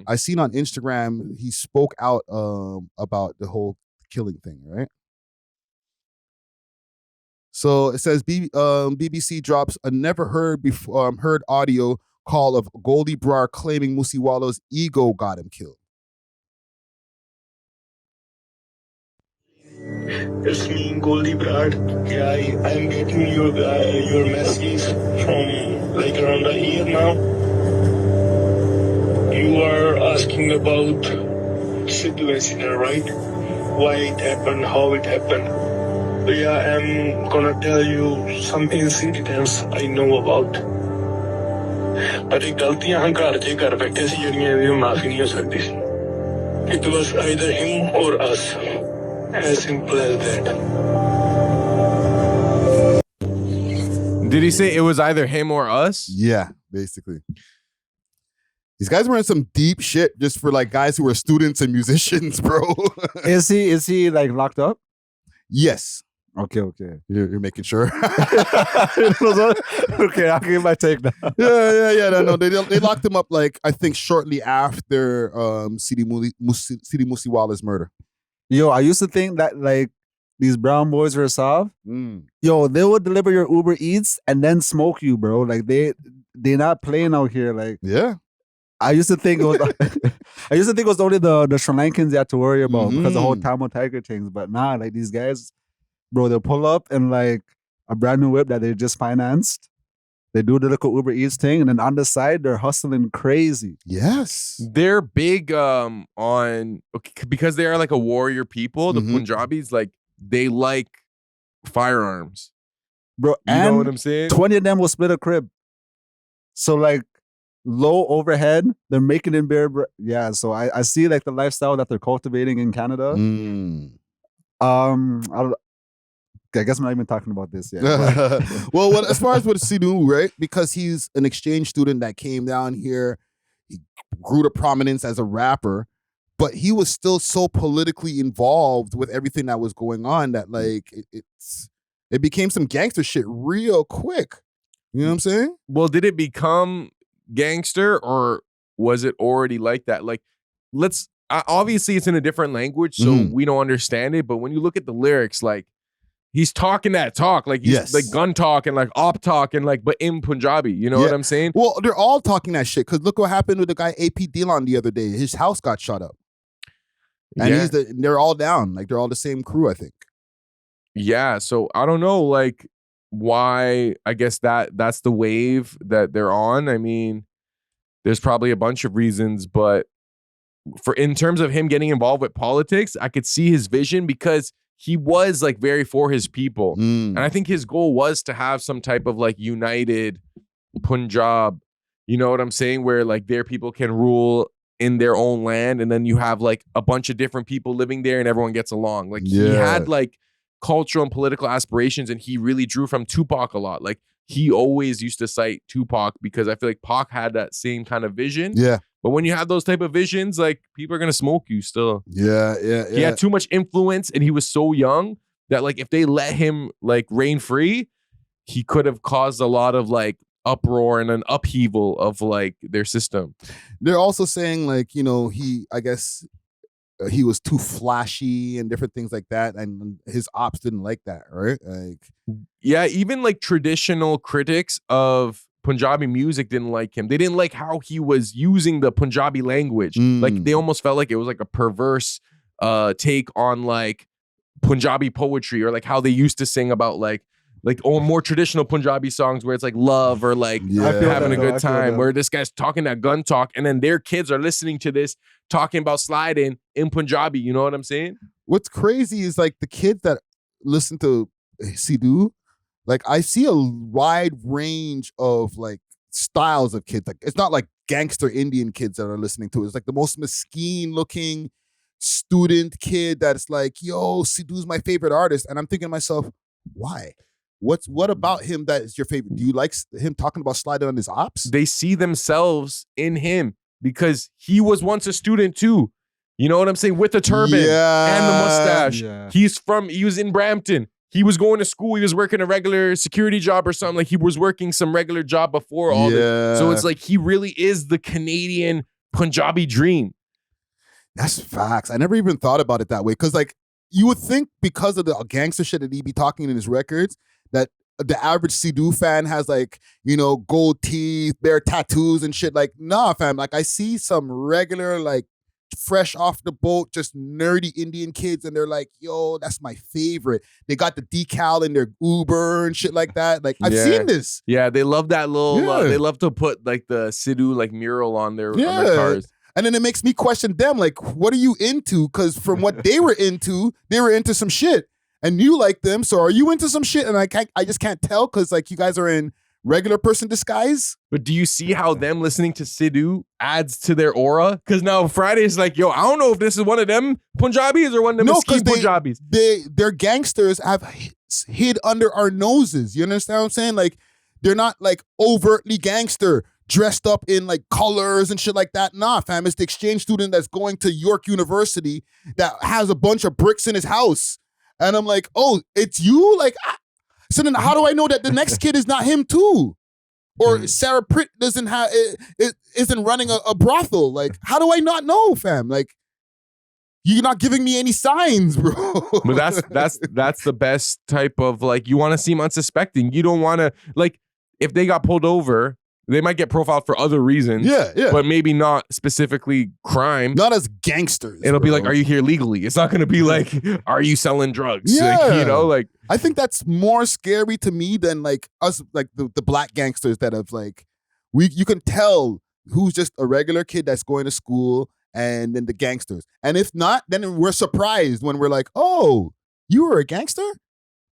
I seen on Instagram he spoke out about the whole killing thing, right? So it says BBC drops a never heard audio call of Goldie Brar claiming Musiwala's ego got him killed. It's me, Goldie Brar. Yeah, I'm getting your messages from like around a year now. You are asking about Sidhu incident, right? Why it happened, how it happened. Yeah, I'm gonna tell you some incidents I know about. But गलतियां हम घर बैठे सी जड़ियां भी माफी नहीं हो सकती सी. It was either him or us. As simple as that. Did he say it was either him or us? Yeah, basically. These guys were in some deep shit just for like guys who were students and musicians, bro. Is he like locked up? Yes. Okay. You're making sure. Okay, I'll give my take now. Yeah. No, they locked him up like I think shortly after Sidhu Moose Wala's murder. Yo, I used to think that like these brown boys were soft. Yo, they would deliver your Uber Eats and then smoke you, bro. Like they're not playing out here. Like I used to think it was only the Sri Lankans you had to worry about because the whole Tamil Tiger things. But nah, like these guys, bro, they'll pull up in like a brand new whip that they just financed. They do the little Uber Eats thing, and then on the side, they're hustling crazy. Yes. They're big because they are like a warrior people, the Punjabis, like they like firearms. Bro, you know what I'm saying? 20 of them will split a crib. So like low overhead, they're making it bare. Yeah, so I see like the lifestyle that they're cultivating in Canada. I guess I'm not even talking about this yet. Well, as far as with Sidhu, right? Because he's an exchange student that came down here, he grew to prominence as a rapper, but he was still so politically involved with everything that was going on that like it became some gangster shit real quick. You know what I'm saying? Well, did it become gangster or was it already like that? Like, obviously it's in a different language, so we don't understand it. But when you look at the lyrics, like he's talking that talk, like he's like gun talk and like op talk and like, but in Punjabi, you know what I'm saying? Well, they're all talking that shit because look what happened with the guy AP Dillon the other day. His house got shot up, and they're all down. Like they're all the same crew, I think. Yeah, so I don't know, like why. I guess that's the wave that they're on. I mean, there's probably a bunch of reasons, but in terms of him getting involved with politics, I could see his vision because he was like very for his people. And I think his goal was to have some type of like united Punjab, you know what I'm saying? Where like their people can rule in their own land. And then you have like a bunch of different people living there and everyone gets along. Like he had like cultural and political aspirations and he really drew from Tupac a lot. Like he always used to cite Tupac because I feel like Pac had that same kind of vision. Yeah. But when you have those type of visions, like people are gonna smoke you still. Yeah. He had too much influence and he was so young that like if they let him like reign free, he could have caused a lot of like uproar and an upheaval of like their system. They're also saying like, I guess he was too flashy and different things like that, and his ops didn't like that, right? Like, yeah, even like traditional critics of Punjabi music didn't like him. They didn't like how he was using the Punjabi language. Like they almost felt like it was like a perverse take on like Punjabi poetry, or like how they used to sing about like more traditional Punjabi songs where it's like love or like having a good time, where this guy's talking that gun talk, and then their kids are listening to this talking about sliding in Punjabi. You know what I'm saying? What's crazy is like the kids that listen to Sidhu, like I see a wide range of like styles of kids. Like it's not like gangster Indian kids that are listening to it. It's like the most mesquite looking student kid that's like, yo, Sidhu's my favorite artist. And I'm thinking to myself, why? What about him that is your favorite? Do you like him talking about sliding on his ops? They see themselves in him because he was once a student too. You know what I'm saying? With the turban and the mustache. Yeah. He was in Brampton. He was going to school. He was working a regular security job or something. Like he was working some regular job before all this. So it's like he really is the Canadian Punjabi dream. That's facts. I never even thought about it that way. Because like you would think because of the gangster shit that he be talking in his records, that the average Sidhu fan has like, gold teeth, bare tattoos and shit. Like, nah, fam. Like I see some regular, like fresh off the boat, just nerdy Indian kids, and they're like, yo, that's my favorite. They got the decal in their Uber and shit like that. Like I've seen this. Yeah, they love that little, they love to put like the Sidhu like mural on their cars. And then it makes me question them, like, what are you into? Because from what they were into some shit. And you like them, so are you into some shit? And I just can't tell because like you guys are in regular person disguise. But do you see how them listening to Sidhu adds to their aura? Because now Friday's like, yo, I don't know if this is one of them Punjabis or one of them mesquite Punjabis. Their gangsters have hid under our noses. You understand what I'm saying? Like they're not like overtly gangster, dressed up in like colors and shit like that. Nah, fam, it's the exchange student that's going to York University that has a bunch of bricks in his house. And I'm like, oh, it's you? Like, so then how do I know that the next kid is not him too? Or Sarah Pritt isn't running a brothel? Like, how do I not know, fam? Like, you're not giving me any signs, bro. But that's the best type of like, you want to seem unsuspecting. You don't want to, like, if they got pulled over, they might get profiled for other reasons. Yeah. But maybe not specifically crime. Not as gangsters. It'll be like, are you here legally? It's not going to be like, are you selling drugs? Yeah. Like, like. I think that's more scary to me than like us, like the black gangsters that have like, you can tell who's just a regular kid that's going to school and then the gangsters. And if not, then we're surprised when we're like, oh, you were a gangster?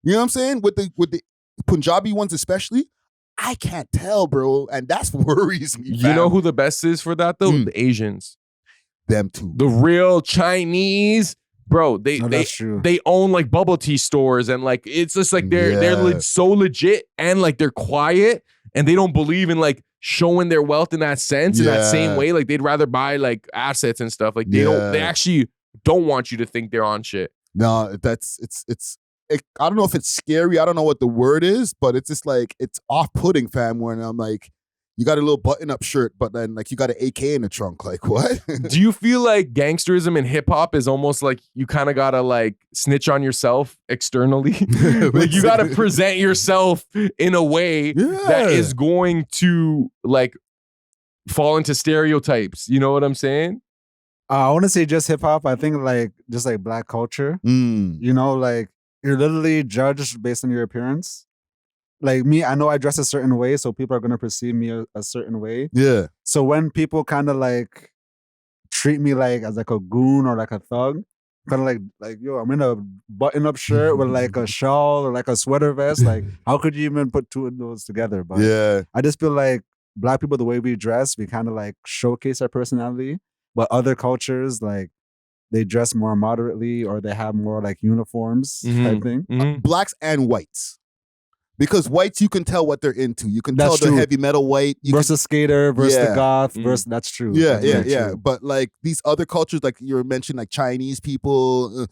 You know what I'm saying? With the Punjabi ones especially. I can't tell, bro. And that's worries me. You know who the best is for that, though? The Asians. Them too. The real Chinese. Bro, they own like bubble tea stores, and like it's just like they're so legit, and like they're quiet, and they don't believe in like showing their wealth in that sense, in that same way. Like they'd rather buy like assets and stuff. Like they actually don't want you to think they're on shit. No, I don't know if it's scary. I don't know what the word is, but it's just like, it's off-putting, fam, when I'm like, you got a little button-up shirt, but then like you got an AK in the trunk. Like, what? Do you feel like gangsterism in hip-hop is almost like you kind of got to like snitch on yourself externally? Like you got to present yourself in a way that is going to like fall into stereotypes. You know what I'm saying? I want to say just hip-hop. I think like just like black culture, you know, like you're literally judged based on your appearance. Like me, I know I dress a certain way, so people are going to perceive me a certain way. Yeah. So when people kind of like treat me like as like a goon or like a thug, kind of like, yo, I'm in a button-up shirt with like a shawl or like a sweater vest. Like, how could you even put two of those together? But I just feel like black people, the way we dress, we kind of like showcase our personality. But other cultures, like, they dress more moderately or they have more like uniforms type thing. Blacks and whites. Because whites, you can tell what they're into. You can tell the heavy metal white. Versus skater, versus the goth, versus, that's true. Yeah. But like these other cultures, like you mentioned, like Chinese people,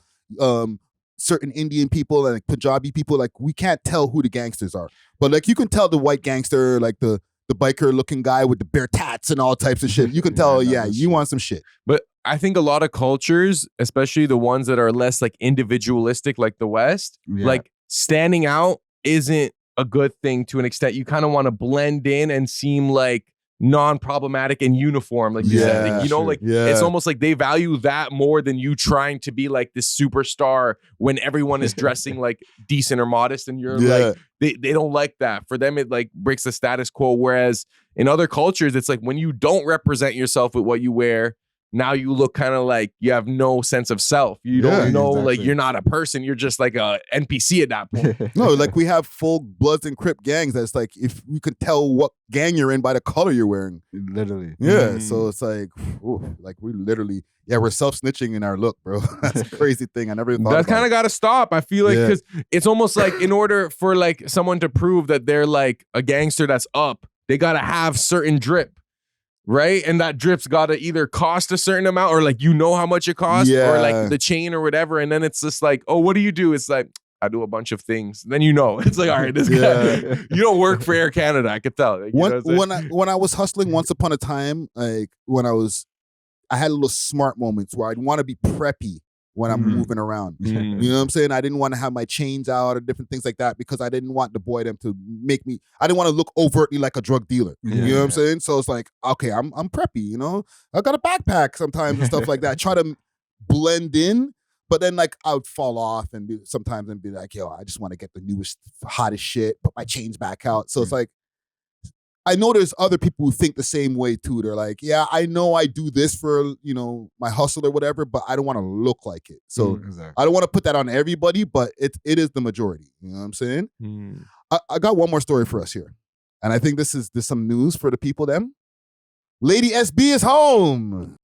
certain Indian people, and like Punjabi people, like we can't tell who the gangsters are. But like you can tell the white gangster, like the the biker looking guy with the bare tats and all types of shit. You can tell, you want some shit. But I think a lot of cultures, especially the ones that are less like individualistic, like the West, like standing out isn't a good thing to an extent. You kind of want to blend in and seem like non-problematic and uniform, like you said. Like, you know, like it's almost like they value that more than you trying to be like this superstar when everyone is dressing like decent or modest, and you're like they don't like that. For them, it like breaks the status quo. Whereas in other cultures, it's like when you don't represent yourself with what you wear, now you look kind of like you have no sense of self. You don't know, like you're not a person. You're just like a NPC at that point. No, like we have full Bloods and Crip gangs. That's like if you can tell what gang you're in by the color you're wearing. Literally. Yeah. So it's like, like we literally, we're self-snitching in our look, bro. That's a crazy thing. I never thought that kind of got to stop. I feel like because it's almost like in order for like someone to prove that they're like a gangster that's up, they got to have certain drip. Right? And that drip's got to either cost a certain amount or like, you know how much it costs or like the chain or whatever. And then it's just like, oh, what do you do? It's like, I do a bunch of things. Then you know, it's like, all right, this guy, you don't work for Air Canada. I could tell. Like, when I was hustling once upon a time, like I had little smart moments where I'd want to be preppy when I'm moving around. You know what I'm saying? I didn't want to have my chains out or different things like that because I didn't want the boy them to make me, I didn't want to look overtly like a drug dealer. You know what I'm saying? So it's like, okay, I'm preppy, you know? I got a backpack sometimes and stuff like that. I try to blend in, but then like I would fall off and be like, yo, I just want to get the newest, hottest shit, put my chains back out. So it's like, I know there's other people who think the same way too. They're like, yeah, I know I do this for, you know, my hustle or whatever, but I don't want to look like it. So I don't want to put that on everybody, but it is the majority. You know what I'm saying? I got one more story for us here. And I think this is some news for the people them. Lady SB is home.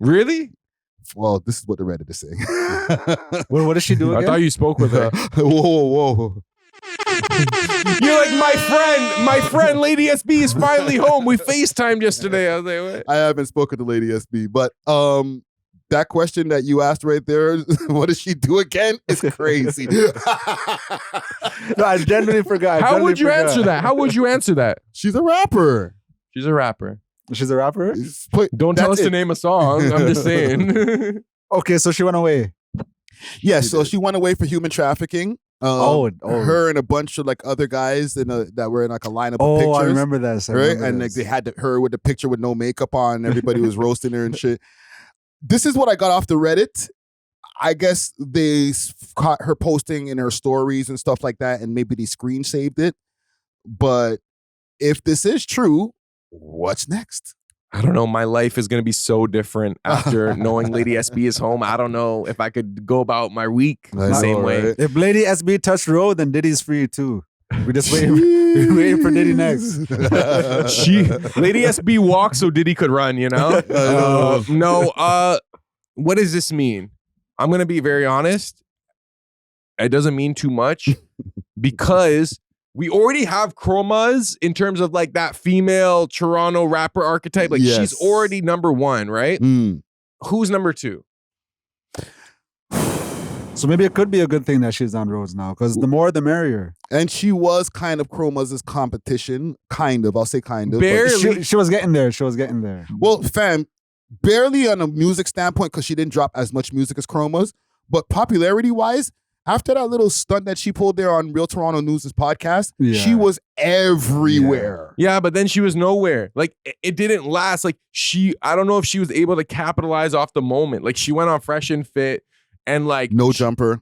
Really? Well, this is what the Reddit is saying. Well, what does she do again? I thought you spoke with her. Whoa. You're like, my friend, Lady SB is finally home. We FaceTimed yesterday. I was like, what? I haven't spoken to Lady SB, but that question that you asked right there, what does she do again? Is crazy. No, I genuinely forgot. How would you answer that? She's a rapper. She's a rapper? Don't tell us to name a song. I'm just saying. Okay, so she went away. Yeah, so she went away for human trafficking. Her and a bunch of like other guys that were in like a lineup of pictures. I remember this. Like they had her with the picture with no makeup on. And everybody was roasting her and shit. This is what I got off the Reddit. I guess they caught her posting in her stories and stuff like that, and maybe they screen saved it. But if this is true, what's next? I don't know. My life is going to be so different after knowing Lady SB is home. I don't know if I could go about my week the same way. If Lady SB touched road, then Diddy's free too. We're just waiting for Diddy next. Lady SB walked so Diddy could run, you know? What does this mean? I'm going to be very honest. It doesn't mean too much because we already have chromas in terms of like that female Toronto rapper archetype. Like she's already number one, right? Who's number two? So maybe it could be a good thing that she's on roads now, because the more the merrier. And she was kind of Chroma's competition. Kind of. I'll say kind of. Barely. She was getting there. Well, fam, barely on a music standpoint because she didn't drop as much music as Chroma's. But popularity-wise, after that little stunt that she pulled there on Real Toronto News' podcast, she was everywhere. Yeah, but then she was nowhere. Like, it didn't last. Like, I don't know if she was able to capitalize off the moment. Like, she went on Fresh and Fit. And like no jumper,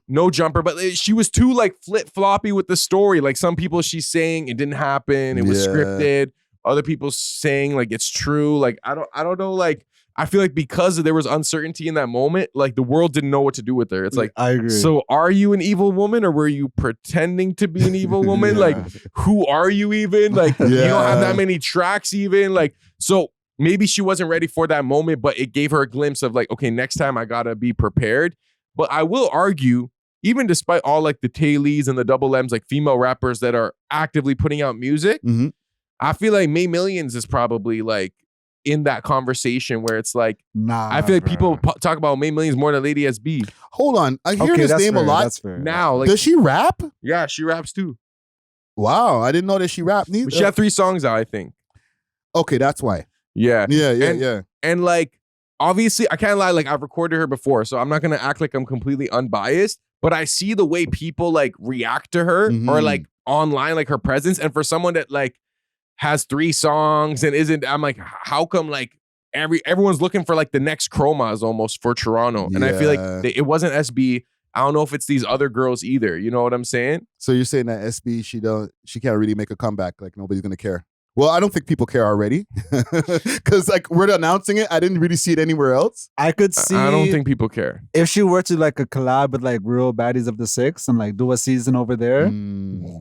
but she was too like flip-floppy with the story. Like some people she's saying it didn't happen, it was scripted. Other people saying like it's true. Like I don't know. Like I feel like because there was uncertainty in that moment, like the world didn't know what to do with her. It's like I agree. So are you an evil woman or were you pretending to be an evil woman? Like who are you even? Like you don't have that many tracks even. Like So maybe she wasn't ready for that moment, but it gave her a glimpse of like, okay, next time I gotta be prepared. But I will argue, even despite all like the Tailies and the Double M's, like female rappers that are actively putting out music, I feel like May Millions is probably like in that conversation where it's like, I feel like people talk about May Millions more than Lady SB. Hold on, I hear this name a lot. That's fair. Now, like, does she rap? Yeah, she raps too. Wow, I didn't know that she rapped neither. But she had 3 songs out, I think. Okay, that's why. Yeah. Yeah. And like, obviously, I can't lie, like I've recorded her before, so I'm not gonna act like I'm completely unbiased, but I see the way people like react to her or like online, like her presence. And for someone that like has 3 songs and isn't, I'm like, how come like everyone's looking for like the next Chromas almost for Toronto? And I feel like it wasn't SB. I don't know if it's these other girls either. You know what I'm saying? So you're saying that SB, she can't really make a comeback, like nobody's gonna care. Well, I don't think people care already because like we're announcing it. I didn't really see it anywhere else. I could see. I don't think people care. If she were to like a collab with like Real Baddies of the Six and like do a season over there,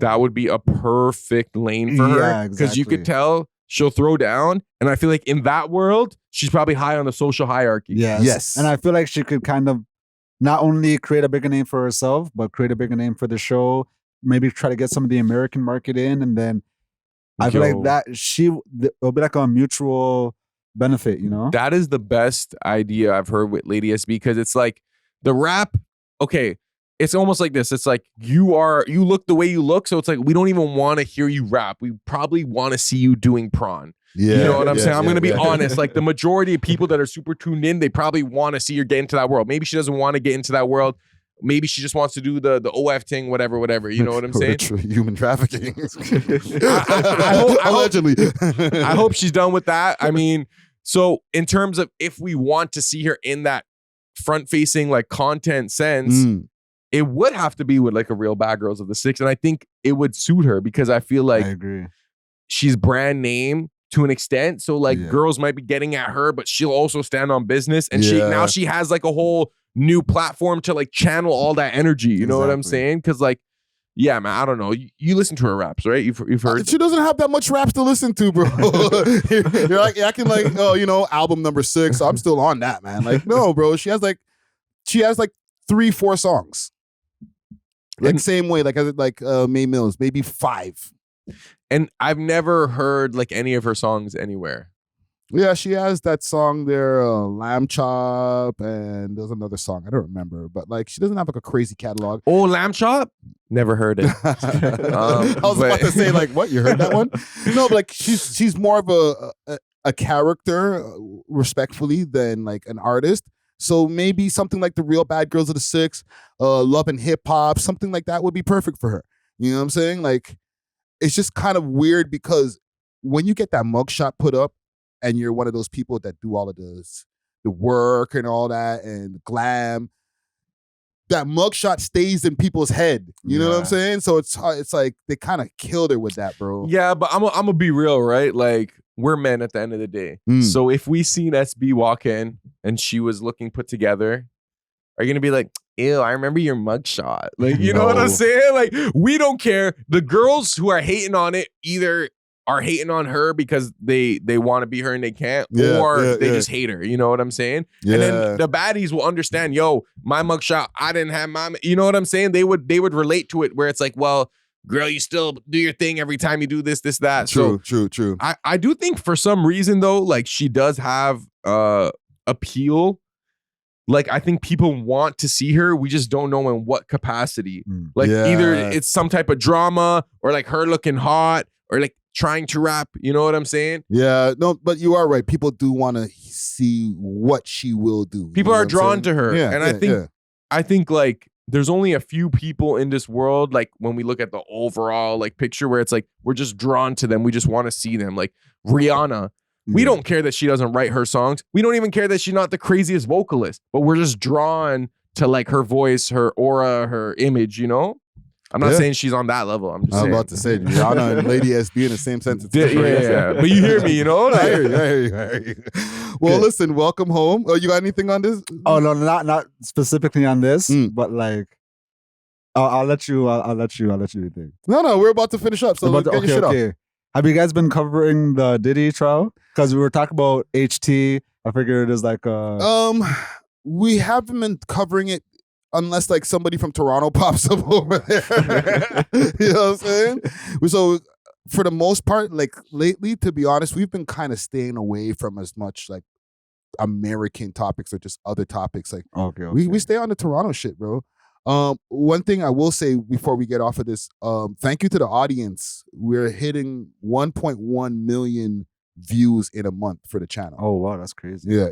that would be a perfect lane for her because you could tell she'll throw down. And I feel like in that world, she's probably high on the social hierarchy. Yes. And I feel like she could kind of not only create a bigger name for herself, but create a bigger name for the show. Maybe try to get some of the American market in, and then I feel like that it'll be like a mutual benefit, you know? That is the best idea I've heard with Lady SB because it's like the rap, okay, it's almost like this. It's like you look the way you look, so it's like we don't even want to hear you rap. We probably want to see you doing prawn. Yeah, you know what I'm saying? I'm going to be honest. Like the majority of people that are super tuned in, they probably want to see her get into that world. Maybe she doesn't want to get into that world. Maybe she just wants to do the OF thing, whatever. You know what I'm saying? Human trafficking. Allegedly. I hope she's done with that. I mean, so in terms of if we want to see her in that front-facing like content sense, it would have to be with like a Real Bad Girls of the Six. And I think it would suit her because I feel like I agree. She's brand name to an extent. So like girls might be getting at her, but she'll also stand on business. And she has like a whole new platform to like channel all that energy. You know what I'm saying? Because like, yeah, man, I don't know. You listen to her raps, right? You've heard. She doesn't have that much raps to listen to, bro. You're like acting like, oh, you know, album number 6. I'm still on that, man. Like, no, bro. She has like 3-4 songs. Like and, same way, like May Mills, maybe 5. And I've never heard like any of her songs anywhere. Yeah, she has that song there, Lamb Chop, and there's another song I don't remember, but like she doesn't have like a crazy catalog. Oh, Lamb Chop? Never heard it. I was about to say like, what? You heard that one? No, but like she's more of a character, respectfully, than like an artist. So maybe something like the Real Bad Girls of the Six, Love and Hip Hop, something like that would be perfect for her. You know what I'm saying? Like, it's just kind of weird because when you get that mugshot put up, and you're one of those people that do all of the work and all that and glam, that mugshot stays in people's head. You know what I'm saying? So it's like they kind of killed her with that, bro. Yeah, but I'm gonna be real, right? Like we're men at the end of the day. So if we seen SB walk in and she was looking put together, are you gonna be like, ew, I remember your mugshot? Like, you know what I'm saying? Like, we don't care. The girls who are hating on it either are hating on her because they want to be her and they can't, or they just hate her. You know what I'm saying? Yeah. And then the baddies will understand, yo, my mugshot, I didn't have my, you know what I'm saying? They would relate to it where it's like, well, girl, you still do your thing every time you do this, that. True. I do think for some reason though, like she does have appeal. Like I think people want to see her. We just don't know in what capacity. Like either it's some type of drama or like her looking hot or like trying to rap, you know what I'm saying? Yeah, no, but you are right. People do want to see what she will do. People are drawn to her. Yeah, and I think like there's only a few people in this world, like when we look at the overall like picture where it's like we're just drawn to them. We just want to see them. Like Rihanna. We don't care that she doesn't write her songs. We don't even care that she's not the craziest vocalist, but we're just drawn to like her voice, her aura, her image, you know? I'm not saying she's on that level. I'm just saying. I'm about to say Rihanna and Lady SB in the same sentence. Yeah. But you hear me, you know? Like, I hear you. Well, listen, welcome home. Oh, you got anything on this? Oh no, not specifically on this, but like, I'll let you think. No, we're about to finish up. So get your shit off. Have you guys been covering the Diddy trial? Because we were talking about HT. I figured it is like we haven't been covering it unless like somebody from Toronto pops up over there. You know what I'm saying? So for the most part, like lately, to be honest, we've been kind of staying away from as much like American topics or just other topics. Like we stay on the Toronto shit, bro. One thing I will say before we get off of this, thank you to the audience. We're hitting 1.1 million views in a month for the channel. Oh wow, that's crazy. Yeah.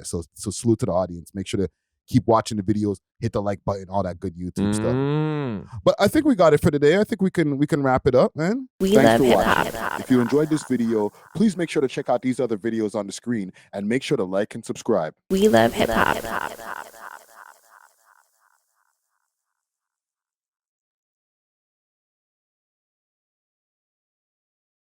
So salute to the audience. Make sure to keep watching the videos, hit the like button, all that good YouTube stuff. But I think we got it for today. I think we can wrap it up, man. Thanks for watching. If you enjoyed this video, please make sure to check out these other videos on the screen and make sure to like and subscribe. We love hip hop.